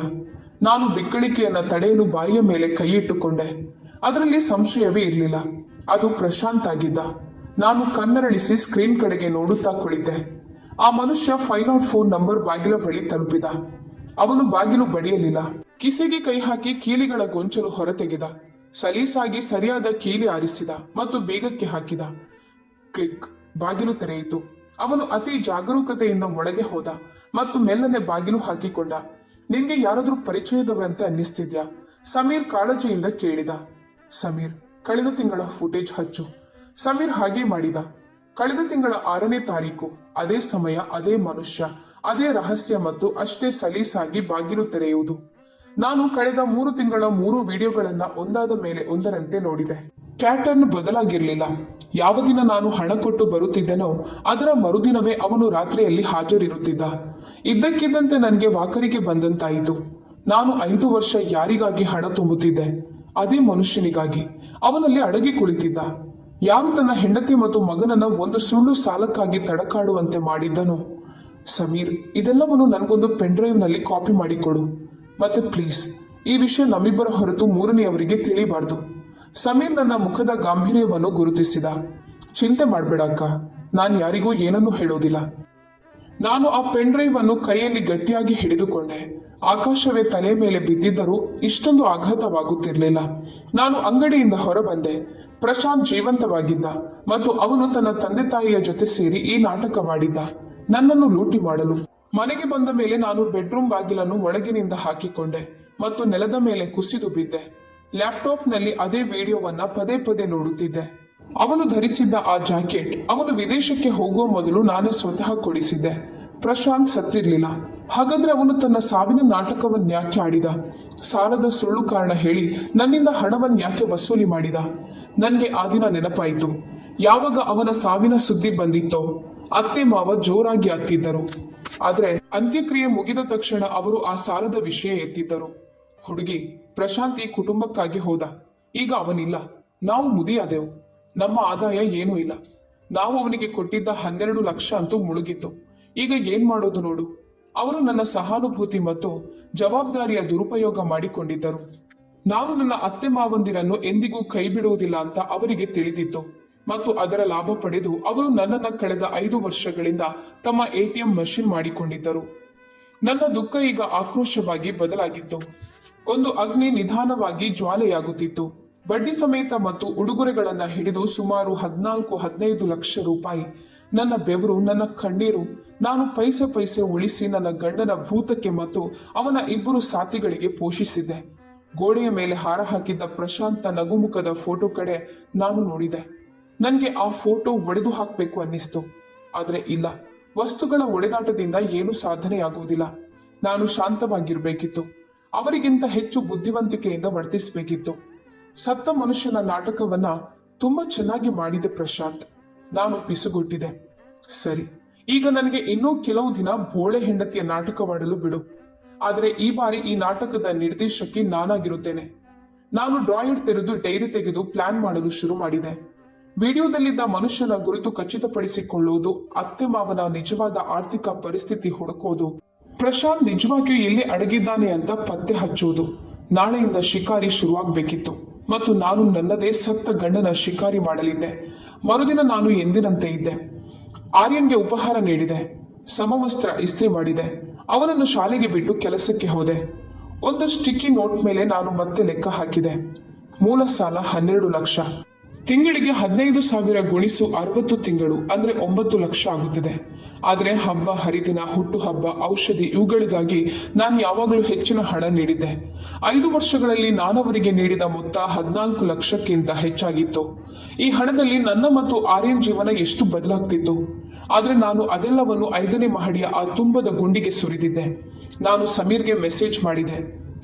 ನಾನು ಬಿಕ್ಕಳಿಕೆಯನ್ನ ತಡೆಯಲು ಬಾಯಿಯ ಮೇಲೆ ಕೈಯಿಟ್ಟುಕೊಂಡೆ. ಅದರಲ್ಲಿ ಸಂಶಯವೇ ಇರಲಿಲ್ಲ. ಅದು ಪ್ರಶಾಂತ್ ಆಗಿದ್ದ. ನಾನು ಕಣ್ಣರಳಿಸಿ ಸ್ಕ್ರೀನ್ ಕಡೆಗೆ ನೋಡುತ್ತಾ ಕುಳಿತೆ. ಆ ಮನುಷ್ಯ 504 ನಂಬರ್ ಬಾಗಿಲ ಬಳಿ ತಲುಪಿದ. ಅವನು ಬಾಗಿಲು ಬಡಿಯಲಿಲ್ಲ. ಕಿಸೆಗೆ ಕೈ ಹಾಕಿ ಕೀಲಿಗಳ ಗೊಂಚಲು ಹೊರತೆಗೆದ. ಸಲೀಸಾಗಿ ಸರಿಯಾದ ಕೀಲಿ ಆರಿಸಿದ ಮತ್ತು ಬೇಗಕ್ಕೆ ಹಾಕಿದ. ಕ್ಲಿಕ್. ಬಾಗಿಲು ತೆರೆಯಿತು. ಅವನು ಅತಿ ಜಾಗರೂಕತೆಯಿಂದ ಒಳಗೆ ಹೋದ ಮತ್ತು ಮೆಲ್ಲನೆ ಬಾಗಿಲು ಹಾಕಿಕೊಂಡ. ನಿನ್ಗೆ ಯಾರಾದ್ರೂ ಪರಿಚಯದವರಂತೆ ಅನ್ನಿಸ್ತಿದ್ಯಾ? ಸಮೀರ್ ಕಾಳಜಿಯಿಂದ ಕೇಳಿದ. ಸಮೀರ್, ಕಳೆದ ತಿಂಗಳ ಫುಟೇಜ್ ಹಚ್ಚು. ಸಮೀರ್ ಹಾಗೆ ಮಾಡಿದ. ಕಳೆದ ತಿಂಗಳ 6ನೇ ತಾರೀಕು, ಅದೇ ಸಮಯ, ಅದೇ ಮನುಷ್ಯ, ಅದೇ ರಹಸ್ಯ ಮತ್ತು ಅಷ್ಟೇ ಸಲೀಸಾಗಿ ಬಾಗಿಲು ತೆರೆಯುವುದು. ನಾನು ಕಳೆದ 3 ತಿಂಗಳ 3 ವಿಡಿಯೋಗಳನ್ನ ಒಂದಾದ ಮೇಲೆ ಒಂದರಂತೆ ನೋಡಿದೆ. ಪ್ಯಾಟರ್ನ್ ಬದಲಾಗಿರ್ಲಿಲ್ಲ. ಯಾವ ದಿನ ನಾನು ಹಣ ಕೊಟ್ಟು ಬರುತ್ತಿದ್ದೆನೋ ಅದರ ಮರುದಿನವೇ ಅವನು ರಾತ್ರಿಯಲ್ಲಿ ಹಾಜರಿರುತ್ತಿದ್ದ. ಇದ್ದಕ್ಕಿದ್ದಂತೆ ನನಗೆ ವಾಕರಿಕೆ ಬಂದಂತಾಯಿತು. ನಾನು 5 ವರ್ಷ ಯಾರಿಗಾಗಿ ಹಣ ತುಂಬುತ್ತಿದ್ದೆ? ಅದೇ ಮನುಷ್ಯನಿಗಾಗಿ. ಅವನಲ್ಲಿ ಅಡಗಿ ಕುಳಿತಿದ್ದ. ಯಾರು ತನ್ನ ಹೆಂಡತಿ ಮತ್ತು ಮಗನನ್ನ ಒಂದು ಸುಳ್ಳು ಸಾಲಕ್ಕಾಗಿ ತಡಕಾಡುವಂತೆ ಮಾಡಿದ್ದನೋ? ಸಮೀರ್, ಇದೆಲ್ಲವನ್ನು ನನಗೊಂದು ಪೆನ್ಡ್ರೈವ್ ನಲ್ಲಿ ಕಾಪಿ ಮಾಡಿಕೊಡು. ಮತ್ತೆ ಪ್ಲೀಸ್, ಈ ವಿಷಯ ನಮ್ಮಿಬ್ಬರ ಹೊರತು 3ನೇಯವರಿಗೆ ತಿಳಿಬಾರ್ದು. ಸಮೀರ್ ನನ್ನ ಮುಖದ ಗಾಂಭೀರ್ಯವನ್ನು ಗುರುತಿಸಿದ. ಚಿಂತೆ ಮಾಡ್ಬೇಡ ಅಕ್ಕ, ನಾನು ಯಾರಿಗೂ ಏನನ್ನೂ ಹೇಳೋದಿಲ್ಲ. ನಾನು ಆ ಪೆನ್ಡ್ರೈವ್ ಅನ್ನು ಕೈಯಲ್ಲಿ ಗಟ್ಟಿಯಾಗಿ ಹಿಡಿದುಕೊಂಡೆ. ಆಕಾಶವೇ ತಲೆ ಮೇಲೆ ಬಿದ್ದಿದ್ದರೂ ಇಷ್ಟೊಂದು ಆಘಾತವಾಗುತ್ತಿರಲಿಲ್ಲ. ನಾನು ಅಂಗಡಿಯಿಂದ ಹೊರಬಂದೆ. ಪ್ರಶಾಂತ್ ಜೀವಂತವಾಗಿದ್ದ ಮತ್ತು ಅವನು ತನ್ನ ತಂದೆ ತಾಯಿಯ ಜೊತೆ ಸೇರಿ ಈ ನಾಟಕವಾಡಿದ್ದ, ನನ್ನನ್ನು ಲೂಟಿ ಮಾಡಲು. ಮನೆಗೆ ಬಂದ ಮೇಲೆ ನಾನು ಬೆಡ್ರೂಮ್ ಬಾಗಿಲನ್ನು ಒಳಗಿನಿಂದ ಹಾಕಿಕೊಂಡೆ ಮತ್ತು ನೆಲದ ಮೇಲೆ ಕುಸಿದು ಬಿದ್ದೆ. ಲ್ಯಾಪ್ಟಾಪ್ನಲ್ಲಿ ಅದೇ ವಿಡಿಯೋವನ್ನ ಪದೇ ಪದೇ ನೋಡುತ್ತಿದ್ದೆ. ಅವನು ಧರಿಸಿದ್ದ ಆ ಜಾಕೆಟ್ ಅವನು ವಿದೇಶಕ್ಕೆ ಹೋಗುವ ಮೊದಲು ನಾನೇ ಸ್ವತಃ ಕೊಡಿಸಿದ್ದೆ. ಪ್ರಶಾಂತ್ ಸತ್ತಿರ್ಲಿಲ್ಲ. ಹಾಗಾದ್ರೆ ಅವನು ತನ್ನ ಸಾವಿನ ನಾಟಕವನ್ಯಾಕೆ ಆಡಿದ? ಸಾಲದ ಸುಳ್ಳು ಕಾರಣ ಹೇಳಿ ನನ್ನಿಂದ ಹಣವನ್ಯಾಕೆ ವಸೂಲಿ ಮಾಡಿದ? ನನಗೆ ಆ ದಿನ ನೆನಪಾಯಿತು. ಯಾವಾಗ ಅವನ ಸಾವಿನ ಸುದ್ದಿ ಬಂದಿತ್ತೋ ಅತ್ತೆ ಮಾವ ಜೋರಾಗಿ ಅತ್ತಿದ್ದರು. ಆದ್ರೆ ಅಂತ್ಯಕ್ರಿಯೆ ಮುಗಿದ ತಕ್ಷಣ ಅವರು ಆ ಸಾಲದ ವಿಷಯ ಎತ್ತಿದ್ದರು. ಹುಡುಗಿ, ಪ್ರಶಾಂತ್ ಈ ಕುಟುಂಬಕ್ಕಾಗಿ ಹೋದ. ಈಗ ಅವನಿಲ್ಲ. ನಾವು ಮುದಿಯಾದೆವು. ನಮ್ಮ ಆದಾಯ ಏನೂ ಇಲ್ಲ. ನಾವು ಅವನಿಗೆ ಕೊಟ್ಟಿದ್ದ 12 ಲಕ್ಷ ಅಂತೂ ಮುಳುಗಿತ್ತು. ಈಗ ಏನ್ ಮಾಡೋದು ನೋಡು. ಅವರು ನನ್ನ ಸಹಾನುಭೂತಿ ಮತ್ತು ಜವಾಬ್ದಾರಿಯ ದುರುಪಯೋಗ ಮಾಡಿಕೊಂಡಿದ್ದರು. ನಾನು ನನ್ನ ಅತ್ತೆ ಮಾವಂದಿರನ್ನು ಎಂದಿಗೂ ಕೈ ಬಿಡುವುದಿಲ್ಲ ಅಂತ ಅವರಿಗೆ ತಿಳಿದಿತ್ತು ಮತ್ತು ಅದರ ಲಾಭ ಪಡೆದು ಅವರು ನನ್ನನ್ನ ಕಳೆದ 5 ವರ್ಷಗಳಿಂದ ತಮ್ಮ ATM ಮಷಿನ್ ಮಾಡಿಕೊಂಡಿದ್ದರು. ನನ್ನ ದುಃಖ ಈಗ ಆಕ್ರೋಶವಾಗಿ ಬದಲಾಗಿತ್ತು. ಒಂದು ಅಗ್ನಿ ನಿಧಾನವಾಗಿ ಜ್ವಾಲೆಯಾಗುತ್ತಿತ್ತು. ಬಡ್ಡಿ ಸಮೇತ ಮತ್ತು ಉಡುಗೊರೆಗಳನ್ನ ಹಿಡಿದು ಸುಮಾರು 14-15 ಲಕ್ಷ ರೂಪಾಯಿ. ನನ್ನ ಬೆವರು, ನನ್ನ ಕಣ್ಣೀರು, ನಾನು ಪೈಸೆ ಪೈಸೆ ಉಳಿಸಿ ನನ್ನ ಗಂಡನ ಭೂತಕ್ಕೆ ಮತ್ತು ಅವನ 2 ಸಾಥಿಗಳಿಗೆ ಪೋಷಿಸಿದ್ದೆ. ಗೋಡೆಯ ಮೇಲೆ ಹಾರ ಹಾಕಿದ್ದ ಪ್ರಶಾಂತ ನಗುಮುಖದ ಫೋಟೋ ಕಡೆ ನಾನು ನೋಡಿದೆ. ನನಗೆ ಆ ಫೋಟೋ ಒಡೆದು ಹಾಕಬೇಕು ಅನ್ನಿಸ್ತು. ಆದ್ರೆ ಇಲ್ಲ, ವಸ್ತುಗಳ ಒಡೆದಾಟದಿಂದ ಏನೂ ಸಾಧನೆಯಾಗುವುದಿಲ್ಲ. ನಾನು ಶಾಂತವಾಗಿರ್ಬೇಕಿತ್ತು. ಅವರಿಗಿಂತ ಹೆಚ್ಚು ಬುದ್ಧಿವಂತಿಕೆಯಿಂದ ವರ್ತಿಸಬೇಕಿತ್ತು. ಸತ್ತ ಮನುಷ್ಯನ ನಾಟಕವನ್ನ ತುಂಬಾ ಚೆನ್ನಾಗಿ ಮಾಡಿದೆ ಪ್ರಶಾಂತ್. ನಾನು ಪಿಸುಗುಟ್ಟಿದೆ. ಸರಿ, ಈಗ ನನಗೆ ಇನ್ನೂ ಕೆಲವು ದಿನ ಬೋಳೆ ಹೆಂಡತಿಯ ನಾಟಕವಾಡಲು ಬಿಡು. ಆದರೆ ಈ ಬಾರಿ ಈ ನಾಟಕದ ನಿರ್ದೇಶಕಿ ನಾನಾಗಿರುತ್ತೇನೆ. ನಾನು ಡ್ರಾಯರ್ ತೆರೆದು ಡೈರಿ ತೆಗೆದು ಪ್ಲಾನ್ ಮಾಡಲು ಶುರು ಮಾಡಿದೆ. ವಿಡಿಯೋದಲ್ಲಿದ್ದ ಮನುಷ್ಯನ ಗುರುತು ಖಚಿತಪಡಿಸಿಕೊಳ್ಳುವುದು, ಅತ್ತೆ ಮಾವನ ನಿಜವಾದ ಆರ್ಥಿಕ ಪರಿಸ್ಥಿತಿ ಹುಡುಕೋದು, ಪ್ರಶಾಂತ್ ನಿಜವಾಗಿಯೂ ಎಲ್ಲಿ ಅಡಗಿದ್ದಾನೆ ಅಂತ ಪತ್ತೆ ಹಚ್ಚುವುದು. ನಾಳೆಯಿಂದ ಶಿಕಾರಿ ಶುರುವಾಗಬೇಕಿತ್ತು ಮತ್ತು ನಾನು ನನ್ನದೇ ಸತ್ತ ಗಂಡನ ಶಿಕಾರಿ ಮಾಡಲಿದ್ದೆ. ಮರುದಿನ ನಾನು ಎಂದಿನಂತೆ ಇದ್ದೆ. ಆರ್ಯನ್ಗೆ ಉಪಹಾರ ನೀಡಿದೆ. ಸಮವಸ್ತ್ರ ಇಸ್ತ್ರಿ ಮಾಡಿದೆ. ಅವನನ್ನು ಶಾಲೆಗೆ ಬಿಟ್ಟು ಕೆಲಸಕ್ಕೆ ಹೋದೆ. ಒಂದು ಸ್ಟಿಕ್ಕಿ ನೋಟ್ ಮೇಲೆ ನಾನು ಮತ್ತೆ ಲೆಕ್ಕ ಹಾಕಿದೆ. ಮೂಲ ಸಾಲ 12 ಲಕ್ಷ. ತಿಂಗಳಿಗೆ 15,000 ಗುಣಿಸು 60 ತಿಂಗಳು ಅಂದ್ರೆ 9 ಲಕ್ಷ ಆಗುತ್ತದೆ. ಆದ್ರೆ ಹಬ್ಬ ಹರಿದಿನ, ಹುಟ್ಟುಹಬ್ಬ, ಔಷಧಿ ಇವುಗಳಿಗಾಗಿ ನಾನು ಯಾವಾಗಲೂ ಹೆಚ್ಚಿನ ಹಣ ನೀಡಿದ್ದೆ. 5 ವರ್ಷಗಳಲ್ಲಿ ನಾನವರಿಗೆ ನೀಡಿದ ಮೊತ್ತ 14 ಲಕ್ಷಕ್ಕಿಂತ ಹೆಚ್ಚಾಗಿತ್ತು. ಈ ಹಣದಲ್ಲಿ ನನ್ನ ಮತ್ತು ಆರ್ಯನ್ ಜೀವನ ಎಷ್ಟು ಬದಲಾಗ್ತಿತ್ತು. ಆದ್ರೆ ನಾನು ಅದೆಲ್ಲವನ್ನು 5ನೇ ಮಹಡಿಯ ಆ ತುಂಬದ ಗುಂಡಿಗೆ ಸುರಿದಿದ್ದೆ. ನಾನು ಸಮೀರ್ಗೆ ಮೆಸೇಜ್ ಮಾಡಿದೆ.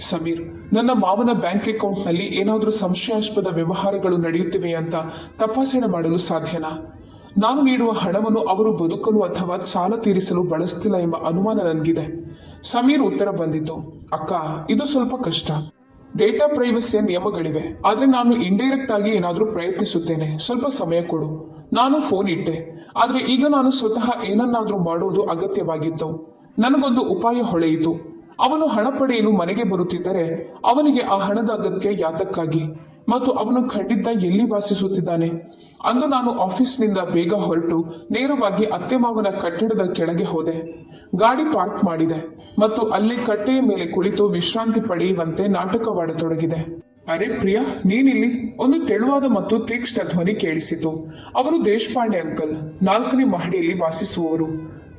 ಸಮೀರ್, ನನ್ನ ಮಾವನ ಬ್ಯಾಂಕ್ ಅಕೌಂಟ್ನಲ್ಲಿ ಏನಾದರೂ ಸಂಶಯಾಸ್ಪದ ವ್ಯವಹಾರಗಳು ನಡೆಯುತ್ತಿವೆ ಅಂತ ತಪಾಸಣೆ ಮಾಡಲು ಸಾಧ್ಯನಾ? ನಾನು ನೀಡುವ ಹಣವನ್ನು ಅವರು ಬದುಕಲು ಅಥವಾ ಸಾಲ ತೀರಿಸಲು ಬಳಸ್ತಿಲ್ಲ ಎಂಬ ಅನುಮಾನ ನನಗಿದೆ. ಸಮೀರ್ ಉತ್ತರ ಬಂದಿತ್ತು, ಅಕ್ಕ, ಇದು ಸ್ವಲ್ಪ ಕಷ್ಟ. ಡೇಟಾ ಪ್ರೈವಸಿಯ ನಿಯಮಗಳಿವೆ. ಆದ್ರೆ ನಾನು ಇಂಡೈರೆಕ್ಟ್ ಆಗಿ ಏನಾದರೂ ಪ್ರಯತ್ನಿಸುತ್ತೇನೆ. ಸ್ವಲ್ಪ ಸಮಯ ಕೊಡು. ನಾನು ಫೋನ್ ಇಟ್ಟೆ. ಆದ್ರೆ ಈಗ ನಾನು ಸ್ವತಃ ಏನನ್ನಾದ್ರೂ ಮಾಡೋದು ಅಗತ್ಯವಾಗಿತ್ತು. ನನಗೊಂದು ಉಪಾಯ ಹೊಳೆಯಿತು. ಅವನು ಹಣ ಪಡೆಯಲು ಮನೆಗೆ ಬರುತ್ತಿದ್ದರೆ ಅವನಿಗೆ ಆ ಹಣದ ಅಗತ್ಯ ಯಾತಕ್ಕಾಗಿ ಮತ್ತು ಅವನು ಖಂಡಿತ ಎಲ್ಲಿ ವಾಸಿಸುತ್ತಿದ್ದಾನೆ? ಅಂದು ನಾನು ಆಫೀಸ್ನಿಂದ ಬೇಗ ಹೊರಟು ನೇರವಾಗಿ ಅತ್ತೆ ಮಾವನ ಕಟ್ಟಡದ ಕೆಳಗೆ ಹೋದೆ. ಗಾಡಿ ಪಾರ್ಕ್ ಮಾಡಿದೆ ಮತ್ತು ಅಲ್ಲಿ ಕಟ್ಟೆಯ ಮೇಲೆ ಕುಳಿತು ವಿಶ್ರಾಂತಿ ಪಡೆಯುವಂತೆ ನಾಟಕವಾಡತೊಡಗಿದೆ. ಅರೆ ಪ್ರಿಯಾ, ನೀನಿಲ್ಲಿ? ಒಂದು ತೆಳುವಾದ ಮತ್ತು ತೀಕ್ಷ್ಣ ಧ್ವನಿ ಕೇಳಿಸಿತು. ಅವರು ದೇಶಪಾಂಡೆ ಅಂಕಲ್, 4ನೇ ಮಹಡಿಯಲ್ಲಿ ವಾಸಿಸುವವರು.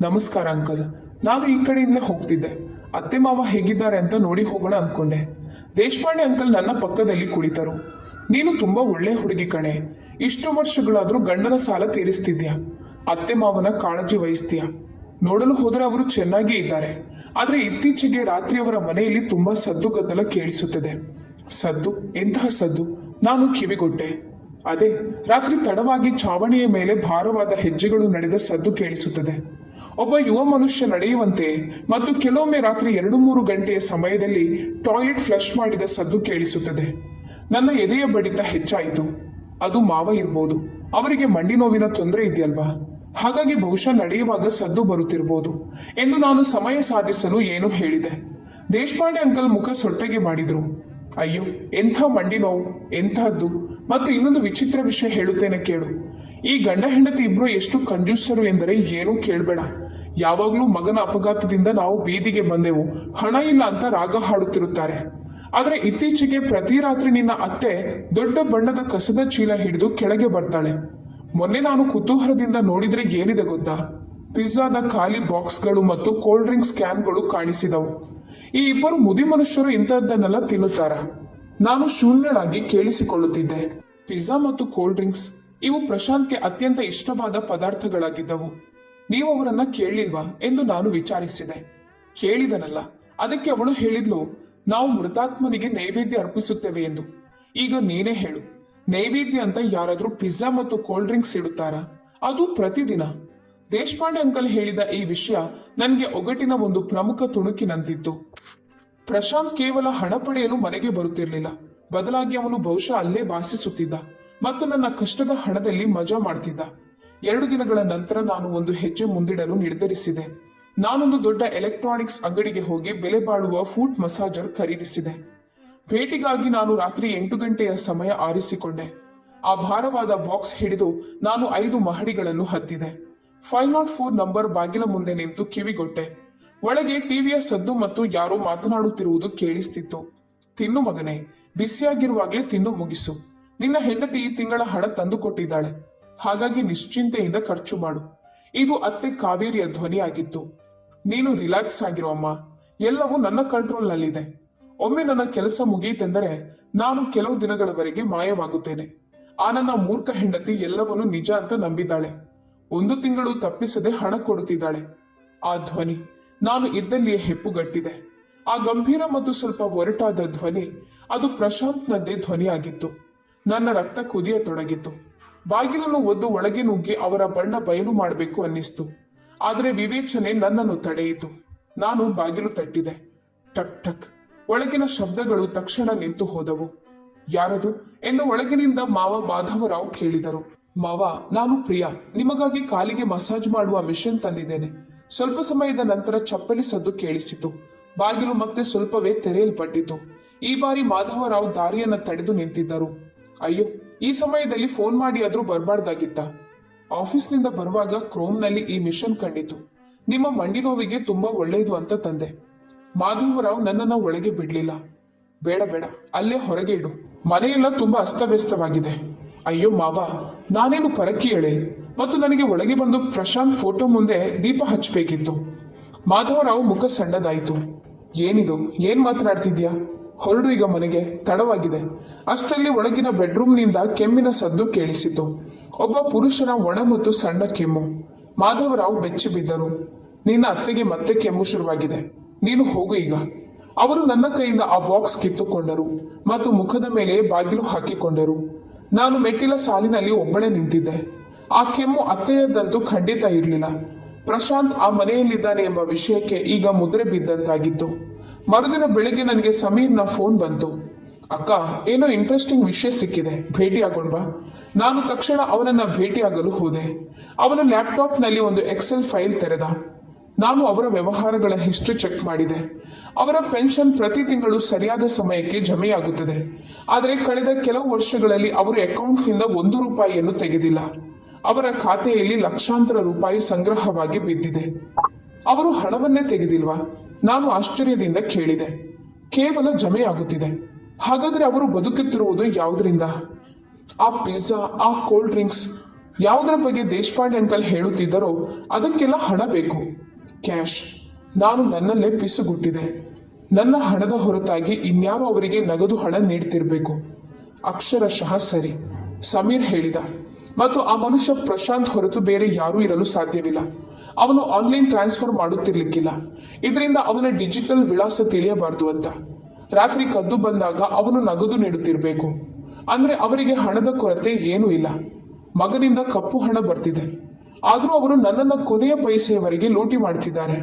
ನಮಸ್ಕಾರ ಅಂಕಲ್, ನಾನು ಈ ಕಡೆಯಿಂದಲೇ ಹೋಗ್ತಿದ್ದೆ. ಅತ್ತೆ ಮಾವ ಹೇಗಿದ್ದಾರೆ ಅಂತ ನೋಡಿ ಹೋಗೋಣ ಅನ್ಕೊಂಡೆ. ದೇಶಪಾಂಡೆ ಅಂಕಲ್ ನನ್ನ ಪಕ್ಕದಲ್ಲಿ ಕುಳಿತರು. ನೀನು ತುಂಬಾ ಒಳ್ಳೆ ಹುಡುಗಿ ಕಣೆ. ಇಷ್ಟು ವರ್ಷಗಳಾದ್ರೂ ಗಂಡನ ಸಾಲ ತೀರಿಸ್ತಿದ್ಯಾ, ಅತ್ತೆ ಮಾವನ ಕಾಳಜಿ ವಹಿಸ್ತೀಯಾ. ನೋಡಲು ಹೋದರೆ ಅವರು ಚೆನ್ನಾಗೇ ಇದ್ದಾರೆ. ಆದ್ರೆ ಇತ್ತೀಚೆಗೆ ರಾತ್ರಿ ಅವರ ಮನೆಯಲ್ಲಿ ತುಂಬಾ ಸದ್ದು ಗದ್ದಲ ಕೇಳಿಸುತ್ತದೆ. ಸದ್ದು? ಎಂತಹ ಸದ್ದು? ನಾನು ಕಿವಿಗೊಟ್ಟೆ. ಅದೇ, ರಾತ್ರಿ ತಡವಾಗಿ ಛಾವಣಿಯ ಮೇಲೆ ಭಾರವಾದ ಹೆಜ್ಜೆಗಳು ನಡೆದ ಸದ್ದು ಕೇಳಿಸುತ್ತದೆ. ಒಬ್ಬ ಯುವ ಮನುಷ್ಯ ನಡೆಯುವಂತೆ ಮತ್ತು ಕೆಲವೊಮ್ಮೆ ರಾತ್ರಿ 2-3 ಗಂಟೆಯ ಸಮಯದಲ್ಲಿ ಟಾಯ್ಲೆಟ್ ಫ್ಲಶ್ ಮಾಡಿದ ಸದ್ದು ಕೇಳಿಸುತ್ತದೆ. ನನ್ನ ಎದೆಯ ಬಡಿತ ಹೆಚ್ಚಾಯಿತು. ಅದು ಮಾವ ಇರ್ಬೋದು. ಅವರಿಗೆ ಮಂಡಿ ನೋವಿನ ತೊಂದರೆ ಇದೆಯಲ್ವಾ, ಹಾಗಾಗಿ ಬಹುಶಃ ನಡೆಯುವಾಗ ಸದ್ದು ಬರುತ್ತಿರಬಹುದು ಎಂದು ನಾನು ಸಮಯ ಸಾಧಿಸಲು ಏನೋ ಹೇಳಿದೆ. ದೇಶಪಾಂಡೆ ಅಂಕಲ್ ಮುಖ ಸೊಟ್ಟಗೆ ಮಾಡಿದ್ರು. ಅಯ್ಯೋ, ಎಂಥ ಮಂಡಿ ನೋವು, ಎಂತಹದ್ದು. ಮತ್ತು ಇನ್ನೊಂದು ವಿಚಿತ್ರ ವಿಷಯ ಹೇಳುತ್ತೇನೆ ಕೇಳು. ಈ ಗಂಡ ಹೆಂಡತಿ ಇಬ್ರು ಎಷ್ಟು ಕಂಜೂಸರು ಎಂದರೆ ಏನೂ ಕೇಳಬೇಡ. ಯಾವಾಗ್ಲೂ ಮಗನ ಅಪಘಾತದಿಂದ ನಾವು ಬೀದಿಗೆ ಬಂದೆವು, ಹಣ ಇಲ್ಲ ಅಂತ ರಾಗ ಹಾಡುತ್ತಿರುತ್ತಾರೆ. ಆದ್ರೆ ಇತ್ತೀಚೆಗೆ ಪ್ರತಿ ರಾತ್ರಿ ನಿನ್ನ ಅತ್ತೆ ದೊಡ್ಡ ಬಣ್ಣದ ಕಸದ ಚೀಲ ಹಿಡಿದು ಕೆಳಗೆ ಬರ್ತಾಳೆ. ಮೊನ್ನೆ ನಾನು ಕುತೂಹಲದಿಂದ ನೋಡಿದ್ರೆ ಏನಿದೆ ಗೊತ್ತಾ? ಪಿಜ್ಜಾದ ಖಾಲಿ ಬಾಕ್ಸ್ಗಳು ಮತ್ತು ಕೋಲ್ಡ್ ಡ್ರಿಂಕ್ಸ್ ಕ್ಯಾನ್ಗಳು ಕಾಣಿಸಿದವು. ಈ ಇಬ್ಬರು ಮುದಿ ಮನುಷ್ಯರು ಇಂಥದ್ದನ್ನೆಲ್ಲ ತಿನ್ನುತ್ತಾರ? ನಾನು ಶೂನ್ಯಳಾಗಿ ಕೇಳಿಸಿಕೊಳ್ಳುತ್ತಿದ್ದೆ. ಪಿಜ್ಜಾ ಮತ್ತು ಕೋಲ್ಡ್ ಡ್ರಿಂಕ್ಸ್ ಇವು ಪ್ರಶಾಂತ್ಗೆ ಅತ್ಯಂತ ಇಷ್ಟವಾದ ಪದಾರ್ಥಗಳಾಗಿದ್ದವು. ನೀವು ಅವರನ್ನ ಕೇಳಿಲ್ವಾ ಎಂದು ನಾನು ವಿಚಾರಿಸಿದೆ. ಕೇಳಿದನಲ್ಲ. ಅದಕ್ಕೆ ಅವಳು ಹೇಳಿದ್ಲು, ನಾವು ಮೃತಾತ್ಮನಿಗೆ ನೈವೇದ್ಯ ಅರ್ಪಿಸುತ್ತೇವೆ ಎಂದು. ಈಗ ನೀನೇ ಹೇಳು, ನೈವೇದ್ಯ ಅಂತ ಯಾರಾದ್ರೂ ಪಿಜ್ಜಾ ಮತ್ತು ಕೋಲ್ಡ್ ಡ್ರಿಂಕ್ಸ್ ಇಡುತ್ತಾರಾ? ಅದು ಪ್ರತಿದಿನ. ದೇಶಪಾಂಡೆ ಅಂಕಲ್ ಹೇಳಿದ ಈ ವಿಷಯ ನನಗೆ ಒಗಟಿನ ಒಂದು ಪ್ರಮುಖ ತುಣುಕಿನಂತಿತ್ತು. ಪ್ರಶಾಂತ್ ಕೇವಲ ಹಣ ಪಡೆಯಲು ಮನೆಗೆ ಬರುತ್ತಿರಲಿಲ್ಲ. ಬದಲಾಗಿ ಅವನು ಬಹುಶಃ ಅಲ್ಲೇ ವಾಸಿಸುತ್ತಿದ್ದ ಮತ್ತು ನನ್ನ ಕಷ್ಟದ ಹಣದಲ್ಲಿ ಮಜಾ ಮಾಡ್ತಿದ್ದ. 2 ದಿನಗಳ ನಂತರ ನಾನು ಒಂದು ಹೆಜ್ಜೆ ಮುಂದಿಡಲು ನಿರ್ಧರಿಸಿದೆ. ನಾನೊಂದು ದೊಡ್ಡ ಎಲೆಕ್ಟ್ರಾನಿಕ್ಸ್ ಅಂಗಡಿಗೆ ಹೋಗಿ ಬೆಲೆ ಬಾಳುವ ಫೂಟ್ ಮಸಾಜರ್ ಖರೀದಿಸಿದೆ. ಭೇಟಿಗಾಗಿ ನಾನು ರಾತ್ರಿ 8 ಗಂಟೆಯ ಸಮಯ ಆರಿಸಿಕೊಂಡೆ. ಆ ಭಾರವಾದ ಬಾಕ್ಸ್ ಹಿಡಿದು ನಾನು 5 ಮಹಡಿಗಳನ್ನು ಹತ್ತಿದೆ. 504 ನಂಬರ್ ಬಾಗಿಲ ಮುಂದೆ ನಿಂತು ಕಿವಿಗೊಟ್ಟೆ. ಒಳಗೆ ಟಿವಿಯ ಸದ್ದು ಮತ್ತು ಯಾರೋ ಮಾತನಾಡುತ್ತಿರುವುದು ಕೇಳಿಸ್ತಿತ್ತು. ತಿನ್ನು ಮಗನೇ, ಬಿಸಿಯಾಗಿರುವಾಗಲೇ ತಿಂದು ಮುಗಿಸು. ನಿನ್ನ ಹೆಂಡತಿ ಈ ತಿಂಗಳ ಹಣ ತಂದು ಕೊಟ್ಟಿದ್ದಾಳೆ, ಹಾಗಾಗಿ ನಿಶ್ಚಿಂತೆಯಿಂದ ಖರ್ಚು ಮಾಡು. ಇದು ಅತ್ತೆ ಕಾವೇರಿಯ ಧ್ವನಿಯಾಗಿತ್ತು. ನೀನು ರಿಲ್ಯಾಕ್ಸ್ ಆಗಿರುವಮ್ಮ, ಎಲ್ಲವೂ ನನ್ನ ಕಂಟ್ರೋಲ್ನಲ್ಲಿದೆ. ಒಮ್ಮೆ ನನ್ನ ಕೆಲಸ ಮುಗಿಯಿತೆಂದರೆ ನಾನು ಕೆಲವು ದಿನಗಳವರೆಗೆ ಮಾಯವಾಗುತ್ತೇನೆ. ಆ ನನ್ನ ಮೂರ್ಖ ಹೆಂಡತಿ ಎಲ್ಲವನ್ನೂ ನಿಜ ಅಂತ ನಂಬಿದ್ದಾಳೆ. 1 ತಿಂಗಳು ತಪ್ಪಿಸದೆ ಹಣ ಕೊಡುತ್ತಿದ್ದಾಳೆ. ಆ ಧ್ವನಿ ನಾನು ಇದ್ದಲ್ಲಿಯೇ ಹೆಪ್ಪುಗಟ್ಟಿದೆ. ಆ ಗಂಭೀರ ಮತ್ತು ಸ್ವಲ್ಪ ಒರಟಾದ ಧ್ವನಿ, ಅದು ಪ್ರಶಾಂತ್ನದ್ದೇ ಧ್ವನಿಯಾಗಿತ್ತು. ನನ್ನ ರಕ್ತ ಕುದಿಯತೊಡಗಿತ್ತು. ಬಾಗಿಲನ್ನು ಒದ್ದು ಒಳಗೆ ನುಗ್ಗಿ ಅವರ ಬಣ್ಣ ಬಯಲು ಮಾಡಬೇಕು ಅನ್ನಿಸ್ತು. ಆದರೆ ವಿವೇಚನೆ ನನ್ನನ್ನು ತಡೆಯಿತು. ನಾನು ಬಾಗಿಲು ತಟ್ಟಿದೆ. ಟಕ್ ಟಕ್. ಒಳಗಿನ ಶಬ್ದಗಳು ತಕ್ಷಣ ನಿಂತು ಹೋದವು. ಯಾರದು ಎಂದು ಒಳಗಿನಿಂದ ಮಾವ ಮಾಧವರಾವ್ ಕೇಳಿದರು. ಮಾವ, ನಾನು ಪ್ರಿಯಾ. ನಿಮಗಾಗಿ ಕಾಲಿಗೆ ಮಸಾಜ್ ಮಾಡುವ ಮಿಷನ್ ತಂದಿದ್ದೇನೆ. ಸ್ವಲ್ಪ ಸಮಯದ ನಂತರ ಚಪ್ಪಲಿ ಸದ್ದು ಕೇಳಿಸಿತು. ಬಾಗಿಲು ಮತ್ತೆ ಸ್ವಲ್ಪವೇ ತೆರೆಯಲ್ಪಟ್ಟಿತು. ಈ ಬಾರಿ ಮಾಧವರಾವ್ ದಾರಿಯನ್ನ ತಡೆದು ನಿಂತಿದ್ದರು. ಅಯ್ಯೋ, ಈ ಸಮಯದಲ್ಲಿ ಫೋನ್ ಮಾಡಿ ಆದ್ರೂ ಬರಬಾರ್ದಾಗಿತ್ತ? ಆಫೀಸ್ನಿಂದ ಬರುವಾಗ ಕ್ರೋಮ್ನಲ್ಲಿ ಈ ಮಿಷನ್ ಕಂಡಿತು. ನಿಮ್ಮ ಮಂಡಿ ನೋವಿಗೆ ತುಂಬಾ ಒಳ್ಳೆಯದು ಅಂತ ತಂದೆ. ಮಾಧವರಾವ್ ನನ್ನನ್ನ ಒಳಗೆ ಬಿಡ್ಲಿಲ್ಲ. ಬೇಡ ಬೇಡ, ಅಲ್ಲೇ ಹೊರಗೆ ಇಡು. ಮನೆಯೆಲ್ಲ ತುಂಬಾ ಅಸ್ತವ್ಯಸ್ತವಾಗಿದೆ. ಅಯ್ಯೋ ಮಾವ, ನಾನೇನು ಪರಕೀಯಳೆ, ಮತ್ತು ನನಗೆ ಒಳಗೆ ಬಂದು ಪ್ರಶಾಂತ್ ಫೋಟೋ ಮುಂದೆ ದೀಪ ಹಚ್ಚಬೇಕಿತ್ತು. ಮಾಧವರಾವ್ ಮುಖ ಸಣ್ಣದಾಯಿತು. ಏನಿದು, ಏನ್ ಮಾತನಾಡ್ತಿದ್ಯಾ? ಹೊರಡು ಈಗ ಮನೆಗೆ, ತಡವಾಗಿದೆ. ಅಷ್ಟರಲ್ಲಿ ಒಳಗಿನ ಬೆಡ್ರೂಮ್ನಿಂದ ಕೆಮ್ಮಿನ ಸದ್ದು ಕೇಳಿಸಿತು. ಒಬ್ಬ ಪುರುಷನ ಒಣ ಮತ್ತು ಸಣ್ಣ ಕೆಮ್ಮು. ಮಾಧವರಾವ್ ಬೆಚ್ಚಿ ಬಿದ್ದರು. ನಿನ್ನ ಅತ್ತೆಗೆ ಮತ್ತೆ ಕೆಮ್ಮು ಶುರುವಾಗಿದೆ, ನೀನು ಹೋಗು ಈಗ. ಅವರು ನನ್ನ ಕೈಯಿಂದ ಆ ಬಾಕ್ಸ್ ಕಿತ್ತುಕೊಂಡರು ಮತ್ತು ಮುಖದ ಮೇಲೆ ಬಾಗಿಲು ಹಾಕಿಕೊಂಡರು. ನಾನು ಮೆಟ್ಟಿಲ ಸಾಲಿನಲ್ಲಿ ಒಬ್ಬಳೇ ನಿಂತಿದ್ದೆ. ಆ ಕೆಮ್ಮು ಅತ್ತೆಯದ್ದಂತೂ ಖಂಡಿತ ಇರಲಿಲ್ಲ. ಪ್ರಶಾಂತ್ ಆ ಮನೆಯಲ್ಲಿದ್ದಾನೆ ಎಂಬ ವಿಷಯಕ್ಕೆ ಈಗ ಮುದ್ರೆ ಬಿದ್ದಂತಾಗಿತ್ತು. ಮರುದಿನ ಬೆಳಿಗ್ಗೆ ನನಗೆ ಸಮೀರ್ನ ಫೋನ್ ಬಂತು. ಅಕ್ಕ, ಏನೋ ಇಂಟ್ರೆಸ್ಟಿಂಗ್ ವಿಷಯ ಸಿಕ್ಕಿದೆ, ಭೇಟಿಯಾಗೋಣ. ನಾನು ತಕ್ಷಣ ಅವನನ್ನ ಭೇಟಿಯಾಗಲು ಹೋದೆ. ಅವನ ಲ್ಯಾಪ್ಟಾಪ್ನಲ್ಲಿ ಒಂದು ಎಕ್ಸೆಲ್ ಫೈಲ್ ತೆರೆದ. ನಾನು ಅವರ ವ್ಯವಹಾರಗಳ ಹಿಸ್ಟ್ರಿ ಚೆಕ್ ಮಾಡಿದೆ. ಅವರ ಪೆನ್ಷನ್ ಪ್ರತಿ ತಿಂಗಳು ಸರಿಯಾದ ಸಮಯಕ್ಕೆ ಜಮೆಯಾಗುತ್ತದೆ. ಆದರೆ ಕಳೆದ ಕೆಲವು ವರ್ಷಗಳಲ್ಲಿ ಅವರು ಅಕೌಂಟ್ನಿಂದ 1 ರೂಪಾಯಿಯನ್ನು ತೆಗೆದಿಲ್ಲ. ಅವರ ಖಾತೆಯಲ್ಲಿ ಲಕ್ಷಾಂತರ ರೂಪಾಯಿ ಸಂಗ್ರಹವಾಗಿ ಬಿದ್ದಿದೆ. ಅವರು ಹಣವನ್ನೇ ತೆಗೆದಿಲ್ವಾ? ನಾನು ಆಶ್ಚರ್ಯದಿಂದ ಕೇಳಿದೆ. ಕೇವಲ ಜಮೆಯಾಗುತ್ತಿದೆ. ಹಾಗಾದ್ರೆ ಅವರು ಬದುಕುತ್ತಿರುವುದು ಯಾವುದರಿಂದ? ಆ ಪಿಜ್ಜಾ, ಆ ಕೋಲ್ಡ್ ಡ್ರಿಂಕ್ಸ್, ಯಾವುದರ ಬಗ್ಗೆ ದೇಶಪಾಂಡೆ ಅಂಕಲ್ ಹೇಳುತ್ತಿದ್ದರೋ ಅದಕ್ಕೆಲ್ಲ ಹಣ ಬೇಕು, ಕ್ಯಾಶ್. ನಾನು ನನ್ನಲ್ಲೇ ಪಿಸುಗುಟ್ಟಿದೆ. ನನ್ನ ಹಣದ ಹೊರತಾಗಿ ಇನ್ಯಾರೋ ಅವರಿಗೆ ನಗದು ಹಣ ನೀಡ್ತಿರ್ಬೇಕು. ಅಕ್ಷರಶಃ ಸರಿ, ಸಮೀರ್ ಹೇಳಿದ. ಮತ್ತು ಆ ಮನುಷ್ಯ ಪ್ರಶಾಂತ್ ಹೊರತು ಬೇರೆ ಯಾರೂ ಇರಲು ಸಾಧ್ಯವಿಲ್ಲ. ಅವನು ಆನ್ಲೈನ್ ಟ್ರಾನ್ಸ್ಫರ್ ಮಾಡುತ್ತಿರ್ಲಿಕ್ಕಿಲ್ಲ. ಇದರಿಂದ ಅವನ ಡಿಜಿಟಲ್ ವಿಳಾಸ ತಿಳಿಯಬಾರದು ಅಂತ. ರಾತ್ರಿ ಕದ್ದು ಬಂದಾಗ ಅವನು ನಗದು ನೀಡುತ್ತಿರಬೇಕು. ಅಂದ್ರೆ ಅವರಿಗೆ ಹಣದ ಕೊರತೆ ಏನೂ ಇಲ್ಲ. ಮಗನಿಂದ ಕಪ್ಪು ಹಣ ಬರ್ತಿದೆ. ಆದ್ರೂ ಅವರು ನನ್ನನ್ನ ಕೊನೆಯ ಪೈಸೆಯವರೆಗೆ ಲೂಟಿ ಮಾಡ್ತಿದ್ದಾರೆ.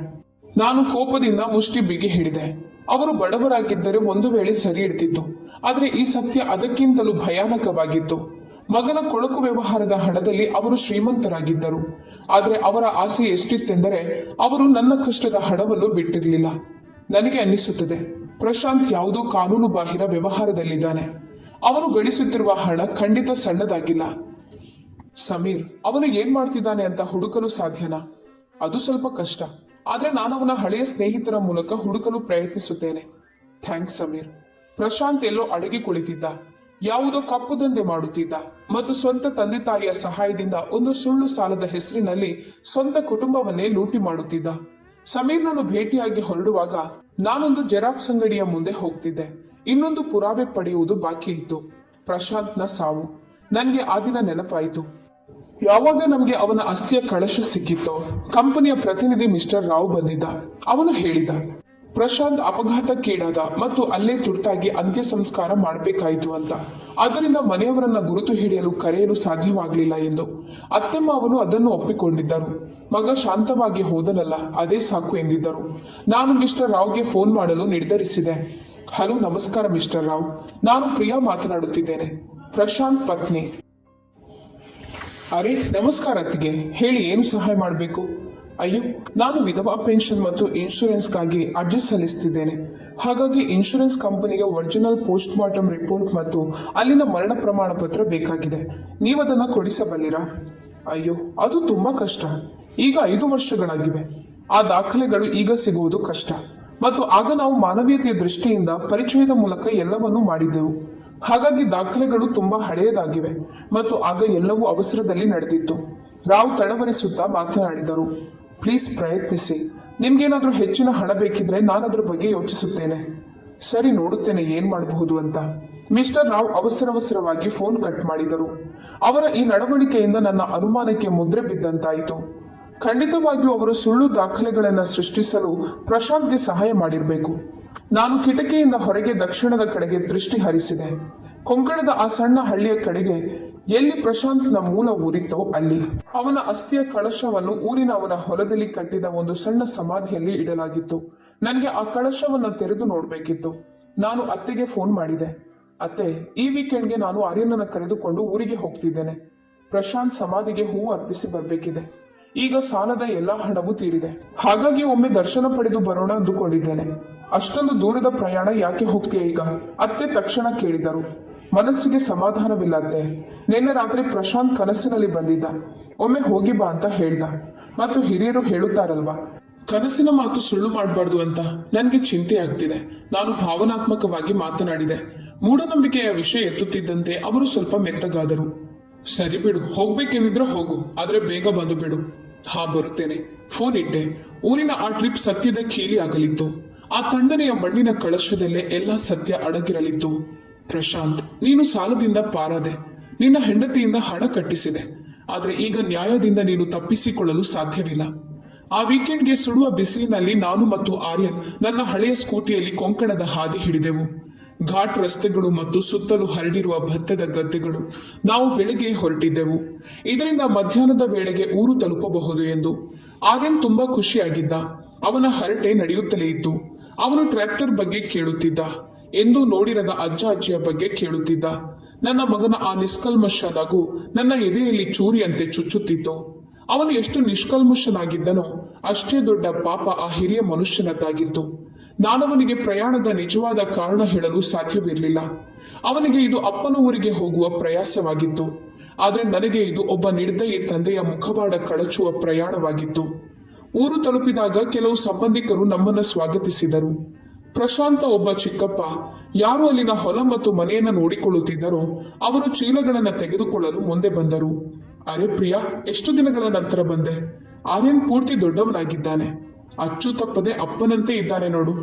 ನಾನು ಕೋಪದಿಂದ ಮುಷ್ಟಿ ಬಿಗಿ ಹಿಡಿದೆ. ಅವರು ಬಡವರಾಗಿದ್ದರೆ ಒಂದು ವೇಳೆ ಸರಿ ಇಡ್ತಿತ್ತು. ಆದ್ರೆ ಈ ಸತ್ಯ ಅದಕ್ಕಿಂತಲೂ ಭಯಾನಕವಾಗಿತ್ತು. ಮಗನ ಕೊಳಕು ವ್ಯವಹಾರದ ಹಣದಲ್ಲಿ ಅವರು ಶ್ರೀಮಂತರಾಗಿದ್ದರು. ಆದರೆ ಅವರ ಆಸೆ ಎಷ್ಟಿತ್ತೆಂದರೆ ಅವರು ನನ್ನ ಕಷ್ಟದ ಹಣವನ್ನು ಬಿಟ್ಟಿರಲಿಲ್ಲ. ನನಗೆ ಅನ್ನಿಸುತ್ತದೆ, ಪ್ರಶಾಂತ್ ಯಾವುದೋ ಕಾನೂನು ಬಾಹಿರ ವ್ಯವಹಾರದಲ್ಲಿದ್ದಾನೆ. ಅವನು ಗಳಿಸುತ್ತಿರುವ ಹಣ ಖಂಡಿತ ಸಣ್ಣದಾಗಿಲ್ಲ. ಸಮೀರ್ ಅವನು ಏನ್ ಮಾಡ್ತಿದ್ದಾನೆ ಅಂತ ಹುಡುಕಲು ಸಾಧ್ಯನಾ? ಅದು ಸ್ವಲ್ಪ ಕಷ್ಟ. ಆದ್ರೆ ನಾನು ಅವನ ಹಳೆಯ ಸ್ನೇಹಿತರ ಮೂಲಕ ಹುಡುಕಲು ಪ್ರಯತ್ನಿಸುತ್ತೇನೆ. ಥ್ಯಾಂಕ್ಸ್ ಸಮೀರ್. ಪ್ರಶಾಂತ್ ಎಲ್ಲೋ ಅಡಗಿ ಕುಳಿತಿದ್ದ. ಯಾವುದೋ ಕಪ್ಪು ದಂಧೆ ಮಾಡುತ್ತಿದ್ದ ಮತ್ತು ಸ್ವಂತ ತಂದೆ ತಾಯಿಯ ಸಹಾಯದಿಂದ ಒಂದು ಸುಳ್ಳು ಸಾಲದ ಹೆಸರಿನಲ್ಲಿ ಸ್ವಂತ ಕುಟುಂಬವನ್ನೇ ಲೂಟಿ ಮಾಡುತ್ತಿದ್ದ. ಸಮೀರ್ನನ್ನು ಭೇಟಿಯಾಗಿ ಹೊರಡುವಾಗ ನಾನೊಂದು ಜೆರಾಕ್ಸ್ ಅಂಗಡಿಯ ಮುಂದೆ ಹೋಗ್ತಿದ್ದೆ. ಇನ್ನೊಂದು ಪುರಾವೆ ಪಡೆಯುವುದು ಬಾಕಿ ಇತ್ತು, ಪ್ರಶಾಂತ್ನ ಸಾವು. ನನಗೆ ಆ ದಿನ ನೆನಪಾಯಿತು. ಯಾವಾಗ ನಮಗೆ ಅವನ ಅಸ್ಥಿಯ ಕಳಶ ಸಿಕ್ಕಿತ್ತೋ ಕಂಪನಿಯ ಪ್ರತಿನಿಧಿ ಮಿಸ್ಟರ್ ರಾವ್ ಬಂದಿದ್ದ. ಅವನು ಹೇಳಿದ, ಪ್ರಶಾಂತ್ ಅಪಘಾತಕ್ಕೀಡಾದ ಮತ್ತು ಅಲ್ಲೇ ತುರ್ತಾಗಿ ಅಂತ್ಯ ಸಂಸ್ಕಾರ ಮಾಡಬೇಕಾಯಿತು ಅಂತ. ಆದ್ದರಿಂದ ಮನೆಯವರನ್ನ ಗುರುತು ಹಿಡಿಯಲು ಕರೆಯಲು ಸಾಧ್ಯವಾಗಲಿಲ್ಲ ಎಂದು. ಅತ್ತೆಮ್ಮ ಅವನು ಅದನ್ನು ಒಪ್ಪಿಕೊಂಡಿದ್ದರು. ಮಗ ಶಾಂತವಾಗಿ ಹೋದನಲ್ಲ, ಅದೇ ಸಾಕು ಎಂದಿದ್ದರು. ನಾನು ಮಿಸ್ಟರ್ ರಾವ್ಗೆ ಫೋನ್ ಮಾಡಲು ನಿರ್ಧರಿಸಿದೆ. ಹಲೋ, ನಮಸ್ಕಾರ ಮಿಸ್ಟರ್ ರಾವ್, ನಾನು ಪ್ರಿಯಾ ಮಾತನಾಡುತ್ತಿದ್ದೇನೆ, ಪ್ರಶಾಂತ್ ಪತ್ನಿ. ಅರೆ ನಮಸ್ಕಾರ ಅತ್ತಿಗೆ, ಹೇಳಿ ಏನು ಸಹಾಯ ಮಾಡಬೇಕು? ಅಯ್ಯೋ, ನಾನು ವಿಧವಾ ಪೆನ್ಷನ್ ಮತ್ತು ಇನ್ಶೂರೆನ್ಸ್ಗಾಗಿ ಅರ್ಜಿ ಸಲ್ಲಿಸುತ್ತಿದ್ದೇನೆ. ಹಾಗಾಗಿ ಇನ್ಶೂರೆನ್ಸ್ ಕಂಪನಿಗೆ ಒರಿಜಿನಲ್ ಪೋಸ್ಟ್ ಮಾರ್ಟಮ್ ರಿಪೋರ್ಟ್ ಮತ್ತು ಅಲ್ಲಿನ ಮರಣ ಪ್ರಮಾಣ ಪತ್ರ ಬೇಕಾಗಿದೆ. ನೀವದನ್ನು ಕೊಡಿಸಬಲ್ಲಿರಾ? ಅಯ್ಯೋ, ಅದು ತುಂಬಾ ಕಷ್ಟ. ಈಗ 5 ವರ್ಷಗಳಾಗಿವೆ. ಆ ದಾಖಲೆಗಳು ಈಗ ಸಿಗುವುದು ಕಷ್ಟ. ಮತ್ತು ಆಗ ನಾವು ಮಾನವೀಯತೆಯ ದೃಷ್ಟಿಯಿಂದ ಪರಿಚಯದ ಮೂಲಕ ಎಲ್ಲವನ್ನೂ ಮಾಡಿದ್ದೆವು. ಹಾಗಾಗಿ ದಾಖಲೆಗಳು ತುಂಬಾ ಹಳೆಯದಾಗಿವೆ ಮತ್ತು ಆಗ ಎಲ್ಲವೂ ಅವಸರದಲ್ಲಿ ನಡೆದಿತ್ತು. ರಾವ್ ತಡವರಿಸುತ್ತಾ ಮಾತನಾಡಿದರು. ಪ್ಲೀಸ್ ಪ್ರಯತ್ನಿಸಿ. ನಿಮ್ಗೇನಾದ್ರೂ ಹೆಚ್ಚಿನ ಹಣ ಬೇಕಿದ್ರೆ ನಾನದ್ರ ಬಗ್ಗೆ ಯೋಚಿಸುತ್ತೇನೆ. ಸರಿ, ನೋಡುತ್ತೇನೆ ಏನ್ ಮಾಡಬಹುದು ಅಂತ. ಮಿಸ್ಟರ್ ರಾವ್ ಅವಸರವಾಗಿ ಫೋನ್ ಕಟ್ ಮಾಡಿದರು. ಅವರ ಈ ನಡವಳಿಕೆಯಿಂದ ನನ್ನ ಅನುಮಾನಕ್ಕೆ ಮುದ್ರೆ ಬಿದ್ದಂತಾಯಿತು. ಖಂಡಿತವಾಗಿಯೂ ಅವರು ಸುಳ್ಳು ದಾಖಲೆಗಳನ್ನು ಸೃಷ್ಟಿಸಲು ಪ್ರಶಾಂತ್ಗೆ ಸಹಾಯ ಮಾಡಿರಬೇಕು. ನಾನು ಕಿಟಕಿಯಿಂದ ಹೊರಗೆ ದಕ್ಷಿಣದ ಕಡೆಗೆ ದೃಷ್ಟಿ ಹರಿಸಿದೆ. ಕೊಂಕಣದ ಆ ಸಣ್ಣ ಹಳ್ಳಿಯ ಕಡೆಗೆ, ಎಲ್ಲಿ ಪ್ರಶಾಂತ್ನ ಮೂಲ ಊರಿತ್ತೋ ಅಲ್ಲಿ. ಅವನ ಅಸ್ಥಿಯ ಕಳಶವನ್ನು ಊರಿನ ಅವನ ಹೊಲದಲ್ಲಿ ಕಟ್ಟಿದ ಒಂದು ಸಣ್ಣ ಸಮಾಧಿಯಲ್ಲಿ ಇಡಲಾಗಿತ್ತು. ನನಗೆ ಆ ಕಳಶವನ್ನು ತೆರೆದು ನೋಡಬೇಕಿತ್ತು. ನಾನು ಅತ್ತೆಗೆ ಫೋನ್ ಮಾಡಿದೆ. ಅತ್ತೆ, ಈ ವೀಕೆಂಡ್ಗೆ ನಾನು ಆರ್ಯನನ್ನ ಕರೆದುಕೊಂಡು ಊರಿಗೆ ಹೋಗ್ತಿದ್ದೇನೆ. ಪ್ರಶಾಂತ್ ಸಮಾಧಿಗೆ ಹೂವು ಅರ್ಪಿಸಿ ಬರಬೇಕಿದೆ. ಈಗ ಸಾಲದ ಎಲ್ಲಾ ಹಣವೂ ತೀರಿದೆ. ಹಾಗಾಗಿ ಒಮ್ಮೆ ದರ್ಶನ ಪಡೆದು ಬರೋಣ ಅಂದುಕೊಂಡಿದ್ದೇನೆ. ಅಷ್ಟೊಂದು ದೂರದ ಪ್ರಯಾಣ ಯಾಕೆ ಹೋಗ್ತೀಯ ಈಗ? ಅತ್ತೆ ತಕ್ಷಣ ಕೇಳಿದರು. ಮನಸ್ಸಿಗೆ ಸಮಾಧಾನವಿಲ್ಲ ಅತ್ತೆ. ನಿನ್ನೆ ರಾತ್ರಿ ಪ್ರಶಾಂತ್ ಕನಸಿನಲ್ಲಿ ಬಂದಿದ್ದ. ಒಮ್ಮೆ ಹೋಗಿ ಬಾ ಅಂತ ಹೇಳ್ದ. ಮತ್ತು ಹಿರಿಯರು ಹೇಳುತ್ತಾರಲ್ವಾ, ಕನಸಿನ ಮಾತು ಸುಳ್ಳು ಮಾಡಬಾರ್ದು ಅಂತ ನನಗೆ ಚಿಂತೆ ಆಗ್ತಿದೆ. ನಾನು ಭಾವನಾತ್ಮಕವಾಗಿ ಮಾತನಾಡಿದೆ. ಮೂಢನಂಬಿಕೆಯ ವಿಷಯ ಎತ್ತುತ್ತಿದ್ದಂತೆ ಅವರು ಸ್ವಲ್ಪ ಮೆತ್ತಗಾದರು. ಸರಿ ಬಿಡು, ಹೋಗ್ಬೇಕೆಂದಿದ್ರೆ ಹೋಗು, ಆದ್ರೆ ಬೇಗ ಬಂದು ಬಿಡು. ಹಾ, ಬರುತ್ತೇನೆ. ಫೋನ್ ಇಟ್ಟೆ. ಊರಿನ ಆ ಟ್ರಿಪ್ ಸತ್ಯದ ಕೀಲಿ ಆಗಲಿತ್ತು. ಆ ತಣ್ಣನೆಯ ಮಣ್ಣಿನ ಕಳಶದಲ್ಲೇ ಎಲ್ಲ ಸತ್ಯ ಅಡಗಿರಲಿತ್ತು. ಪ್ರಶಾಂತ್, ನೀನು ಸಾಲದಿಂದ ಪಾರಾದೆ. ನಿನ್ನ ಹೆಂಡತಿಯಿಂದ ಹಣ ಕಟ್ಟಿಸಿದೆ. ಆದ್ರೆ ಈಗ ನ್ಯಾಯದಿಂದ ನೀನು ತಪ್ಪಿಸಿಕೊಳ್ಳಲು ಸಾಧ್ಯವಿಲ್ಲ. ಆ ವೀಕೆಂಡ್ಗೆ ಸುಡುವ ಬಿಸಿಲಿನಲ್ಲಿ ನಾನು ಮತ್ತು ಆರ್ಯನ್ ನನ್ನ ಹಳೆಯ ಸ್ಕೂಟಿಯಲ್ಲಿ ಕೊಂಕಣದ ಹಾದಿ ಹಿಡಿದೆವು. ಘಾಟ್ ರಸ್ತೆಗಳು ಮತ್ತು ಸುತ್ತಲೂ ಹರಡಿರುವ ಭತ್ತದ ಗದ್ದೆಗಳು. ನಾವು ಬೆಳಗ್ಗೆ ಹೊರಟಿದ್ದೆವು. ಇದರಿಂದ ಮಧ್ಯಾಹ್ನದ ವೇಳೆಗೆ ಊರು ತಲುಪಬಹುದು ಎಂದು. ಆರ್ಯನ್ ತುಂಬಾ ಖುಷಿಯಾಗಿದ್ದ. ಅವನ ಹರಟೆ ನಡೆಯುತ್ತಲೇ ಇತ್ತು. ಅವನು ಟ್ರ್ಯಾಕ್ಟರ್ ಬಗ್ಗೆ ಕೇಳುತ್ತಿದ್ದ. ಎಂದೂ ನೋಡಿರದ ಅಜ್ಜ ಅಜ್ಜಿಯ ಬಗ್ಗೆ ಕೇಳುತ್ತಿದ್ದ. ನನ್ನ ಮಗನ ಆ ನಿಷ್ಕಲ್ಮಶ ನಗು ನನ್ನ ಎದೆಯಲ್ಲಿ ಚೂರಿಯಂತೆ ಚುಚ್ಚುತ್ತಿತ್ತು. ಅವನು ಎಷ್ಟು ನಿಷ್ಕಲ್ಮಶನಾಗಿದ್ದನೋ ಅಷ್ಟೇ ದೊಡ್ಡ ಪಾಪ ಆ ಹಿರಿಯ ಮನುಷ್ಯನದ್ದಾಗಿತ್ತು. ನಾನವನಿಗೆ ಪ್ರಯಾಣದ ನಿಜವಾದ ಕಾರಣ ಹೇಳಲು ಸಾಧ್ಯವಿರಲಿಲ್ಲ. ಅವನಿಗೆ ಇದು ಅಪ್ಪನ ಊರಿಗೆ ಹೋಗುವ ಪ್ರಯಾಸವಾಗಿತ್ತು. ಆದರೆ ನನಗೆ ಇದು ಒಬ್ಬ ನಿರ್ದಯಿ ತಂದೆಯ ಮುಖವಾಡ ಕಳಚುವ ಪ್ರಯಾಣವಾಗಿತ್ತು. ಊರು ತಲುಪಿದಾಗ ಕೆಲವು ಸಂಬಂಧಿಕರು ನಮ್ಮನ್ನು ಸ್ವಾಗತಿಸಿದರು. ಪ್ರಶಾಂತ ಒಬ್ಬ ಚಿಕ್ಕಪ್ಪ ಯಾರು ಅಲ್ಲಿನ ಹೊಲ ಮತ್ತು ಮನೆಯನ್ನ ನೋಡಿಕೊಳ್ಳುತ್ತಿದ್ದರೋ ಅವರು ಚೀಲಗಳನ್ನ ತೆಗೆದುಕೊಳ್ಳಲು ಮುಂದೆ ಬಂದರು. ಅರೆ ಪ್ರಿಯಾ, ಎಷ್ಟು ದಿನಗಳ ನಂತರ ಬಂದೆ. ಆರ್ಯನ್ ಪೂರ್ತಿ ದೊಡ್ಡವನಾಗಿದ್ದಾನೆ. ಅಚ್ಚು ತಪ್ಪದೆ ಅಪ್ಪನಂತೆ ಇದ್ದಾನೆ ನೋಡು.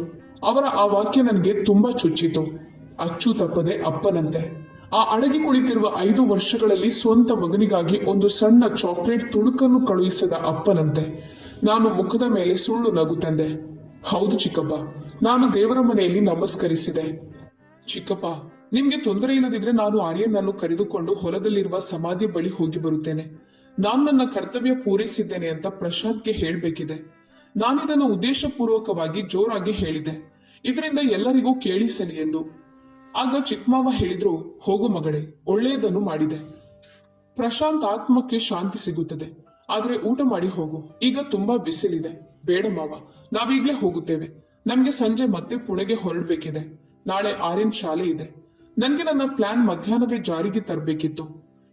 ಅವರ ಆ ವಾಕ್ಯ ನನಗೆ ತುಂಬಾ ಚುಚ್ಚಿತು. ಅಚ್ಚು ತಪ್ಪದೆ ಅಪ್ಪನಂತೆ. ಆ ಅಡಗಿ ಕುಳಿತಿರುವ 5 ವರ್ಷಗಳಲ್ಲಿ ಸ್ವಂತ ಮಗನಿಗಾಗಿ ಒಂದು ಸಣ್ಣ ಚಾಕ್ಲೇಟ್ ತುಣುಕನ್ನು ಕಳುಹಿಸದ ಅಪ್ಪನಂತೆ. ನಾನು ಮುಖದ ಮೇಲೆ ಸುಳ್ಳು ನಗು ತಂದೆ. ಹೌದು ಚಿಕ್ಕಪ್ಪ, ನಾನು ದೇವರ ಮನೆಯಲ್ಲಿ ನಮಸ್ಕರಿಸಿದೆ. ಚಿಕ್ಕಪ್ಪ, ನಿಮ್ಗೆ ತೊಂದರೆ ಇಲ್ಲದಿದ್ರೆ ನಾನು ಆರ್ಯನನ್ನು ಕರೆದುಕೊಂಡು ಹೊಲದಲ್ಲಿರುವ ಸಮಾಧಿ ಬಳಿ ಹೋಗಿ ಬರುತ್ತೇನೆ. ನಾನು ನನ್ನ ಕರ್ತವ್ಯ ಪೂರೈಸಿದ್ದೇನೆ ಅಂತ ಪ್ರಶಾಂತ್ಗೆ ಹೇಳ್ಬೇಕಿದೆ. ನಾನಿದನ್ನು ಉದ್ದೇಶಪೂರ್ವಕವಾಗಿ ಜೋರಾಗಿ ಹೇಳಿದೆ, ಇದರಿಂದ ಎಲ್ಲರಿಗೂ ಕೇಳಿಸಲಿ ಎಂದು. ಆಗ ಚಿಕ್ಕಮಾವ ಹೇಳಿದ್ರು, ಹೋಗು ಮಗಳೇ, ಒಳ್ಳೆಯದನ್ನು ಮಾಡಿದೆ. ಪ್ರಶಾಂತ್ ಆತ್ಮಕ್ಕೆ ಶಾಂತಿ ಸಿಗುತ್ತದೆ. ಆದ್ರೆ ಊಟ ಮಾಡಿ ಹೋಗು, ಈಗ ತುಂಬಾ ಬಿಸಿಲಿದೆ. ಬೇಡ ಮಾವ, ನಾವೀಗ್ಲೇ ಹೋಗುತ್ತೇವೆ. ನಮ್ಗೆ ಸಂಜೆ ಮತ್ತೆ ಪುಣೆಗೆ ಹೊರಡ್ಬೇಕಿದೆ. ನಾಳೆ ಆರ್ಯನ್ ಶಾಲೆ ಇದೆ. ನನ್ಗೆ ನನ್ನ ಪ್ಲಾನ್ ಮಧ್ಯಾಹ್ನವೇ ಜಾರಿಗೆ ತರಬೇಕಿತ್ತು.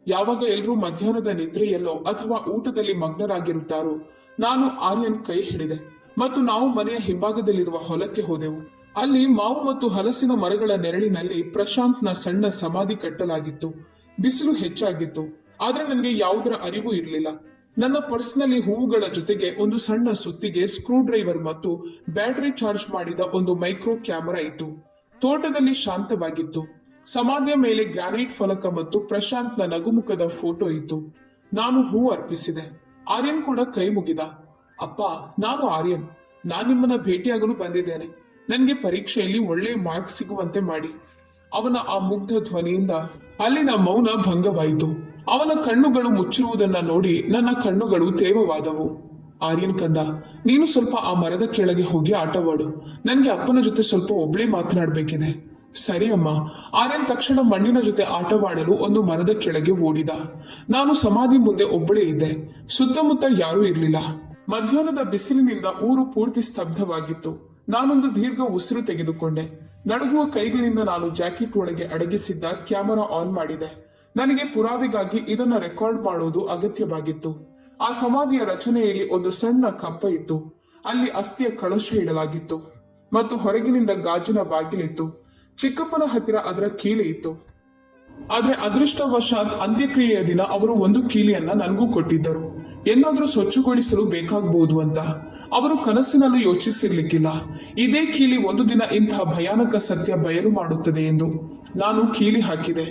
ಯಾವಾಗ ಎಲ್ರೂ ಮಧ್ಯಾಹ್ನದ ನಿದ್ರೆಯಲ್ಲೋ ಅಥವಾ ಊಟದಲ್ಲಿ ಮಗ್ನರಾಗಿರುತ್ತಾರೋ ನಾನು ಆರ್ಯನ್ ಕೈ ಹಿಡಿದೆ ಮತ್ತು ನಾವು ಮನೆಯ ಹಿಂಭಾಗದಲ್ಲಿರುವ ಹೊಲಕ್ಕೆ ಹೋದೆವು. ಅಲ್ಲಿ ಮಾವು ಮತ್ತು ಹಲಸಿನ ಮರಗಳ ನೆರಳಿನಲ್ಲಿ ಪ್ರಶಾಂತ್ನ ಸಣ್ಣ ಸಮಾಧಿ ಕಟ್ಟಲಾಗಿತ್ತು. ಬಿಸಿಲು ಹೆಚ್ಚಾಗಿತ್ತು, ಆದ್ರೆ ನನಗೆ ಯಾವುದರ ಅರಿವು ಇರಲಿಲ್ಲ. ನನ್ನ ಪರ್ಸ್ನಲ್ಲಿ ಹೂವುಗಳ ಜೊತೆಗೆ ಒಂದು ಸಣ್ಣ ಸುತ್ತಿಗೆ, ಸ್ಕ್ರೂ ಡ್ರೈವರ್ ಮತ್ತು ಬ್ಯಾಟರಿ ಚಾರ್ಜ್ ಮಾಡಿದ ಒಂದು ಮೈಕ್ರೋ ಕ್ಯಾಮೆರಾ ಇತ್ತು. ತೋಟದಲ್ಲಿ ಶಾಂತವಾಗಿತ್ತು. ಸಮಾಧಿಯ ಮೇಲೆ ಗ್ರಾನೈಟ್ ಫಲಕ ಮತ್ತು ಪ್ರಶಾಂತ್ನ ನಗುಮುಖದ ಫೋಟೋ ಇತ್ತು. ನಾನು ಹೂ ಅರ್ಪಿಸಿದೆ. ಆರ್ಯನ್ ಕೂಡ ಕೈ ಮುಗಿದ. ಅಪ್ಪ, ನಾನು ಆರ್ಯನ್. ನಾನು ನಿಮ್ಮನ್ನ ಭೇಟಿಯಾಗಲು ಬಂದಿದ್ದೇನೆ. ನನಗೆ ಪರೀಕ್ಷೆಯಲ್ಲಿ ಒಳ್ಳೆಯ ಮಾರ್ಕ್ಸ್ ಸಿಗುವಂತೆ ಮಾಡಿ. ಅವನ ಆ ಮುಗ್ಧ ಧ್ವನಿಯಿಂದ ಅಲ್ಲಿನ ಮೌನ ಭಂಗವಾಯಿತು. ಅವನ ಕಣ್ಣುಗಳು ಮುಚ್ಚಿರುವುದನ್ನ ನೋಡಿ ನನ್ನ ಕಣ್ಣುಗಳು ತೇವವಾದವು. ಆರ್ಯನ್ ಕಂದ, ನೀನು ಸ್ವಲ್ಪ ಆ ಮರದ ಕೆಳಗೆ ಹೋಗಿ ಆಟವಾಡು. ನನ್ಗೆ ಅಪ್ಪನ ಜೊತೆ ಸ್ವಲ್ಪ ಒಬ್ಳೇ ಮಾತನಾಡ್ಬೇಕಿದೆ. ಸರಿ ಅಮ್ಮ. ಆರ್ಯನ್ ತಕ್ಷಣ ಮಣ್ಣಿನ ಜೊತೆ ಆಟವಾಡಲು ಒಂದು ಮರದ ಕೆಳಗೆ ಓಡಿದ. ನಾನು ಸಮಾಧಿ ಮುಂದೆ ಒಬ್ಬಳೇ ಇದ್ದೆ. ಸುತ್ತಮುತ್ತ ಯಾರೂ ಇರಲಿಲ್ಲ. ಮಧ್ಯಾಹ್ನದ ಬಿಸಿಲಿನಿಂದ ಊರು ಪೂರ್ತಿ ಸ್ತಬ್ಧವಾಗಿತ್ತು. ನಾನೊಂದು ದೀರ್ಘ ಉಸಿರು ತೆಗೆದುಕೊಂಡೆ. ನಡುಗುವ ಕೈಗಳಿಂದ ನಾನು ಜಾಕೆಟ್ ಒಳಗೆ ಅಡಗಿಸಿದ್ದ ಕ್ಯಾಮೆರಾ ಆನ್ ಮಾಡಿದೆ. ನನಗೆ ಪುರಾವೆಗಾಗಿ ಇದನ್ನ ರೆಕಾರ್ಡ್ ಮಾಡೋದು ಅಗತ್ಯವಾಗಿತ್ತು. ಆ ಸಮಾಧಿಯ ರಚನೆಯಲ್ಲಿ ಒಂದು ಸಣ್ಣ ಕಪ್ಪ ಇತ್ತು. ಅಲ್ಲಿ ಅಸ್ಥಿಯ ಕಳಶ ಇಡಲಾಗಿತ್ತು ಮತ್ತು ಹೊರಗಿನಿಂದ ಗಾಜಿನ ಬಾಗಿಲಿತ್ತು. ಚಿಕ್ಕಪ್ಪನ ಹತ್ತಿರ ಅದರ ಕೀಲಿ ಇತ್ತು. ಆದ್ರೆ ಅದೃಷ್ಟವಶಾತ್ ಅಂತ್ಯಕ್ರಿಯೆಯ ದಿನ ಅವರು ಒಂದು ಕೀಲಿಯನ್ನ ನನಗೂ ಕೊಟ್ಟಿದ್ದರು. ಏನಾದ್ರೂ ಸ್ವಚ್ಛಗೊಳಿಸಲು ಬೇಕಾಗಬಹುದು ಅಂತ. ಅವರು ಕನಸಿನಲ್ಲೂ ಯೋಚಿಸಿರ್ಲಿಕ್ಕಿಲ್ಲ ಇದೇ ಕೀಲಿ ಒಂದು ದಿನ ಇಂತಹ ಭಯಾನಕ ಸತ್ಯ ಬಯಲು ಮಾಡುತ್ತದೆ ಎಂದು. ನಾನು ಕೀಲಿ ಹಾಕಿದೆ.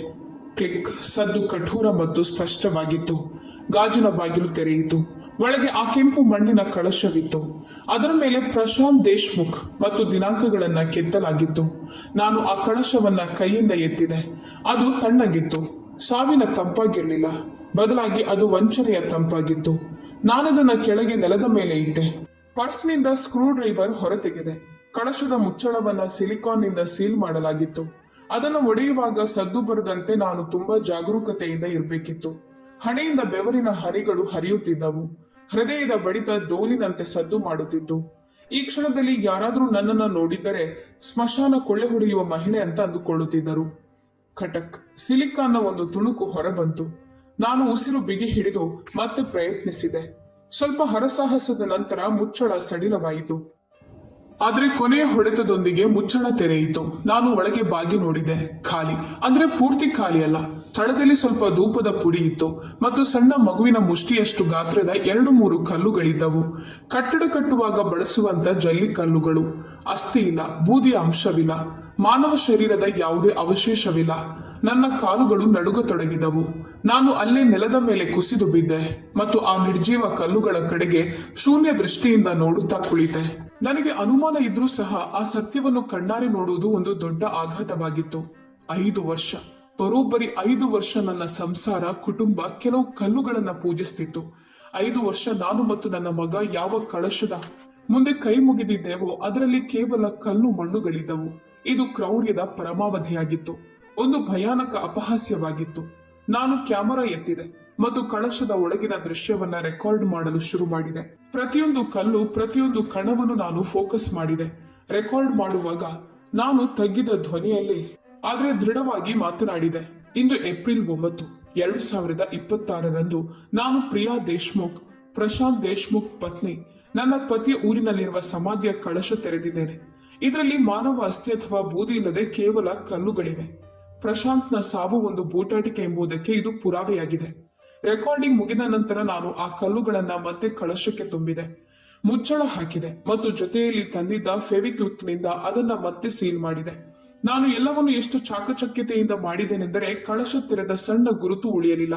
ಕ್ಲಿಕ್. ಸದ್ದು ಕಠೋರ ಮತ್ತು ಸ್ಪಷ್ಟವಾಗಿತ್ತು. ಗಾಜಿನ ಬಾಗಿಲು ತೆರೆಯಿತು. ಒಳಗೆ ಆ ಕೆಂಪು ಮಣ್ಣಿನ ಕಳಶವಿತ್ತು. ಅದರ ಮೇಲೆ ಪ್ರಶಾಂತ್ ದೇಶ್ಮುಖ್ ಮತ್ತು ದಿನಾಂಕಗಳನ್ನ ಕೆತ್ತಲಾಗಿತ್ತು. ನಾನು ಆ ಕಳಶವನ್ನ ಕೈಯಿಂದ ಎತ್ತಿದೆ. ಅದು ತಣ್ಣಗಿತ್ತು. ಸಾವಿನ ತಂಪಾಗಿರ್ಲಿಲ್ಲ, ಬದಲಾಗಿ ಅದು ವಂಚನೆಯ ತಂಪಾಗಿತ್ತು. ನಾನದನ್ನ ಕೆಳಗೆ ನೆಲದ ಮೇಲೆ ಇಟ್ಟೆ. ಪರ್ಸ್ನಿಂದ ಸ್ಕ್ರೂ ಡ್ರೈವರ್ ಹೊರತೆಗೆದೆ. ಕಳಶದ ಮುಚ್ಚಳವನ್ನ ಸಿಲಿಕಾನ್ನಿಂದ ಸೀಲ್ ಮಾಡಲಾಗಿತ್ತು. ಅದನ್ನು ಒಡೆಯುವಾಗ ಸದ್ದು ಬರದಂತೆ ನಾನು ತುಂಬಾ ಜಾಗರೂಕತೆಯಿಂದ ಇರಬೇಕಿತ್ತು. ಹಣೆಯಿಂದ ಬೆವರಿನ ಹನಿಗಳು ಹರಿಯುತ್ತಿದ್ದವು. ಹೃದಯದ ಬಡಿತ ಡೋಲಿನಂತೆ ಸದ್ದು ಮಾಡುತ್ತಿತ್ತು. ಈ ಕ್ಷಣದಲ್ಲಿ ಯಾರಾದ್ರೂ ನನ್ನನ್ನು ನೋಡಿದ್ದರೆ ಸ್ಮಶಾನ ಕೊಳ್ಳೆ ಹೊಡೆಯುವ ಮಹಿಳೆ ಅಂತ ಅಂದುಕೊಳ್ಳುತ್ತಿದ್ದರು. ಖಟಕ್. ಸಿಲಿಕಾನ್ನ ಒಂದು ತುಣುಕು ಹೊರಬಂತು. ನಾನು ಉಸಿರು ಬಿಗಿ ಹಿಡಿದು ಮತ್ತೆ ಪ್ರಯತ್ನಿಸಿದೆ. ಸ್ವಲ್ಪ ಹರಸಾಹಸದ ನಂತರ ಮುಚ್ಚಳ ಸಡಿಲವಾಯಿತು. ಆದ್ರೆ ಕೊನೆಯ ಹೊಡೆತದೊಂದಿಗೆ ಮುಚ್ಚಳ ತೆರೆಯಿತು. ನಾನು ಒಳಗೆ ಬಾಗಿ ನೋಡಿದೆ. ಖಾಲಿ. ಅಂದ್ರೆ ಪೂರ್ತಿ ಖಾಲಿ ಅಲ್ಲ. ತಳದಲ್ಲಿ ಸ್ವಲ್ಪ ಧೂಪದ ಪುಡಿ ಇತ್ತು ಮತ್ತು ಸಣ್ಣ ಮಗುವಿನ ಮುಷ್ಟಿಯಷ್ಟು ಗಾತ್ರದ 2-3 ಕಲ್ಲುಗಳಿದ್ದವು. ಕಟ್ಟಡ ಕಟ್ಟುವಾಗ ಬಳಸುವಂತ ಜಲ್ಲಿ ಕಲ್ಲುಗಳು. ಅಸ್ಥಿ ಇಲ್ಲ, ಬೂದಿಯ ಅಂಶವಿಲ್ಲ, ಮಾನವ ಶರೀರದ ಯಾವುದೇ ಅವಶೇಷವಿಲ್ಲ. ನನ್ನ ಕಾಲುಗಳು ನಡುಗತೊಡಗಿದವು. ನಾನು ಅಲ್ಲೇ ನೆಲದ ಮೇಲೆ ಕುಸಿದು ಬಿದ್ದೆ ಮತ್ತು ಆ ನಿರ್ಜೀವ ಕಲ್ಲುಗಳ ಕಡೆಗೆ ಶೂನ್ಯ ದೃಷ್ಟಿಯಿಂದ ನೋಡುತ್ತಾ ಕುಳಿತೆ. ನನಗೆ ಅನುಮಾನ ಇದ್ರೂ ಸಹ ಆ ಸತ್ಯವನ್ನು ಕಣ್ಣಾರೆ ನೋಡುವುದು ಒಂದು ದೊಡ್ಡ ಆಘಾತವಾಗಿತ್ತು. 5 ವರ್ಷ, ಬರೋಬ್ಬರಿ 5 ವರ್ಷ ನನ್ನ ಸಂಸಾರ, ಕುಟುಂಬ ಕೆಲವು ಕಲ್ಲುಗಳನ್ನ ಪೂಜಿಸ್ತಿತ್ತು. 5 ವರ್ಷ ನಾನು ಮತ್ತು ನನ್ನ ಮಗ ಯಾವ ಕಳಶದ ಮುಂದೆ ಕೈ ಮುಗಿದಿದ್ದೇವೋ ಅದರಲ್ಲಿ ಕೇವಲ ಕಲ್ಲು ಮಣ್ಣುಗಳಿದ್ದವು. ಇದು ಕ್ರೌರ್ಯದ ಪರಮಾವಧಿಯಾಗಿತ್ತು. ಒಂದು ಭಯಾನಕ ಅಪಹಾಸ್ಯವಾಗಿತ್ತು. ನಾನು ಕ್ಯಾಮರಾ ಎತ್ತಿದೆ ಮತ್ತು ಕಳಶದ ಒಳಗಿನ ದೃಶ್ಯವನ್ನ ರೆಕಾರ್ಡ್ ಮಾಡಲು ಶುರು ಮಾಡಿದೆ. ಪ್ರತಿಯೊಂದು ಕಲ್ಲು, ಪ್ರತಿಯೊಂದು ಕಣವನ್ನು ನಾನು ಫೋಕಸ್ ಮಾಡಿದೆ. ರೆಕಾರ್ಡ್ ಮಾಡುವಾಗ ನಾನು ತಗ್ಗಿದ ಧ್ವನಿಯಲ್ಲಿ ಆದ್ರೆ ದೃಢವಾಗಿ ಮಾತನಾಡಿದೆ. ಇಂದು ಏಪ್ರಿಲ್ 9, 2026ರಂದು ನಾನು ಪ್ರಿಯಾ ದೇಶ್ಮುಖ್, ಪ್ರಶಾಂತ್ ದೇಶ್ಮುಖ್ ಪತ್ನಿ, ನನ್ನ ಪತಿಯ ಊರಿನಲ್ಲಿರುವ ಸಮಾಧಿಯ ಕಳಶ ತೆರೆದಿದ್ದೇನೆ. ಇದರಲ್ಲಿ ಮಾನವ ಅಸ್ಥಿ ಅಥವಾ ಬೂದಿ ಇಲ್ಲದೆ ಕೇವಲ ಕಲ್ಲುಗಳಿವೆ. ಪ್ರಶಾಂತ್ನ ಸಾವು ಒಂದು ಬೂಟಾಟಿಕೆ ಎಂಬುದಕ್ಕೆ ಇದು ಪುರಾವೆಯಾಗಿದೆ. ರೆಕಾರ್ಡಿಂಗ್ ಮುಗಿದ ನಂತರ ನಾನು ಆ ಕಲ್ಲುಗಳನ್ನ ಮತ್ತೆ ಕಳಶಕ್ಕೆ ತುಂಬಿದೆ, ಮುಚ್ಚಳ ಹಾಕಿದೆ ಮತ್ತು ಜೊತೆಯಲ್ಲಿ ತಂದಿದ್ದ ಫೆವಿಕ್ವಿಕ್ನಿಂದ ಅದನ್ನ ಮತ್ತೆ ಸೀಲ್ ಮಾಡಿದೆ. ನಾನು ಎಲ್ಲವನ್ನು ಎಷ್ಟು ಚಾಕಚಕ್ಯತೆಯಿಂದ ಮಾಡಿದ್ದೇನೆಂದರೆ ಕಳಶ ತೆರೆದ ಸಣ್ಣ ಗುರುತು ಉಳಿಯಲಿಲ್ಲ.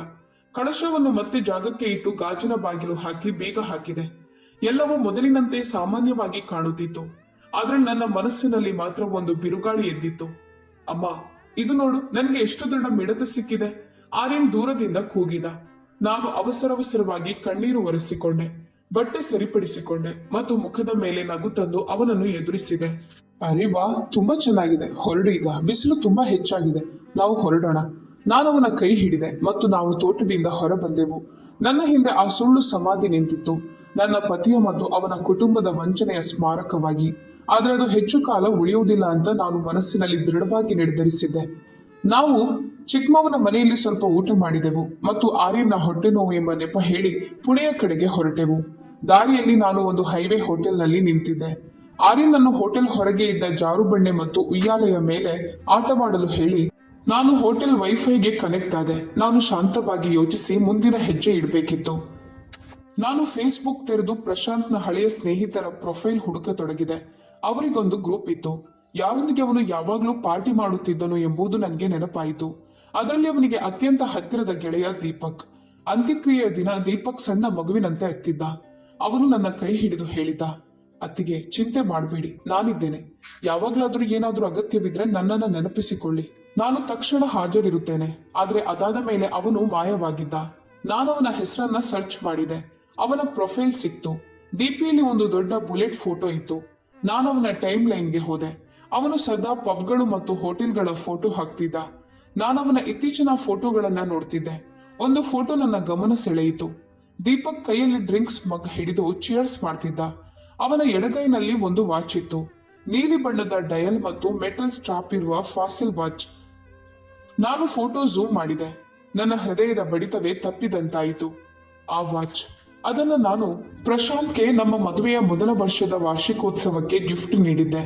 ಕಳಶವನ್ನು ಮತ್ತೆ ಜಾಗಕ್ಕೆ ಇಟ್ಟು ಗಾಜಿನ ಬಾಗಿಲು ಹಾಕಿ ಬೀಗ ಹಾಕಿದೆ. ಎಲ್ಲವೂ ಮೊದಲಿನಂತೆ ಸಾಮಾನ್ಯವಾಗಿ ಕಾಣುತ್ತಿತ್ತು. ಆದ್ರೆ ನನ್ನ ಮನಸ್ಸಿನಲ್ಲಿ ಮಾತ್ರ ಒಂದು ಬಿರುಗಾಳಿ ಎದ್ದಿತ್ತು. ಅಮ್ಮ, ಇದು ನೋಡು, ನನಗೆ ಎಷ್ಟು ದೊಡ್ಡ ಮಿಡತೆ ಸಿಕ್ಕಿದೆ. ಆರ್ಯನ್ ದೂರದಿಂದ ಕೂಗಿದ. ನಾನು ಅವಸರವಾಗಿ ಕಣ್ಣೀರು ಒರೆಸಿಕೊಂಡೆ, ಬಟ್ಟೆ ಸರಿಪಡಿಸಿಕೊಂಡೆ ಮತ್ತು ಮುಖದ ಮೇಲೆ ನಗು ತಂದು ಅವನನ್ನು ಎದುರಿಸಿದೆ. ಅರೆ ವಾ, ತುಂಬಾ ಚೆನ್ನಾಗಿದೆ. ಹೊರಡು ಈಗ, ಬಿಸಿಲು ತುಂಬಾ ಹೆಚ್ಚಾಗಿದೆ. ನಾವು ಹೊರಡೋಣ. ನಾನು ಅವನ ಕೈ ಹಿಡಿದೆ ಮತ್ತು ನಾವು ತೋಟದಿಂದ ಹೊರ ಬಂದೆವು. ನನ್ನ ಹಿಂದೆ ಆ ಸುಳ್ಳು ಸಮಾಧಿ ನಿಂತಿತ್ತು, ನನ್ನ ಪತಿಯ ಮತ್ತು ಅವನ ಕುಟುಂಬದ ವಂಚನೆಯ ಸ್ಮಾರಕವಾಗಿ. ಆದ್ರೆ ಅದು ಹೆಚ್ಚು ಕಾಲ ಉಳಿಯುವುದಿಲ್ಲ ಅಂತ ನಾನು ಮನಸ್ಸಿನಲ್ಲಿ ದೃಢವಾಗಿ ನಿರ್ಧರಿಸಿದ್ದೆ. ನಾವು ಚಿಕ್ಕಮ್ಮನ ಮನೆಯಲ್ಲಿ ಸ್ವಲ್ಪ ಊಟ ಮಾಡಿದೆವು ಮತ್ತು ಆರ್ಯನ ಹೊಟ್ಟೆ ನೋವು ಎಂಬ ನೆಪ ಹೇಳಿ ಪುಣೆಯ ಕಡೆಗೆ ಹೊರಟೆವು. ದಾರಿಯಲ್ಲಿ ನಾನು ಒಂದು ಹೈವೇ ಹೋಟೆಲ್ನಲ್ಲಿ ನಿಂತಿದ್ದೆ. ಆರ್ಯನ್ ಅನ್ನು ಹೋಟೆಲ್ ಹೊರಗೆ ಇದ್ದ ಜಾರುಬಂಡೆ ಮತ್ತು ಉಯ್ಯಾಲೆಯ ಮೇಲೆ ಆಟವಾಡಲು ಹೇಳಿ ನಾನು ಹೋಟೆಲ್ ವೈಫೈಗೆ ಕನೆಕ್ಟ್ ಆದೆ. ನಾನು ಶಾಂತವಾಗಿ ಯೋಚಿಸಿ ಮುಂದಿನ ಹೆಜ್ಜೆ ಇಡಬೇಕಿತ್ತು. ನಾನು ಫೇಸ್ಬುಕ್ ತೆರೆದು ಪ್ರಶಾಂತ್ನ ಹಳೆಯ ಸ್ನೇಹಿತರ ಪ್ರೊಫೈಲ್ ಹುಡುಕತೊಡಗಿದೆ. ಅವರಿಗೊಂದು ಗ್ರೂಪ್ ಇತ್ತು. ಯಾರೊಂದಿಗೆ ಅವನು ಯಾವಾಗಲೂ ಪಾರ್ಟಿ ಮಾಡುತ್ತಿದ್ದನು ಎಂಬುದು ನನಗೆ ನೆನಪಾಯಿತು. ಅದರಲ್ಲಿ ಅವನಿಗೆ ಅತ್ಯಂತ ಹತ್ತಿರದ ಗೆಳೆಯ ದೀಪಕ್. ಅಂತ್ಯಕ್ರಿಯೆಯ ದಿನ ದೀಪಕ್ ಸಣ್ಣ ಮಗುವಿನಂತೆ ಎತ್ತಿದ್ದ. ಅವನು ನನ್ನ ಕೈ ಹಿಡಿದು ಹೇಳಿದ, ಅತ್ತಿಗೆ, ಚಿಂತೆ ಮಾಡಬೇಡಿ, ನಾನಿದ್ದೇನೆ. ಯಾವಾಗ್ಲಾದ್ರೂ ಏನಾದ್ರೂ ಅಗತ್ಯವಿದ್ರೆ ನನ್ನನ್ನ ನೆನಪಿಸಿಕೊಳ್ಳಿ. ನಾನು ತಕ್ಷಣ ಹಾಜರಿರುತ್ತೇನೆ. ಆದ್ರೆ ಅದಾದ ಮೇಲೆ ಅವನು ಮಾಯವಾಗಿದ್ದ. ನಾನು ಅವನ ಹೆಸರನ್ನ ಸರ್ಚ್ ಮಾಡಿದೆ. ಅವನ ಪ್ರೊಫೈಲ್ ಸಿಕ್ತು. ಡಿಪಿಯಲ್ಲಿ ಒಂದು ದೊಡ್ಡ ಬುಲೆಟ್ ಫೋಟೋ ಇತ್ತು. ನಾನು ಅವನ ಟೈಮ್ ಲೈನ್ಗೆ ಹೋದೆ. ಅವನು ಸದಾ ಪಬ್ಗಳು ಮತ್ತು ಹೋಟೆಲ್ಗಳ ಫೋಟೋ ಹಾಕ್ತಿದ್ದ. ನಾನು ಅವನ ಇತ್ತೀಚಿನ ಫೋಟೋಗಳನ್ನ ನೋಡ್ತಿದ್ದೆ. ಒಂದು ಫೋಟೋ ನನ್ನ ಗಮನ ಸೆಳೆಯಿತು. ದೀಪಕ್ ಕೈಯಲ್ಲಿ ಡ್ರಿಂಕ್ಸ್ ಮಗ್ ಹಿಡಿದು ಚಿಯರ್ಸ್ ಮಾಡ್ತಿದ್ದ. ಅವನ ಎಡಗೈನಲ್ಲಿ ಒಂದು ವಾಚ್ ಇತ್ತು. ನೀಲಿ ಬಣ್ಣದ ಡಯಲ್ ಮತ್ತು ಮೆಟಲ್ ಸ್ಟ್ರಾಪ್ ಇರುವ ಫಾಸಿಲ್ ವಾಚ್. ನಾನು ಫೋಟೋ ಝೂಮ್ ಮಾಡಿದೆ. ನನ್ನ ಹೃದಯದ ಬಡಿತವೇ ತಪ್ಪಿದಂತಾಯಿತು. ಆ ವಾಚ್, ಅದನ್ನು ನಾನು ಪ್ರಶಾಂತ್ಗೆ ನಮ್ಮ ಮದುವೆಯ ಮೊದಲ ವರ್ಷದ ವಾರ್ಷಿಕೋತ್ಸವಕ್ಕೆ ಗಿಫ್ಟ್ ನೀಡಿದ್ದೆ.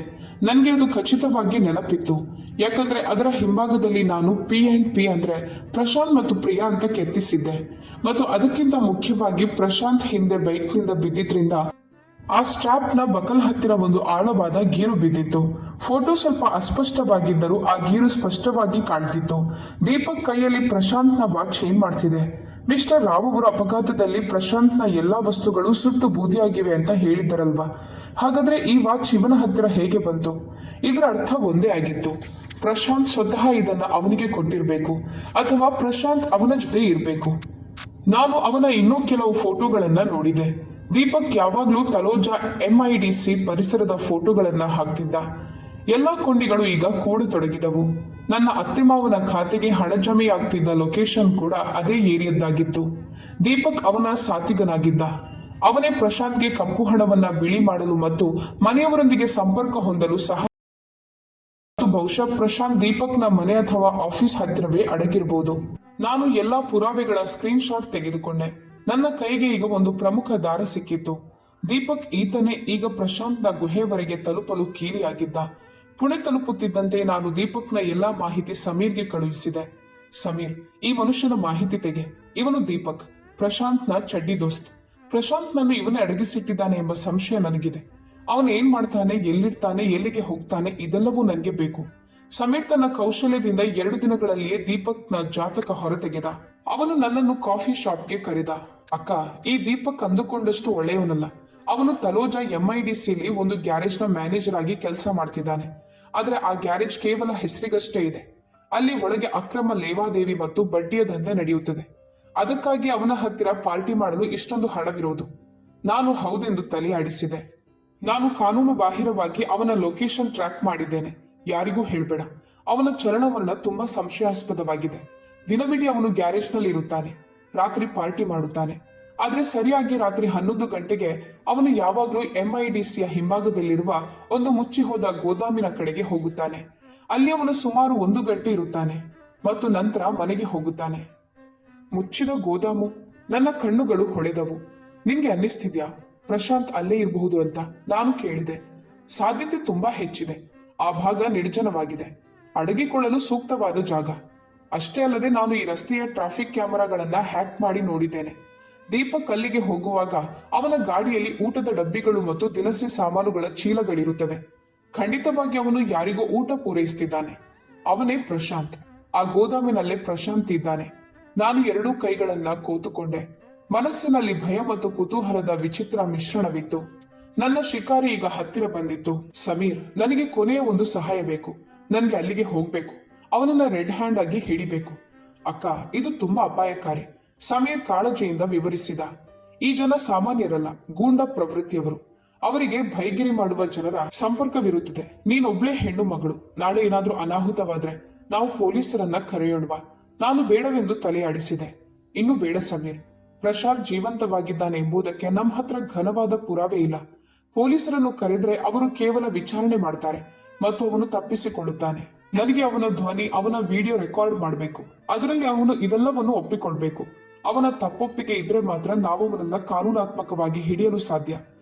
ನನಗೆ ಅದು ಖಚಿತವಾಗಿ ನೆನಪಿತ್ತು, ಯಾಕಂದ್ರೆ ಅದರ ಹಿಂಭಾಗದಲ್ಲಿ ನಾನು P&P ಅಂದ್ರೆ ಪ್ರಶಾಂತ್ ಮತ್ತು ಪ್ರಿಯಾ ಅಂತ ಕೆತ್ತಿಸಿದ್ದೆ. ಮತ್ತು ಅದಕ್ಕಿಂತ ಮುಖ್ಯವಾಗಿ ಪ್ರಶಾಂತ್ ಹಿಂದೆ ಬೈಕ್ನಿಂದ ಬಿದ್ದಿದ್ರಿಂದ ಆ ಸ್ಟ್ರಾಪ್ನ ಬಕಲ್ ಹತ್ತಿರ ಒಂದು ಆಳವಾದ ಗೀರು ಬಿದ್ದಿತ್ತು. ಫೋಟೋ ಸ್ವಲ್ಪ ಅಸ್ಪಷ್ಟವಾಗಿದ್ದರೂ ಆ ಗೀರು ಸ್ಪಷ್ಟವಾಗಿ ಕಾಣ್ತಿತ್ತು. ದೀಪಕ್ ಕೈಯಲ್ಲಿ ಪ್ರಶಾಂತ್ನ ವಾಚ್ ಏನ್ ಮಾಡ್ತಿದೆ? ಮಿಸ್ಟರ್ ರಾವ್ ಅವರು ಅಪಘಾತದಲ್ಲಿ ಪ್ರಶಾಂತ್ನ ಎಲ್ಲಾ ವಸ್ತುಗಳು ಸುಟ್ಟು ಬೂದಿಯಾಗಿವೆ ಅಂತ ಹೇಳಿದ್ದರಲ್ವಾ? ಹಾಗಾದ್ರೆ ಈ ವಾಚ್ ಇವನ ಹತ್ತಿರ ಹೇಗೆ ಬಂತು? ಇದರ ಅರ್ಥ ಒಂದೇ ಆಗಿತ್ತು. ಪ್ರಶಾಂತ್ ಸ್ವತಃ ಇದನ್ನ ಅವನಿಗೆ ಕೊಟ್ಟಿರ್ಬೇಕು, ಅಥವಾ ಪ್ರಶಾಂತ್ ಅವನ ಜೊತೆ ಇರಬೇಕು. ನಾನು ಅವನ ಇನ್ನೂ ಕೆಲವು ಫೋಟೋಗಳನ್ನ ನೋಡಿದೆ. ದೀಪಕ್ ಯಾವಾಗ್ಲೂ ತಲೋಜಾ MIDC ಪರಿಸರದ ಫೋಟೋಗಳನ್ನ ಹಾಕ್ತಿದ್ದ. ಎಲ್ಲಾ ಕೊಂಡಿಗಳು ಈಗ ಕೂಡತೊಡಗಿದವು. ನನ್ನ ಅತ್ತೆಮಾವನ ಖಾತೆಗೆ ಹಣ ಜಮೆಯಾಗ್ತಿದ್ದ ಲೊಕೇಶನ್ ಕೂಡ ಅದೇ ಏರಿಯದ್ದಾಗಿತ್ತು. ದೀಪಕ್ ಅವನ ಸಾಥಿಗನಾಗಿದ್ದ. ಅವನೇ ಪ್ರಶಾಂತ್ಗೆ ಕಪ್ಪು ಹಣವನ್ನ ಬಿಳಿ ಮಾಡಲು ಮತ್ತು ಮನೆಯವರೊಂದಿಗೆ ಸಂಪರ್ಕ ಹೊಂದಲು ಸಹ. ಬಹುಶಃ ಪ್ರಶಾಂತ್ ದೀಪಕ್ನ ಮನೆ ಅಥವಾ ಆಫೀಸ್ ಹತ್ತಿರವೇ ಅಡಗಿರಬಹುದು. ನಾನು ಎಲ್ಲಾ ಪುರಾವೆಗಳ ಸ್ಕ್ರೀನ್ ಶಾಟ್ ತೆಗೆದುಕೊಂಡೆ. ನನ್ನ ಕೈಗೆ ಈಗ ಒಂದು ಪ್ರಮುಖ ದಾರ ಸಿಕ್ಕಿತ್ತು. ದೀಪಕ್ ಈತನೇ ಈಗ ಪ್ರಶಾಂತ್ನ ಗುಹೆವರೆಗೆ ತಲುಪಲು ಕೀಲಿಯಾಗಿದ್ದ. ಪುಣೆ ತಲುಪುತ್ತಿದ್ದಂತೆ ನಾನು ದೀಪಕ್ನ ಎಲ್ಲಾ ಮಾಹಿತಿ ಸಮೀರ್ಗೆ ಕಳುಹಿಸಿದೆ. ಸಮೀರ್, ಈ ಮನುಷ್ಯನ ಮಾಹಿತಿ ತೆಗೆ. ಇವನು ದೀಪಕ್, ಪ್ರಶಾಂತ್ನ ಚಡ್ಡಿ ದೋಸ್ತ್. ಪ್ರಶಾಂತ್ನನ್ನು ಇವನೇ ಅಡಗಿಸಿಟ್ಟಿದ್ದಾನೆ ಎಂಬ ಸಂಶಯ ನನಗಿದೆ. ಅವನು ಏನ್ ಮಾಡ್ತಾನೆ, ಎಲ್ಲಿರ್ತಾನೆ, ಎಲ್ಲಿಗೆ ಹೋಗ್ತಾನೆ, ಇದೆಲ್ಲವೂ ನನಗೆ ಬೇಕು. ಸಮೀರ್ ತನ್ನ ಕೌಶಲ್ಯದಿಂದ 2 ದಿನಗಳಲ್ಲಿಯೇ ದೀಪಕ್ನ ಜಾತಕ ಹೊರತೆಗೆದ. ಅವನು ನನ್ನನ್ನು ಕಾಫಿ ಶಾಪ್ಗೆ ಕರೆದ. ಅಕ್ಕ, ಈ ದೀಪಕ್ ಅಂದುಕೊಂಡಷ್ಟು ಒಳ್ಳೆಯವನಲ್ಲ. ಅವನು ತಲೋಜಾ MIDCಲಿ ಒಂದು ಗ್ಯಾರೇಜ್ನ ಮ್ಯಾನೇಜರ್ ಆಗಿ ಕೆಲಸ ಮಾಡ್ತಿದ್ದಾನೆ. ಆದ್ರೆ ಆ ಗ್ಯಾರೇಜ್ ಕೇವಲ ಹೆಸರಿಗಷ್ಟೇ ಇದೆ. ಅಲ್ಲಿ ಒಳಗೆ ಅಕ್ರಮ ಲೇವಾದೇವಿ ಮತ್ತು ಬಡ್ಡಿಯ ದಂಧೆ ನಡೆಯುತ್ತದೆ. ಅದಕ್ಕಾಗಿ ಅವನ ಹತ್ತಿರ ಪಾರ್ಟಿ ಮಾಡಲು ಇಷ್ಟೊಂದು ಹಣವಿರೋದು. ನಾನು ಹೌದೆಂದು ತಲೆ ಆಡಿಸಿದೆ. ನಾನು ಕಾನೂನು ಬಾಹಿರವಾಗಿ ಅವನ ಲೊಕೇಶನ್ ಟ್ರ್ಯಾಕ್ ಮಾಡಿದ್ದೇನೆ. ಯಾರಿಗೂ ಹೇಳ್ಬೇಡ. ಅವನ ಚಲನವಲನ ತುಂಬಾ ಸಂಶಯಾಸ್ಪದವಾಗಿದೆ. ದಿನವಿಡೀ ಅವನು ಗ್ಯಾರೇಜ್ನಲ್ಲಿ ಇರುತ್ತಾನೆ, ರಾತ್ರಿ ಪಾರ್ಟಿ ಮಾಡುತ್ತಾನೆ. ಆದ್ರೆ ಸರಿಯಾಗಿ ರಾತ್ರಿ 11 ಗಂಟೆಗೆ ಅವನು ಯಾವಾಗಲೂ MIDCಯ ಹಿಂಭಾಗದಲ್ಲಿರುವ ಒಂದು ಮುಚ್ಚಿ ಹೋದ ಗೋದಾಮಿನ ಕಡೆಗೆ ಹೋಗುತ್ತಾನೆ. ಅಲ್ಲಿ ಅವನು ಸುಮಾರು 1 ಗಂಟೆ ಇರುತ್ತಾನೆ ಮತ್ತು ನಂತರ ಮನೆಗೆ ಹೋಗುತ್ತಾನೆ. ಮುಚ್ಚಿದ ಗೋದಾಮು. ನನ್ನ ಕಣ್ಣುಗಳು ಹೊಳೆದವು. ನಿನ್ಗೆ ಅನ್ನಿಸ್ತಿದ್ಯಾ ಪ್ರಶಾಂತ್ ಅಲ್ಲೇ ಇರಬಹುದು ಅಂತ ನಾನು ಕೇಳಿದೆ. ಸಾಧ್ಯತೆ ತುಂಬಾ ಹೆಚ್ಚಿದೆ. ಆ ಭಾಗ ನಿರ್ಜನವಾಗಿದೆ, ಅಡಗಿಕೊಳ್ಳಲು ಸೂಕ್ತವಾದ ಜಾಗ. ಅಷ್ಟೇ ಅಲ್ಲದೆ ನಾನು ಈ ರಸ್ತೆಯ ಟ್ರಾಫಿಕ್ ಕ್ಯಾಮೆರಾಗಳನ್ನ ಹ್ಯಾಕ್ ಮಾಡಿ ನೋಡಿದ್ದೇನೆ. ದೀಪಕ್ ಅಲ್ಲಿಗೆ ಹೋಗುವಾಗ ಅವನ ಗಾಡಿಯಲ್ಲಿ ಊಟದ ಡಬ್ಬಿಗಳು ಮತ್ತು ದಿನಸಿ ಸಾಮಾನುಗಳ ಚೀಲಗಳಿರುತ್ತವೆ. ಖಂಡಿತವಾಗಿ ಅವನು ಯಾರಿಗೋ ಊಟ ಪೂರೈಸುತ್ತಿದ್ದಾನೆ. ಅವನೇ ಪ್ರಶಾಂತ್. ಆ ಗೋದಾಮಿನಲ್ಲೇ ಪ್ರಶಾಂತ್ ಇದ್ದಾನೆ. ನಾನು 2 ಕೈಗಳನ್ನ ಕೋತುಕೊಂಡೆ. ಮನಸ್ಸಿನಲ್ಲಿ ಭಯ ಮತ್ತು ಕುತೂಹಲದ ವಿಚಿತ್ರ ಮಿಶ್ರಣವಿತ್ತು. ನನ್ನ ಶಿಕಾರಿ ಈಗ ಹತ್ತಿರ ಬಂದಿತ್ತು. ಸಮೀರ್, ನನಗೆ ಕೊನೆಯ ಒಂದು ಸಹಾಯ ಬೇಕು. ನನ್ಗೆ ಅಲ್ಲಿಗೆ ಹೋಗ್ಬೇಕು. ಅವನನ್ನ ರೆಡ್ ಹ್ಯಾಂಡ್ ಆಗಿ ಹಿಡಿಬೇಕು. ಅಕ್ಕ, ಇದು ತುಂಬಾ ಅಪಾಯಕಾರಿ, ಸಮೀರ್ ಕಾಳಜಿಯಿಂದ ವಿವರಿಸಿದ. ಈ ಜನ ಸಾಮಾನ್ಯರಲ್ಲ, ಗೂಂಡಾ ಪ್ರವೃತ್ತಿಯವರು. ಅವರಿಗೆ ಭೈಗಿರಿ ಮಾಡುವ ಜನರ ಸಂಪರ್ಕವಿರುತ್ತದೆ. ನೀನೊಬ್ಳೇ ಹೆಣ್ಣು ಮಗಳು. ನಾಳೆ ಏನಾದ್ರೂ ಅನಾಹುತವಾದ್ರೆ ನಾವು ಪೊಲೀಸರನ್ನ ಕರೆಯೋಣವಾ? ನಾನು ಬೇಡವೆಂದು ತಲೆಯಾಡಿಸಿದೆ. ಇನ್ನು ಬೇಡ ಸಮೀರ್. ಪ್ರಶಾಂತ್ ಜೀವಂತವಾಗಿದ್ದಾನೆ ಎಂಬುದಕ್ಕೆ ನಮ್ಮ ಹತ್ರ ಘನವಾದ ಪುರಾವೆ ಇಲ್ಲ. ಪೊಲೀಸರನ್ನು ಕರೆದ್ರೆ ಅವರು ಕೇವಲ ವಿಚಾರಣೆ ಮಾಡ್ತಾರೆ ಮತ್ತು ಅವನು ತಪ್ಪಿಸಿಕೊಳ್ಳುತ್ತಾನೆ. ನನಗೆ ಅವನ ಧ್ವನಿ, ಅವನ ವಿಡಿಯೋ ರೆಕಾರ್ಡ್ ಮಾಡಬೇಕು. ಅದರಲ್ಲಿ ಅವನು ಇದೆಲ್ಲವನ್ನು ಒಪ್ಪಿಕೊಳ್ಬೇಕು. ಅವನ ತಪ್ಪೊಪ್ಪಿಗೆ ಇದ್ರೆ ಮಾತ್ರ ನಾವು ಅವನನ್ನ ಕಾನೂನಾತ್ಮಕವಾಗಿ ಹಿಡಿಯಲು ಸಾಧ್ಯ.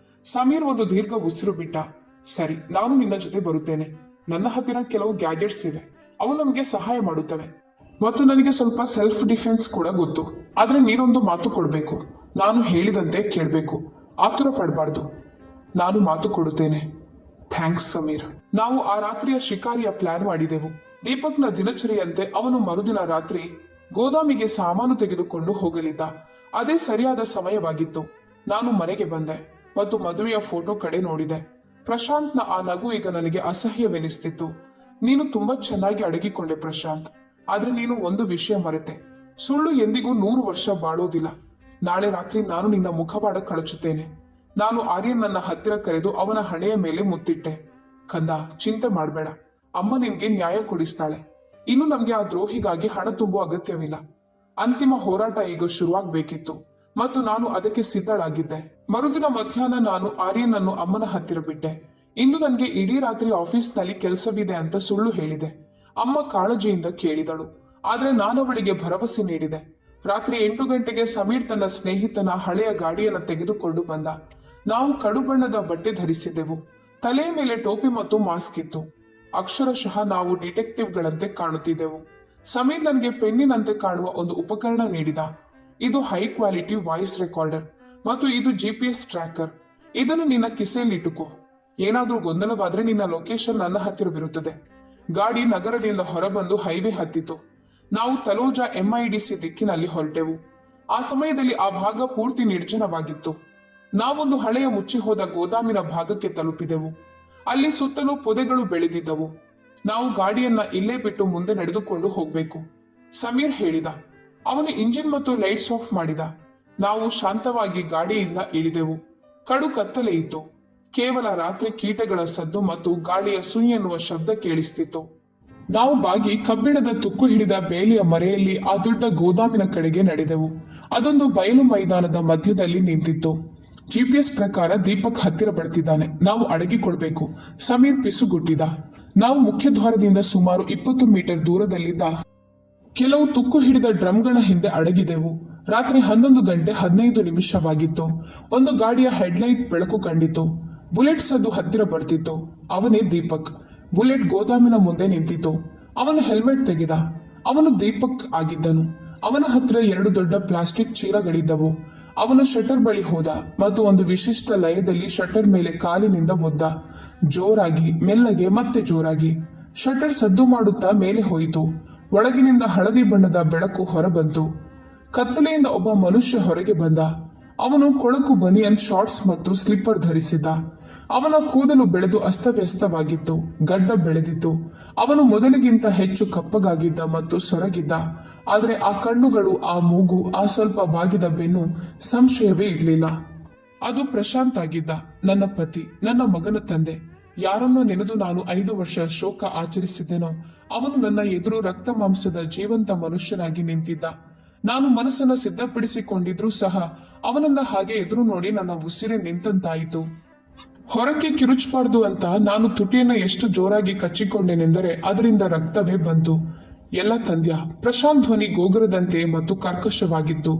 ಸಮೀರ್ ಒಂದು ದೀರ್ಘ ಉಸಿರು ಬಿಟ್ಟ. ಸರಿ, ನಾನು ನಿನ್ನ ಜೊತೆ ಬರುತ್ತೇನೆ. ನನ್ನ ಹತ್ತಿರ ಕೆಲವು ಗ್ಯಾಜೆಟ್ಸ್ ಇವೆ. ಅವು ನಮಗೆ ಸಹಾಯ ಮಾಡುತ್ತವೆ ಮತ್ತು ನನಗೆ ಸ್ವಲ್ಪ ಸೆಲ್ಫ್ ಡಿಫೆನ್ಸ್ ಕೂಡ ಗೊತ್ತು. ಆದ್ರೆ ನೀನೊಂದು ಮಾತು ಕೊಡ್ಬೇಕು. ನಾನು ಹೇಳಿದಂತೆ ಕೇಳಬೇಕು. ಆತುರ ಪಡಬಾರ್ದು. ನಾನು ಮಾತು ಕೊಡುತ್ತೇನೆ. ಥ್ಯಾಂಕ್ಸ್ ಸಮೀರ್. ನಾವು ಆ ರಾತ್ರಿಯ ಶಿಕಾರಿಯ ಪ್ಲಾನ್ ಮಾಡಿದೆವು. ದೀಪಕ್ನ ದಿನಚರಿಯಂತೆ ಅವನು ಮರುದಿನ ರಾತ್ರಿ ಗೋದಾಮಿಗೆ ಸಾಮಾನು ತೆಗೆದುಕೊಂಡು ಹೋಗಲಿದ್ದ. ಅದೇ ಸರಿಯಾದ ಸಮಯವಾಗಿತ್ತು. ನಾನು ಮನೆಗೆ ಬಂದೆ ಮತ್ತು ಮದುವೆಯ ಫೋಟೋ ಕಡೆ ನೋಡಿದೆ. ಪ್ರಶಾಂತ್ನ ಆ ನಗು ಈಗ ನನಗೆ ಅಸಹ್ಯವೆನಿಸ್ತಿತ್ತು. ನೀನು ತುಂಬಾ ಚೆನ್ನಾಗಿ ಅಡಗಿಕೊಂಡೆ ಪ್ರಶಾಂತ್. ಆದ್ರೆ ನೀನು ಒಂದು ವಿಷಯ ಮರೆತೆ. ಸುಳ್ಳು ಎಂದಿಗೂ 100 ವರ್ಷ ಬಾಳೋದಿಲ್ಲ. ನಾಳೆ ರಾತ್ರಿ ನಾನು ನಿನ್ನ ಮುಖವಾಡ ಕಳಚುತ್ತೇನೆ. ನಾನು ಆರ್ಯನ್ ನನ್ನ ಹತ್ತಿರ ಕರೆದು ಅವನ ಹಣೆಯ ಮೇಲೆ ಮುತ್ತಿಟ್ಟೆ. ಕಂದ, ಚಿಂತೆ ಮಾಡಬೇಡ. ಅಮ್ಮ ನಿನ್ಗೆ ನ್ಯಾಯ ಕೊಡಿಸ್ತಾಳೆ. ಇನ್ನು ನಮ್ಗೆ ಆ ದ್ರೋಹಿಗಾಗಿ ಹಣ ತುಂಬುವ ಅಗತ್ಯವಿಲ್ಲ. ಅಂತಿಮ ಹೋರಾಟ ಈಗ ಶುರುವಾಗಬೇಕಿತ್ತು ಮತ್ತು ನಾನು ಅದಕ್ಕೆ ಸಿದ್ಧಳಾಗಿದ್ದೆ. ಮರುದಿನ ಮಧ್ಯಾಹ್ನ ನಾನು ಆರ್ಯನ್ ಅನ್ನು ಅಮ್ಮನ ಹತ್ತಿರ ಬಿಟ್ಟೆ. ಇಂದು ನನಗೆ ಇಡೀ ರಾತ್ರಿ ಆಫೀಸ್ನಲ್ಲಿ ಕೆಲಸವಿದೆ ಅಂತ ಸುಳ್ಳು ಹೇಳಿದೆ. ಅಮ್ಮ ಕಾಳಜಿಯಿಂದ ಕೇಳಿದಳು. ಆದ್ರೆ ನಾನು ಅವಳಿಗೆ ಭರವಸೆ ನೀಡಿದೆ. ರಾತ್ರಿ 8 ಗಂಟೆಗೆ ಸಮೀರ್ ತನ್ನ ಸ್ನೇಹಿತನ ಹಳೆಯ ಗಾಡಿಯನ್ನು ತೆಗೆದುಕೊಂಡು ಬಂದ. ನಾವು ಕಡು ಬಣ್ಣದ ಬಟ್ಟೆ ಧರಿಸಿದ್ದೆವು. ತಲೆಯ ಮೇಲೆ ಟೋಪಿ ಮತ್ತು ಮಾಸ್ಕ್ ಇತ್ತು. ಅಕ್ಷರಶಃ ನಾವು ಡಿಟೆಕ್ಟಿವ್ಗಳಂತೆ ಕಾಣುತ್ತಿದ್ದೆವು. ಸಮೀರ್ ನನಗೆ ಪೆನ್ನಿನಂತೆ ಕಾಣುವ ಒಂದು ಉಪಕರಣ ನೀಡಿದ. ಇದು ಹೈ ಕ್ವಾಲಿಟಿ ವಾಯ್ಸ್ ರೆಕಾರ್ಡರ್ ಮತ್ತು ಇದು GPS ಟ್ರ್ಯಾಕರ್. ಇದನ್ನು ನಿನ್ನ ಕಿಸೆಯಲ್ಲಿ ಇಟ್ಟುಕೋ. ಏನಾದ್ರೂ ಗೊಂದಲವಾದ್ರೆ ನಿನ್ನ ಲೊಕೇಶನ್ ನನ್ನ ಹತ್ತಿರವಿರುತ್ತದೆ. ಗಾಡಿ ನಗರದಿಂದ ಹೊರಬಂದು ಹೈವೇ ಹತ್ತಿತು. ನಾವು ತಲೋಜಾ MIDC ದಿಕ್ಕಿನಲ್ಲಿ ಹೊರಟೆವು. ಆ ಸಮಯದಲ್ಲಿ ಆ ಭಾಗ ಪೂರ್ತಿ ನಿರ್ಜನವಾಗಿತ್ತು. ನಾವೊಂದು ಹಳೆಯ ಮುಚ್ಚಿ ಹೋದ ಗೋದಾಮಿನ ಭಾಗಕ್ಕೆ ತಲುಪಿದೆವು. ಅಲ್ಲಿ ಸುತ್ತಲೂ ಪೊದೆಗಳು ಬೆಳೆದಿದ್ದವು. ನಾವು ಗಾಡಿಯನ್ನ ಇಲ್ಲೇ ಬಿಟ್ಟು ಮುಂದೆ ನಡೆದುಕೊಂಡು ಹೋಗ್ಬೇಕು, ಸಮೀರ್ ಹೇಳಿದ. ಅವನು ಇಂಜಿನ್ ಮತ್ತು ಲೈಟ್ಸ್ ಆಫ್ ಮಾಡಿದ. ನಾವು ಶಾಂತವಾಗಿ ಗಾಡಿಯಿಂದ ಇಳಿದೆವು. ಕಡು ಕತ್ತಲೆ ಇತ್ತು. ಕೇವಲ ರಾತ್ರಿ ಕೀಟಗಳ ಸದ್ದು ಮತ್ತು ಗಾಳಿಯ ಸುಯ್ ಎನ್ನುವ ಶಬ್ದ ಕೇಳಿಸ್ತಿತ್ತು. ನಾವು ಬಾಗಿ ಕಬ್ಬಿಣದ ತುಕ್ಕು ಹಿಡಿದ ಬೇಲಿಯ ಮರೆಯಲ್ಲಿ ಆ ದೊಡ್ಡ ಗೋದಾಮಿನ ಕಡೆಗೆ ನಡೆದೆವು. ಅದೊಂದು ಬಯಲು ಮೈದಾನದ ಮಧ್ಯದಲ್ಲಿ ನಿಂತಿತ್ತು. GPS ಪ್ರಕಾರ ದೀಪಕ್ ಹತ್ತಿರ ಬರ್ತಿದ್ದಾನೆ. ನಾವು ಅಡಗಿಕೊಳ್ಬೇಕು, ಸಮೀರ್ ಪಿಸುಗುಟ್ಟಿದ. ನಾವು ಮುಖ್ಯ ದ್ವಾರದಿಂದ ಸುಮಾರು 20 ಮೀಟರ್ ದೂರದಲ್ಲಿದ್ದ ಕೆಲವು ತುಕ್ಕು ಹಿಡಿದ ಡ್ರಮ್ಗಳ ಹಿಂದೆ ಅಡಗಿದೆವು. ರಾತ್ರಿ 11:15 ಒಂದು ಗಾಡಿಯ ಹೆಡ್ಲೈಟ್ ಬೆಳಕು ಕಂಡಿತು. ಬುಲೆಟ್ ಸದ್ದು ಹತ್ತಿರ ಬರ್ತಿತ್ತು. ಅವನೇ ದೀಪಕ್. ಬುಲೆಟ್ ಗೋದಾಮಿನ ಮುಂದೆ ನಿಂತಿತ್ತು. ಅವನು ಹೆಲ್ಮೆಟ್ ತೆಗೆದ. ಅವನು ದೀಪಕ್ ಆಗಿದ್ದನು. ಅವನ ಹತ್ತಿರ 2 ದೊಡ್ಡ ಪ್ಲಾಸ್ಟಿಕ್ ಚೀಲಗಳಿದ್ದವು. ಅವನು ಶಟರ್ ಬಳಿ ಹೋದ ಮತ್ತು ಒಂದು ವಿಶಿಷ್ಟ ಲಯದಲ್ಲಿ ಶಟರ್ ಮೇಲೆ ಕಾಲಿನಿಂದ ಒದ್ದ. ಜೋರಾಗಿ, ಮೆಲ್ಲಗೆ, ಮತ್ತೆ ಜೋರಾಗಿ. ಶಟರ್ ಸದ್ದು ಮಾಡುತ್ತಾ ಮೇಲೆ ಹೋಯಿತು. ಒಳಗಿನಿಂದ ಹಳದಿ ಬಣ್ಣದ ಬೆಳಕು ಹೊರಬಂತು. ಕತ್ತಲೆಯಿಂದ ಒಬ್ಬ ಮನುಷ್ಯ ಹೊರಗೆ ಬಂದ. ಅವನು ಕೊಳಕು ಬನಿಯನ್, ಶಾರ್ಟ್ಸ್ ಮತ್ತು ಸ್ಲಿಪ್ಪರ್ ಧರಿಸಿದ್ದ. ಅವನ ಕೂದಲು ಬೆಳೆದು ಅಸ್ತವ್ಯಸ್ತವಾಗಿತ್ತು. ಗಡ್ಡ ಬೆಳೆದಿತ್ತು. ಅವನು ಮೊದಲಿಗಿಂತ ಹೆಚ್ಚು ಕಪ್ಪಗಾಗಿದ್ದ ಮತ್ತು ಸೊರಗಿದ್ದ. ಆದರೆ ಆ ಕಣ್ಣುಗಳು, ಆ ಮೂಗು, ಆ ಸ್ವಲ್ಪ ಬಾಗಿದ ಬೆನ್ನು, ಸಂಶಯವೇ ಇರಲಿಲ್ಲ. ಅದು ಪ್ರಶಾಂತ್ ಆಗಿದ್ದ. ನನ್ನ ಪತಿ, ನನ್ನ ಮಗನ ತಂದೆ. ಯಾರನ್ನೋ ನೆನೆದು ನಾನು 5 ವರ್ಷ ಶೋಕ ಆಚರಿಸಿದ್ದೆನೋ ಅವನು ನನ್ನ ಎದುರು ರಕ್ತ ಮಾಂಸದ ಜೀವಂತ ಮನುಷ್ಯನಾಗಿ ನಿಂತಿದ್ದ. ನಾನು ಮನಸ್ಸನ್ನ ಸಿದ್ಧಪಡಿಸಿಕೊಂಡಿದ್ರೂ ಸಹ ಅವನನ್ನ ಹಾಗೆ ಎದುರು ನೋಡಿ ನನ್ನ ಉಸಿರೇ ನಿಂತಂತಾಯಿತು. ಹೊರಕ್ಕೆ ಕಿರುಚಬಾರ್ದು ಅಂತ ನಾನು ತುಟಿಯನ್ನ ಎಷ್ಟು ಜೋರಾಗಿ ಕಚ್ಚಿಕೊಂಡೆನೆಂದರೆ ಅದರಿಂದ ರಕ್ತವೇ ಬಂತು. ಎಲ್ಲ ತಂದ್ಯ. ಪ್ರಶಾಂತ್ ಧ್ವನಿ ಗೋಗುರದಂತೆ ಮತ್ತು ಕರ್ಕಶವಾಗಿತ್ತು.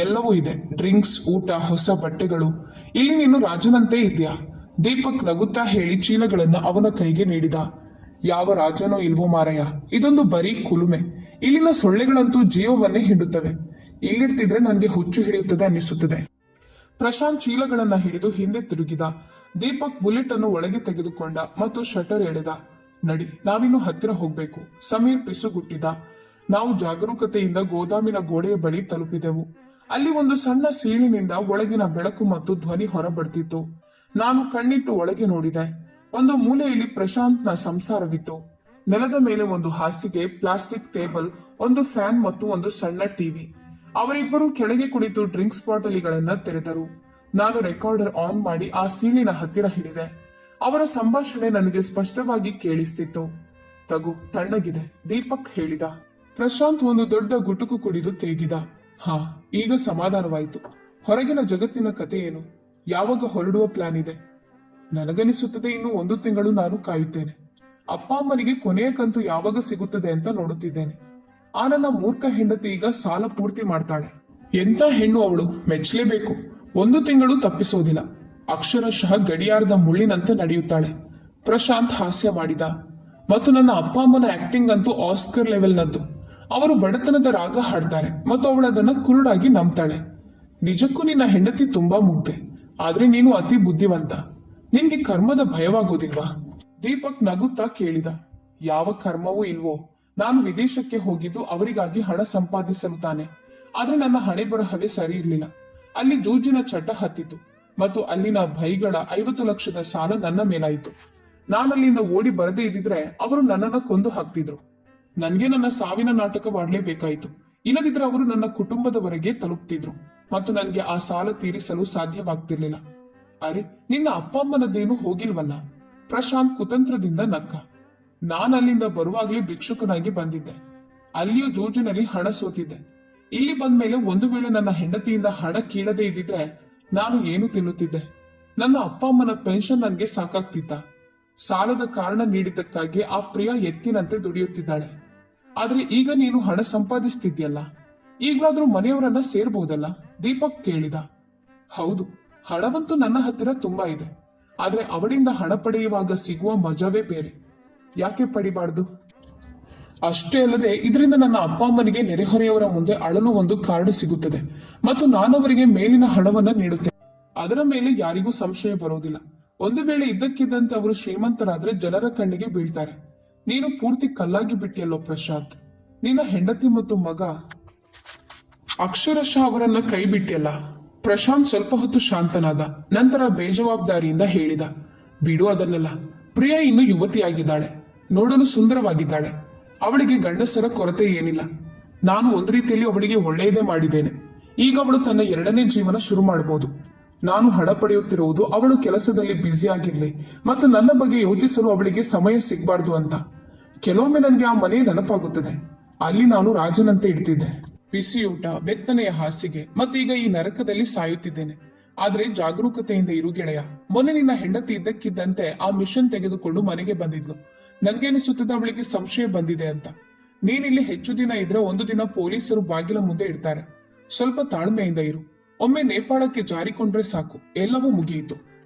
ಎಲ್ಲವೂ ಇದೆ. ಡ್ರಿಂಕ್ಸ್, ಊಟ, ಹೊಸ ಬಟ್ಟೆಗಳು. ಇಲ್ಲಿ ನೀನು ರಾಜನಂತೆ ಇದ್ಯಾ? ದೀಪಕ್ ನಗುತ್ತಾ ಹೇಳಿ ಚೀಲಗಳನ್ನ ಅವನ ಕೈಗೆ ನೀಡಿದ. ಯಾವ ರಾಜನೋ ಇಲ್ವೋ ಮಾರಯ್ಯ, ಇದೊಂದು ಬರೀ ಕುಲುಮೆ. ಇಲ್ಲಿನ ಸೊಳ್ಳೆಗಳಂತೂ ಜೀವವನ್ನೇ ಹಿಂಡುತ್ತವೆ. ಇಲ್ಲಿರ್ತಿದ್ರೆ ನನಗೆ ಹುಚ್ಚು ಹಿಡಿಯುತ್ತದೆ ಅನ್ನಿಸುತ್ತದೆ. ಪ್ರಶಾಂತ್ ಚೀಲಗಳನ್ನ ಹಿಡಿದು ಹಿಂದೆ ತಿರುಗಿದ. ದೀಪಕ್ ಬುಲೆಟ್ ಅನ್ನು ಒಳಗೆ ತೆಗೆದುಕೊಂಡ ಮತ್ತು ಶಟರ್ ಎಳೆದ. ನಡಿ, ನಾವಿನ್ನು ಹತ್ತಿರ ಹೋಗ್ಬೇಕು. ಸಮೀರ್ ಪಿಸುಗುಟ್ಟಿದ. ನಾವು ಜಾಗರೂಕತೆಯಿಂದ ಗೋದಾಮಿನ ಗೋಡೆಯ ಬಳಿ ತಲುಪಿದೆವು. ಅಲ್ಲಿ ಒಂದು ಸಣ್ಣ ಸೀಳಿನಿಂದ ಒಳಗಿನ ಬೆಳಕು ಮತ್ತು ಧ್ವನಿ ಹೊರಬರ್ತಿತ್ತು. ನಾನು ಕಣ್ಣಿಟ್ಟು ಒಳಗೆ ನೋಡಿದೆ. ಒಂದು ಮೂಲೆಯಲ್ಲಿ ಪ್ರಶಾಂತ್ನ ಸಂಸಾರವಿತ್ತು. ನೆಲದ ಮೇಲೆ ಒಂದು ಹಾಸಿಗೆ, ಪ್ಲಾಸ್ಟಿಕ್ ಟೇಬಲ್, ಒಂದು ಫ್ಯಾನ್ ಮತ್ತು ಒಂದು ಸಣ್ಣ ಟಿವಿ. ಅವರಿಬ್ಬರು ಕೆಳಗೆ ಕುಳಿತು ಡ್ರಿಂಕ್ಸ್ ಬಾಟಲಿಗಳನ್ನ ತೆರೆದರು. ನಾನು ರೆಕಾರ್ಡರ್ ಆನ್ ಮಾಡಿ ಆ ಸೀಳಿನ ಹತ್ತಿರ ಹಿಡಿದೆ. ಅವರ ಸಂಭಾಷಣೆ ನನಗೆ ಸ್ಪಷ್ಟವಾಗಿ ಕೇಳಿಸ್ತಿತ್ತು. ತಗೋ, ತಣ್ಣಗಿದೆ, ದೀಪಕ್ ಹೇಳಿದ. ಪ್ರಶಾಂತ್ ಒಂದು ದೊಡ್ಡ ಗುಟುಕು ಕುಡಿದು ತೇಗಿದ. ಹಾ, ಈಗ ಸಮಾಧಾನವಾಯಿತು. ಹೊರಗಿನ ಜಗತ್ತಿನ ಕತೆ ಏನು? ಯಾವಾಗ ಹೊರಡುವ ಪ್ಲಾನ್ ಇದೆ? ನನಗನಿಸುತ್ತದೆ ಇನ್ನು 1 ತಿಂಗಳು ನಾನು ಕಾಯುತ್ತೇನೆ. ಅಪ್ಪ ಅಮ್ಮನಿಗೆ ಕೊನೆಯ ಕಂತು ಯಾವಾಗ ಸಿಗುತ್ತದೆ ಅಂತ ನೋಡುತ್ತಿದ್ದೇನೆ. ಆ ನನ್ನ ಮೂರ್ಖ ಹೆಂಡತಿ ಈಗ ಸಾಲ ಪೂರ್ತಿ ಮಾಡ್ತಾಳೆ. ಎಂತ ಹೆಣ್ಣು ಅವಳು, ಮೆಚ್ಚಲೇಬೇಕು. 1 ತಿಂಗಳು ತಪ್ಪಿಸೋದಿಲ್ಲ. ಅಕ್ಷರಶಃ ಗಡಿಯಾರದ ಮುಳ್ಳಿನಂತೆ ನಡೆಯುತ್ತಾಳೆ. ಪ್ರಶಾಂತ್ ಹಾಸ್ಯ ಮಾಡಿದ. ಮತ್ತು ನನ್ನ ಅಪ್ಪ ಅಮ್ಮನ ಆಕ್ಟಿಂಗ್ ಅಂತೂ ಆಸ್ಕರ್ ಲೆವೆಲ್ನದ್ದು. ಅವರು ಬಡತನದ ರಾಗ ಹಾಡ್ತಾರೆ ಮತ್ತು ಅವಳದನ್ನ ಕುರುಡಾಗಿ ನಂಬ್ತಾಳೆ. ನಿಜಕ್ಕೂ ನಿನ್ನ ಹೆಂಡತಿ ತುಂಬಾ ಮುಗ್ಧೆ. ಆದ್ರೆ ನೀನು ಅತಿ ಬುದ್ಧಿವಂತ. ನಿನ್ಗೆ ಕರ್ಮದ ಭಯವಾಗೋದಿಲ್ವಾ? ದೀಪಕ್ ನಗುತ್ತಾ ಕೇಳಿದ. ಯಾವ ಕರ್ಮವೂ ಇಲ್ವೋ. ನಾನು ವಿದೇಶಕ್ಕೆ ಹೋಗಿದ್ದು ಅವರಿಗಾಗಿ ಹಣ ಸಂಪಾದಿಸಲು ತಾನೆ. ಆದ್ರೆ ನನ್ನ ಹಣೆ ಬರಹವೇ ಸರಿ ಇರ್ಲಿಲ್ಲ. ಅಲ್ಲಿ ಜೂಜಿನ ಚಟ ಹತ್ತಿತು ಮತ್ತು ಅಲ್ಲಿನ ಭೈಗಳ 50 ಲಕ್ಷದ ಸಾಲ ನನ್ನ ಮೇಲಾಯಿತು. ನಾನಲ್ಲಿಂದ ಓಡಿ ಬರದೇ ಇದ್ದಿದ್ರೆ ಅವರು ನನ್ನನ್ನ ಕೊಂದು ಹಾಕ್ತಿದ್ರು. ನನ್ಗೆ ನನ್ನ ಸಾವಿನ ನಾಟಕವಾಡ್ಲೇಬೇಕಾಯಿತು. ಇಲ್ಲದಿದ್ರೆ ಅವರು ನನ್ನ ಕುಟುಂಬದವರೆಗೆ ತಲುಪ್ತಿದ್ರು ಮತ್ತು ನನಗೆ ಆ ಸಾಲ ತೀರಿಸಲು ಸಾಧ್ಯವಾಗ್ತಿರ್ಲಿಲ್ಲ. ಅರೆ, ನಿನ್ನ ಅಪ್ಪ ಅಮ್ಮನದ್ದೇನು ಹೋಗಿಲ್ವಲ್ಲ? ಪ್ರಶಾಂತ್ ಕುತಂತ್ರದಿಂದ ನಕ್ಕ. ನಾನಲ್ಲಿಂದ ಬರುವಾಗ್ಲೇ ಭಿಕ್ಷುಕನಾಗಿ ಬಂದಿದ್ದೆ. ಅಲ್ಲಿಯೂ ಜೂಜಿನಲ್ಲಿ ಹಣ ಸೋತಿದ್ದೆ. ಇಲ್ಲಿ ಬಂದ್ಮೇಲೆ ಒಂದು ವೇಳೆ ನನ್ನ ಹೆಂಡತಿಯಿಂದ ಹಣ ಕೀಳದೆ ಇದ್ದಿದ್ರೆ ನಾನು ಏನು ತಿನ್ನುತ್ತಿದ್ದೆ? ನನ್ನ ಅಪ್ಪ ಅಮ್ಮನ ಪೆನ್ಷನ್ ನನ್ಗೆ ಸಾಕಾಗ್ತಿತ್ತ? ಸಾಲದ ಕಾರಣ ನೀಡಿದ್ದಕ್ಕಾಗಿ ಆ ಪ್ರಿಯ ಎತ್ತಿನಂತೆ ದುಡಿಯುತ್ತಿದ್ದಾಳೆ. ಆದ್ರೆ ಈಗ ನೀನು ಹಣ ಸಂಪಾದಿಸ್ತಿದ್ಯಲ್ಲ, ಈಗ್ಲಾದ್ರೂ ಮನೆಯವರನ್ನ ಸೇರ್ಬಹುದಲ್ಲ? ದೀಪಕ್ ಕೇಳಿದ. ಹೌದು, ಹಣವಂತೂ ನನ್ನ ಹತ್ತಿರ ತುಂಬಾ ಇದೆ. ಆದ್ರೆ ಅವಳಿಂದ ಹಣ ಪಡೆಯುವಾಗ ಸಿಗುವ ಮಜವೇ ಬೇರೆ. ಯಾಕೆ ಪಡಿಬಾರ್ದು? ಅಷ್ಟೇ ಅಲ್ಲದೆ ಇದರಿಂದ ನನ್ನ ಅಪ್ಪ ಅಮ್ಮನಿಗೆ ನೆರೆಹೊರೆಯವರ ಮುಂದೆ ಅಳಲು ಒಂದು ಕಾರ್ಡ್ ಸಿಗುತ್ತದೆ ಮತ್ತು ನಾನವರಿಗೆ ಮೇಲಿನ ಹಣವನ್ನ ನೀಡುತ್ತೇನೆ. ಅದರ ಮೇಲೆ ಯಾರಿಗೂ ಸಂಶಯ ಬರೋದಿಲ್ಲ. ಒಂದು ವೇಳೆ ಇದ್ದಕ್ಕಿದ್ದಂತೆ ಅವರು ಶ್ರೀಮಂತರಾದ್ರೆ ಜನರ ಕಣ್ಣಿಗೆ ಬೀಳ್ತಾರೆ. ನೀನು ಪೂರ್ತಿ ಕಲ್ಲಾಗಿ ಬಿಟ್ಟಿಯಲ್ಲೋ ಪ್ರಶಾಂತ್. ನಿನ್ನ ಹೆಂಡತಿ ಮತ್ತು ಮಗ ಅಕ್ಷರಶಃ ಅವರನ್ನ ಕೈ ಬಿಟ್ಟಿಯಲ್ಲ. ಪ್ರಶಾಂತ್ ಸ್ವಲ್ಪ ಹೊತ್ತು ಶಾಂತನಾದ. ನಂತರ ಬೇಜವಾಬ್ದಾರಿಯಿಂದ ಹೇಳಿದ. ಬಿಡು ಅದನ್ನೆಲ್ಲ. ಪ್ರಿಯಾ ಇನ್ನು ಯುವತಿಯಾಗಿದ್ದಾಳೆ. ನೋಡಲು ಸುಂದರವಾಗಿದ್ದಾಳೆ. ಅವಳಿಗೆ ಗಂಡಸರ ಕೊರತೆ ಏನಿಲ್ಲ. ನಾನು ಒಂದು ರೀತಿಯಲ್ಲಿ ಅವಳಿಗೆ ಒಳ್ಳೆಯದೇ ಮಾಡಿದ್ದೇನೆ. ಈಗ ಅವಳು ತನ್ನ 2ನೇ ಜೀವನ ಶುರು ಮಾಡಬಹುದು. ನಾನು ಹಣ ಪಡೆಯುತ್ತಿರುವುದು ಅವಳು ಕೆಲಸದಲ್ಲಿ ಬ್ಯುಸಿ ಆಗಿರ್ಲಿ ಮತ್ತು ನನ್ನ ಬಗ್ಗೆ ಯೋಚಿಸಲು ಅವಳಿಗೆ ಸಮಯ ಸಿಗಬಾರ್ದು ಅಂತ. ಕೆಲವೊಮ್ಮೆ ನನಗೆ ಆ ಮನೆ ನೆನಪಾಗುತ್ತದೆ. ಅಲ್ಲಿ ನಾನು ರಾಜನಂತೆ ಇಡ್ತಿದ್ದೆ. ಬಿಸಿಯೂಟ, ಬೆತ್ತನೆಯ ಹಾಸಿಗೆ, ಮತ್ತೀಗ ಈ ನರಕದಲ್ಲಿ ಸಾಯುತ್ತಿದ್ದೇನೆ. ಆದ್ರೆ ಜಾಗರೂಕತೆಯಿಂದ ಇರು ಗೆಳೆಯ. ಮೊನ್ನೆ ನಿನ್ನ ಹೆಂಡತಿ ಇದ್ದಕ್ಕಿದ್ದಂತೆ ಆ ಮಿಷನ್ ತೆಗೆದುಕೊಂಡು ಮನೆಗೆ ಬಂದಿದ್ಲು. ನನ್ಗೇನಿಸುತ್ತದೆ ಅವಳಿಗೆ ಸಂಶಯ ಬಂದಿದೆ ಅಂತ. ನೀನಿಲ್ಲಿ ಹೆಚ್ಚು ದಿನ ಇದ್ರೆ ಒಂದು ದಿನ ಪೊಲೀಸರು ಬಾಗಿಲ ಮುಂದೆ ಇಡ್ತಾರೆ. ಸ್ವಲ್ಪ ತಾಳ್ಮೆಯಿಂದ ಇರು. ಒಮ್ಮೆ ನೇಪಾಳಕ್ಕೆ ಜಾರಿಕೊಂಡ್ರೆ ಸಾಕು, ಎಲ್ಲವೂ ಮುಗಿಯಿತು.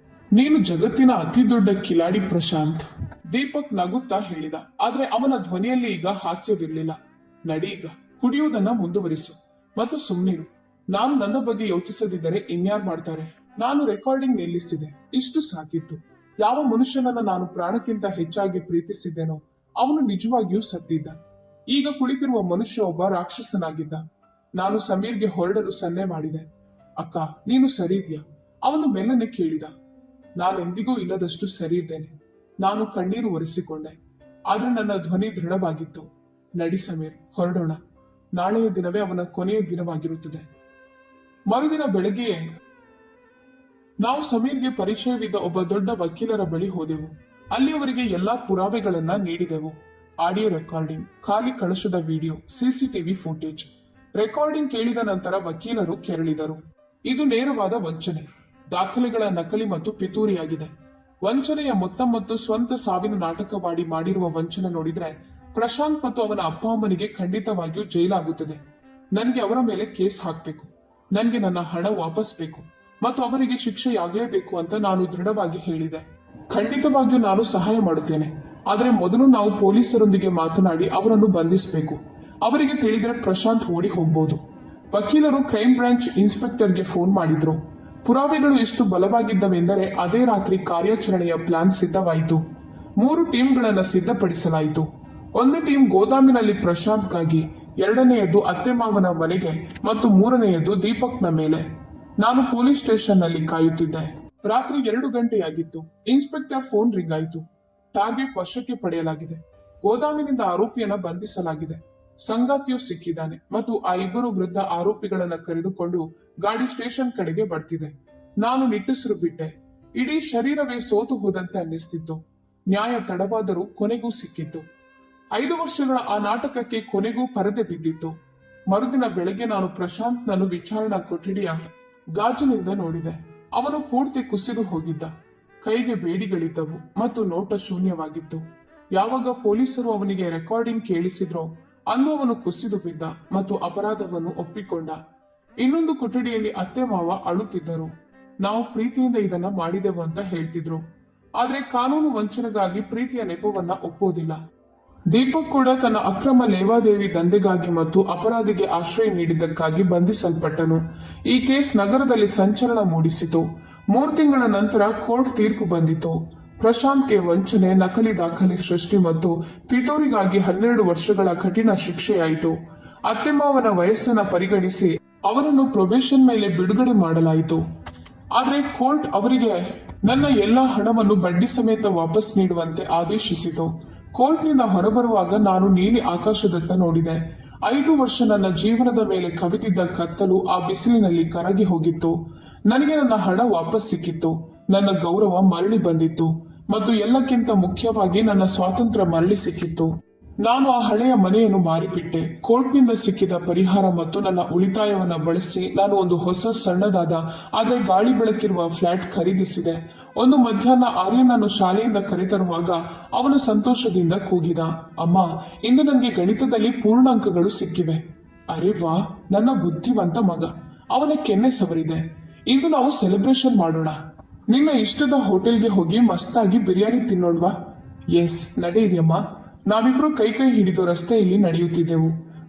ನೀನು ಜಗತ್ತಿನ ಅತಿ ದೊಡ್ಡ ಕಿಲಾಡಿ ಪ್ರಶಾಂತ್, ದೀಪಕ್ ನಗುತ್ತಾ ಹೇಳಿದ. ಆದ್ರೆ ಅವನ ಧ್ವನಿಯಲ್ಲಿ ಈಗ ಹಾಸ್ಯವಿರ್ಲಿಲ್ಲ. ನಡೀಗ, ಕುಡಿಯುವುದನ್ನ ಮುಂದುವರಿಸು ಮತ್ತು ಸುಮ್ನಿರು. ನಾನು ನನ್ನ ಬಗ್ಗೆ ಯೋಚಿಸದಿದ್ದರೆ ಇನ್ಯಾರು ಮಾಡ್ತಾರೆ? ನಾನು ರೆಕಾರ್ಡಿಂಗ್ ನಿಲ್ಲಿಸಿದೆ, ಇಷ್ಟು ಸಾಕಿತ್ತು. ಯಾವ ಮನುಷ್ಯನನ್ನ ನಾನು ಪ್ರಾಣಕ್ಕಿಂತ ಹೆಚ್ಚಾಗಿ ಪ್ರೀತಿಸಿದ್ದೇನೋ ಅವನು ನಿಜವಾಗಿಯೂ ಸತ್ತಿದ್ದ. ಈಗ ಕುಳಿತಿರುವ ಮನುಷ್ಯ ಒಬ್ಬ ರಾಕ್ಷಸನಾಗಿದ್ದ. ನಾನು ಸಮೀರ್ಗೆ ಹೊರಡಲು ಸನ್ನೆ ಮಾಡಿದೆ. ಅಕ್ಕ, ನೀನು ಸರಿ ಇದ್ಯಾ? ಅವನು ಮೆಲ್ಲನೆ ಕೇಳಿದ. ನಾನೆಂದಿಗೂ ಇಲ್ಲದಷ್ಟು ಸರಿ ಇದ್ದೇನೆ. ನಾನು ಕಣ್ಣೀರು ಒರೆಸಿಕೊಂಡೆ, ಆದ್ರೆ ನನ್ನ ಧ್ವನಿ ದೃಢವಾಗಿತ್ತು. ನಡಿ ಸಮೀರ್, ಹೊರಡೋಣ. ನಾಳೆಯ ದಿನವೇ ಅವನ ಕೊನೆಯ ದಿನವಾಗಿರುತ್ತದೆ. ಮರುದಿನ ಬೆಳಗ್ಗೆಯೇ ನಾವು ಸಮೀರ್ಗೆ ಪರಿಚಯವಿದ್ದ ಒಬ್ಬ ದೊಡ್ಡ ವಕೀಲರ ಬಳಿ ಹೋದೆವು. ಅಲ್ಲಿ ಅವರಿಗೆ ಎಲ್ಲಾ ಪುರಾವೆಗಳನ್ನ ನೀಡಿದೆವು. ಆಡಿಯೋ ರೆಕಾರ್ಡಿಂಗ್, ಖಾಲಿ ಕಳಶದ ವಿಡಿಯೋ, ಸಿಸಿಟಿವಿ ಫುಟೇಜ್. ರೆಕಾರ್ಡಿಂಗ್ ಕೇಳಿದ ನಂತರ ವಕೀಲರು ಕೆರಳಿದರು. ಇದು ನೇರವಾದ ವಂಚನೆ, ದಾಖಲೆಗಳ ನಕಲಿ ಮತ್ತು ಪಿತೂರಿಯಾಗಿದೆ. ವಂಚನೆಯ ಮೊತ್ತ ಮತ್ತು ಸ್ವಂತ ಸಾವಿನ ನಾಟಕವಾಡಿ ಮಾಡಿರುವ ವಂಚನೆ ನೋಡಿದ್ರೆ ಪ್ರಶಾಂತ್ ಮತ್ತು ಅವನ ಅಪ್ಪ ಅಮ್ಮನಿಗೆ ಖಂಡಿತವಾಗಿಯೂ ಜೈಲಾಗುತ್ತದೆ. ನನಗೆ ಅವರ ಮೇಲೆ ಕೇಸ್ ಹಾಕ್ಬೇಕು. ನನಗೆ ನನ್ನ ಹಣ ವಾಪಸ್ ಬೇಕು ಮತ್ತು ಅವರಿಗೆ ಶಿಕ್ಷೆಯಾಗಲೇಬೇಕು ಅಂತ ನಾನು ದೃಢವಾಗಿ ಹೇಳಿದೆ. ಖಂಡಿತವಾಗಿಯೂ ನಾನು ಸಹಾಯ ಮಾಡುತ್ತೇನೆ, ಆದ್ರೆ ಮೊದಲು ನಾವು ಪೊಲೀಸರೊಂದಿಗೆ ಮಾತನಾಡಿ ಅವರನ್ನು ಬಂಧಿಸಬೇಕು. ಅವರಿಗೆ ತಿಳಿದ್ರೆ ಪ್ರಶಾಂತ್ ಓಡಿ ಹೋಗ್ಬೋದು. ವಕೀಲರು ಕ್ರೈಮ್ ಬ್ರಾಂಚ್ ಇನ್ಸ್ಪೆಕ್ಟರ್ಗೆ ಫೋನ್ ಮಾಡಿದ್ರು. ಪುರಾವೆಗಳು ಎಷ್ಟು ಬಲವಾಗಿದ್ದವೆಂದರೆ ಅದೇ ರಾತ್ರಿ ಕಾರ್ಯಾಚರಣೆಯ ಪ್ಲಾನ್ ಸಿದ್ಧವಾಯಿತು. 3 ಟೀಮ್ಗಳನ್ನ ಸಿದ್ಧಪಡಿಸಲಾಯಿತು. ಒಂದು ಟೀಮ್ ಗೋದಾಮಿನಲ್ಲಿ ಪ್ರಶಾಂತ್ಗಾಗಿ, ಎರಡನೆಯದು ಅತ್ತೆ ಮಾವನ ಮನೆಗೆ ಮತ್ತು ಮೂರನೆಯದು ದೀಪಕ್ನ ಮೇಲೆ. ನಾನು ಪೊಲೀಸ್ ಸ್ಟೇಷನ್ನಲ್ಲಿ ಕಾಯುತ್ತಿದ್ದೆ. ರಾತ್ರಿ 2 ಗಂಟೆಯಾಗಿತ್ತು. ಇನ್ಸ್ಪೆಕ್ಟರ್ ಫೋನ್ ರಿಂಗ್ ಆಯಿತು. ಟಾರ್ಗೆಟ್ ವಶಕ್ಕೆ ಪಡೆಯಲಾಗಿದೆ. ಗೋದಾಮಿನಿಂದ ಆರೋಪಿಯನ್ನ ಬಂಧಿಸಲಾಗಿದೆ. ಸಂಗಾತಿಯು ಸಿಕ್ಕಿದ್ದಾನೆ ಮತ್ತು ಆ 2 ವೃದ್ಧ ಆರೋಪಿಗಳನ್ನ ಕರೆದುಕೊಂಡು ಗಾಡಿ ಸ್ಟೇಷನ್ ಕಡೆಗೆ ಬರ್ತಿದೆ. ನಾನು ನಿಟ್ಟುಸಿರು ಬಿಟ್ಟೆ. ಇಡೀ ಶರೀರವೇ ಸೋತು ಹೋದಂತೆ ಅನ್ನಿಸ್ತಿತ್ತು. ನ್ಯಾಯ ತಡವಾದರೂ ಕೊನೆಗೂ ಸಿಕ್ಕಿತ್ತು. 5 ವರ್ಷಗಳ ಆ ನಾಟಕಕ್ಕೆ ಕೊನೆಗೂ ಪರದೆ ಬಿದ್ದಿತ್ತು. ಮರುದಿನ ಬೆಳಗ್ಗೆ ನಾನು ಪ್ರಶಾಂತ್ನನ್ನು ವಿಚಾರಣಾ ಕೊಠಡಿಯ ಗಾಜಿನಿಂದ ನೋಡಿದೆ. ಅವನು ಪೂರ್ತಿ ಕುಸಿದು ಹೋಗಿದ್ದ. ಕೈಗೆ ಬೇಡಿಗಳಿದ್ದವು ಮತ್ತು ನೋಟ ಶೂನ್ಯವಾಗಿತ್ತು. ಯಾವಾಗ ಪೊಲೀಸರು ಅವನಿಗೆ ರೆಕಾರ್ಡಿಂಗ್ ಕೇಳಿಸಿದ್ರೋ ಅಂದು ಅವನು ಕುಸಿದು ಬಿದ್ದ ಮತ್ತು ಅಪರಾಧವನ್ನು ಒಪ್ಪಿಕೊಂಡ. ಇನ್ನೊಂದು ಕೊಠಡಿಯಲ್ಲಿ ಅತ್ತೆ ಮಾವ ಅಳುತ್ತಿದ್ದರು. ನಾವು ಪ್ರೀತಿಯಿಂದ ಇದನ್ನ ಮಾಡಿದೆವು ಅಂತ ಹೇಳ್ತಿದ್ರು. ಆದ್ರೆ ಕಾನೂನು ವಂಚನೆಗಾಗಿ ಪ್ರೀತಿಯ ನೆಪವನ್ನ ಒಪ್ಪೋದಿಲ್ಲ. ದೀಪಕ್ ಕೂಡ ತನ್ನ ಅಕ್ರಮ ಲೇವಾದೇವಿ ದಂಧೆಗಾಗಿ ಮತ್ತು ಅಪರಾಧಿಗೆ ಆಶ್ರಯ ನೀಡಿದ್ದಕ್ಕಾಗಿ ಬಂಧಿಸಲ್ಪಟ್ಟನು. ಈ ಕೇಸ್ ನಗರದಲ್ಲಿ ಸಂಚಲನ ಮೂಡಿಸಿತು. 3 ತಿಂಗಳ ನಂತರ ಕೋರ್ಟ್ ತೀರ್ಪು ಬಂದಿತು. ಪ್ರಶಾಂತ್ಗೆ ವಂಚನೆ, ನಕಲಿ ದಾಖಲೆ ಸೃಷ್ಟಿ ಮತ್ತು ಪಿತೂರಿಗಾಗಿ 12 ವರ್ಷಗಳ ಕಠಿಣ ಶಿಕ್ಷೆಯಾಯಿತು. ಅತ್ತೆಮಾವನ ವಯಸ್ಸನ್ನ ಪರಿಗಣಿಸಿ ಅವರನ್ನು ಪ್ರೊಬೇಷನ್ ಮೇಲೆ ಬಿಡುಗಡೆ ಮಾಡಲಾಯಿತು. ಆದ್ರೆ ಕೋರ್ಟ್ ಅವರಿಗೆ ನನ್ನ ಎಲ್ಲಾ ಹಣವನ್ನು ಬಡ್ಡಿ ಸಮೇತ ವಾಪಸ್ ನೀಡುವಂತೆ ಆದೇಶಿಸಿತು. ಕೋರ್ಟ್ನಿಂದ ಹೊರಬರುವಾಗ ನಾನು ನೀಲಿ ಆಕಾಶದತ್ತ ನೋಡಿದೆ. 5 ವರ್ಷ ನನ್ನ ಜೀವನದ ಮೇಲೆ ಕವಿದಿದ್ದ ಕತ್ತಲು ಆ ಬಿಸಿಲಿನಲ್ಲಿ ಕರಗಿ ಹೋಗಿತ್ತು. ನನಗೆ ನನ್ನ ಹಣ ವಾಪಸ್ ಸಿಕ್ಕಿತ್ತು. ನನ್ನ ಗೌರವ ಮರಳಿ ಬಂದಿತ್ತು ಮತ್ತು ಎಲ್ಲಕ್ಕಿಂತ ಮುಖ್ಯವಾಗಿ ನನ್ನ ಸ್ವಾತಂತ್ರ್ಯ ಮರಳಿ ಸಿಕ್ಕಿತ್ತು. ನಾನು ಆ ಹಳೆಯ ಮನೆಯನ್ನು ಮಾರಿಬಿಟ್ಟೆ. ಕೋರ್ಟ್ನಿಂದ ಸಿಕ್ಕಿದ ಪರಿಹಾರ ಮತ್ತು ನನ್ನ ಉಳಿತಾಯವನ್ನ ಬಳಸಿ ನಾನು ಒಂದು ಹೊಸ ಸಣ್ಣದಾದ ಆದ್ರೆ ಗಾಳಿ ಬೆಳಕಿರುವ ಫ್ಲಾಟ್ ಖರೀದಿಸಿದೆ. ಒಂದು ಮಧ್ಯಾಹ್ನ ಆರ್ಯನನ್ನು ಶಾಲೆಯಿಂದ ಕರೆತರುವಾಗ ಅವನು ಸಂತೋಷದಿಂದ ಕೂಗಿದ, ಅಮ್ಮ, ಇಂದು ನನಗೆ ಗಣಿತದಲ್ಲಿ ಪೂರ್ಣಾಂಕಗಳು ಸಿಕ್ಕಿವೆ. ಅರೆ ವಾ, ನನ್ನ ಬುದ್ಧಿವಂತ ಮಗ. ಅವನ ಕೆನ್ನೆ ಸವರಿದೆ. ಇಂದು ನಾವು ಸೆಲೆಬ್ರೇಷನ್ ಮಾಡೋಣ. ನಿನ್ನ ಇಷ್ಟದ ಹೋಟೆಲ್ಗೆ ಹೋಗಿ ಮಸ್ತಾಗಿ ಬಿರಿಯಾನಿ ತಿನ್ನೋಣ್ವಾ? ಎಸ್, ನಡೆಯಿರಿಯಮ್ಮ. ನಾವಿಬ್ರು ಕೈ ಹಿಡಿದು ರಸ್ತೆಯಲ್ಲಿ ನಡೆಯುತ್ತಿದ್ದೆವು.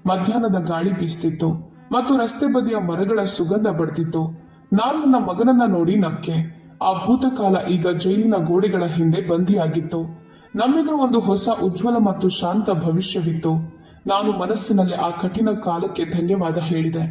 ಮಧ್ಯಾಹ್ನದ ಗಾಳಿ ಬೀಸ್ತಿತ್ತು ಮತ್ತು ರಸ್ತೆ ಬದಿಯ ಮರಗಳ ಸುಗಂಧ ಬಡ್ತಿತ್ತು. ನಾನು ನನ್ನ ಮಗನನ್ನ ನೋಡಿ ನಕ್ಕೆ. ಆ ಭೂತಕಾಲ ಈಗ ಜೈಲಿನ ಗೋಡೆಗಳ ಹಿಂದೆ ಬಂದಿಯಾಗಿತ್ತು. ನಮ್ಮೆದುರು ಒಂದು ಹೊಸ ಉಜ್ವಲ ಮತ್ತು ಶಾಂತ ಭವಿಷ್ಯವಿತ್ತು. ನಾನು ಮನಸ್ಸಿನಲ್ಲಿ ಆ ಕಠಿಣ ಕಾಲಕ್ಕೆ ಧನ್ಯವಾದ ಹೇಳಿದೆ.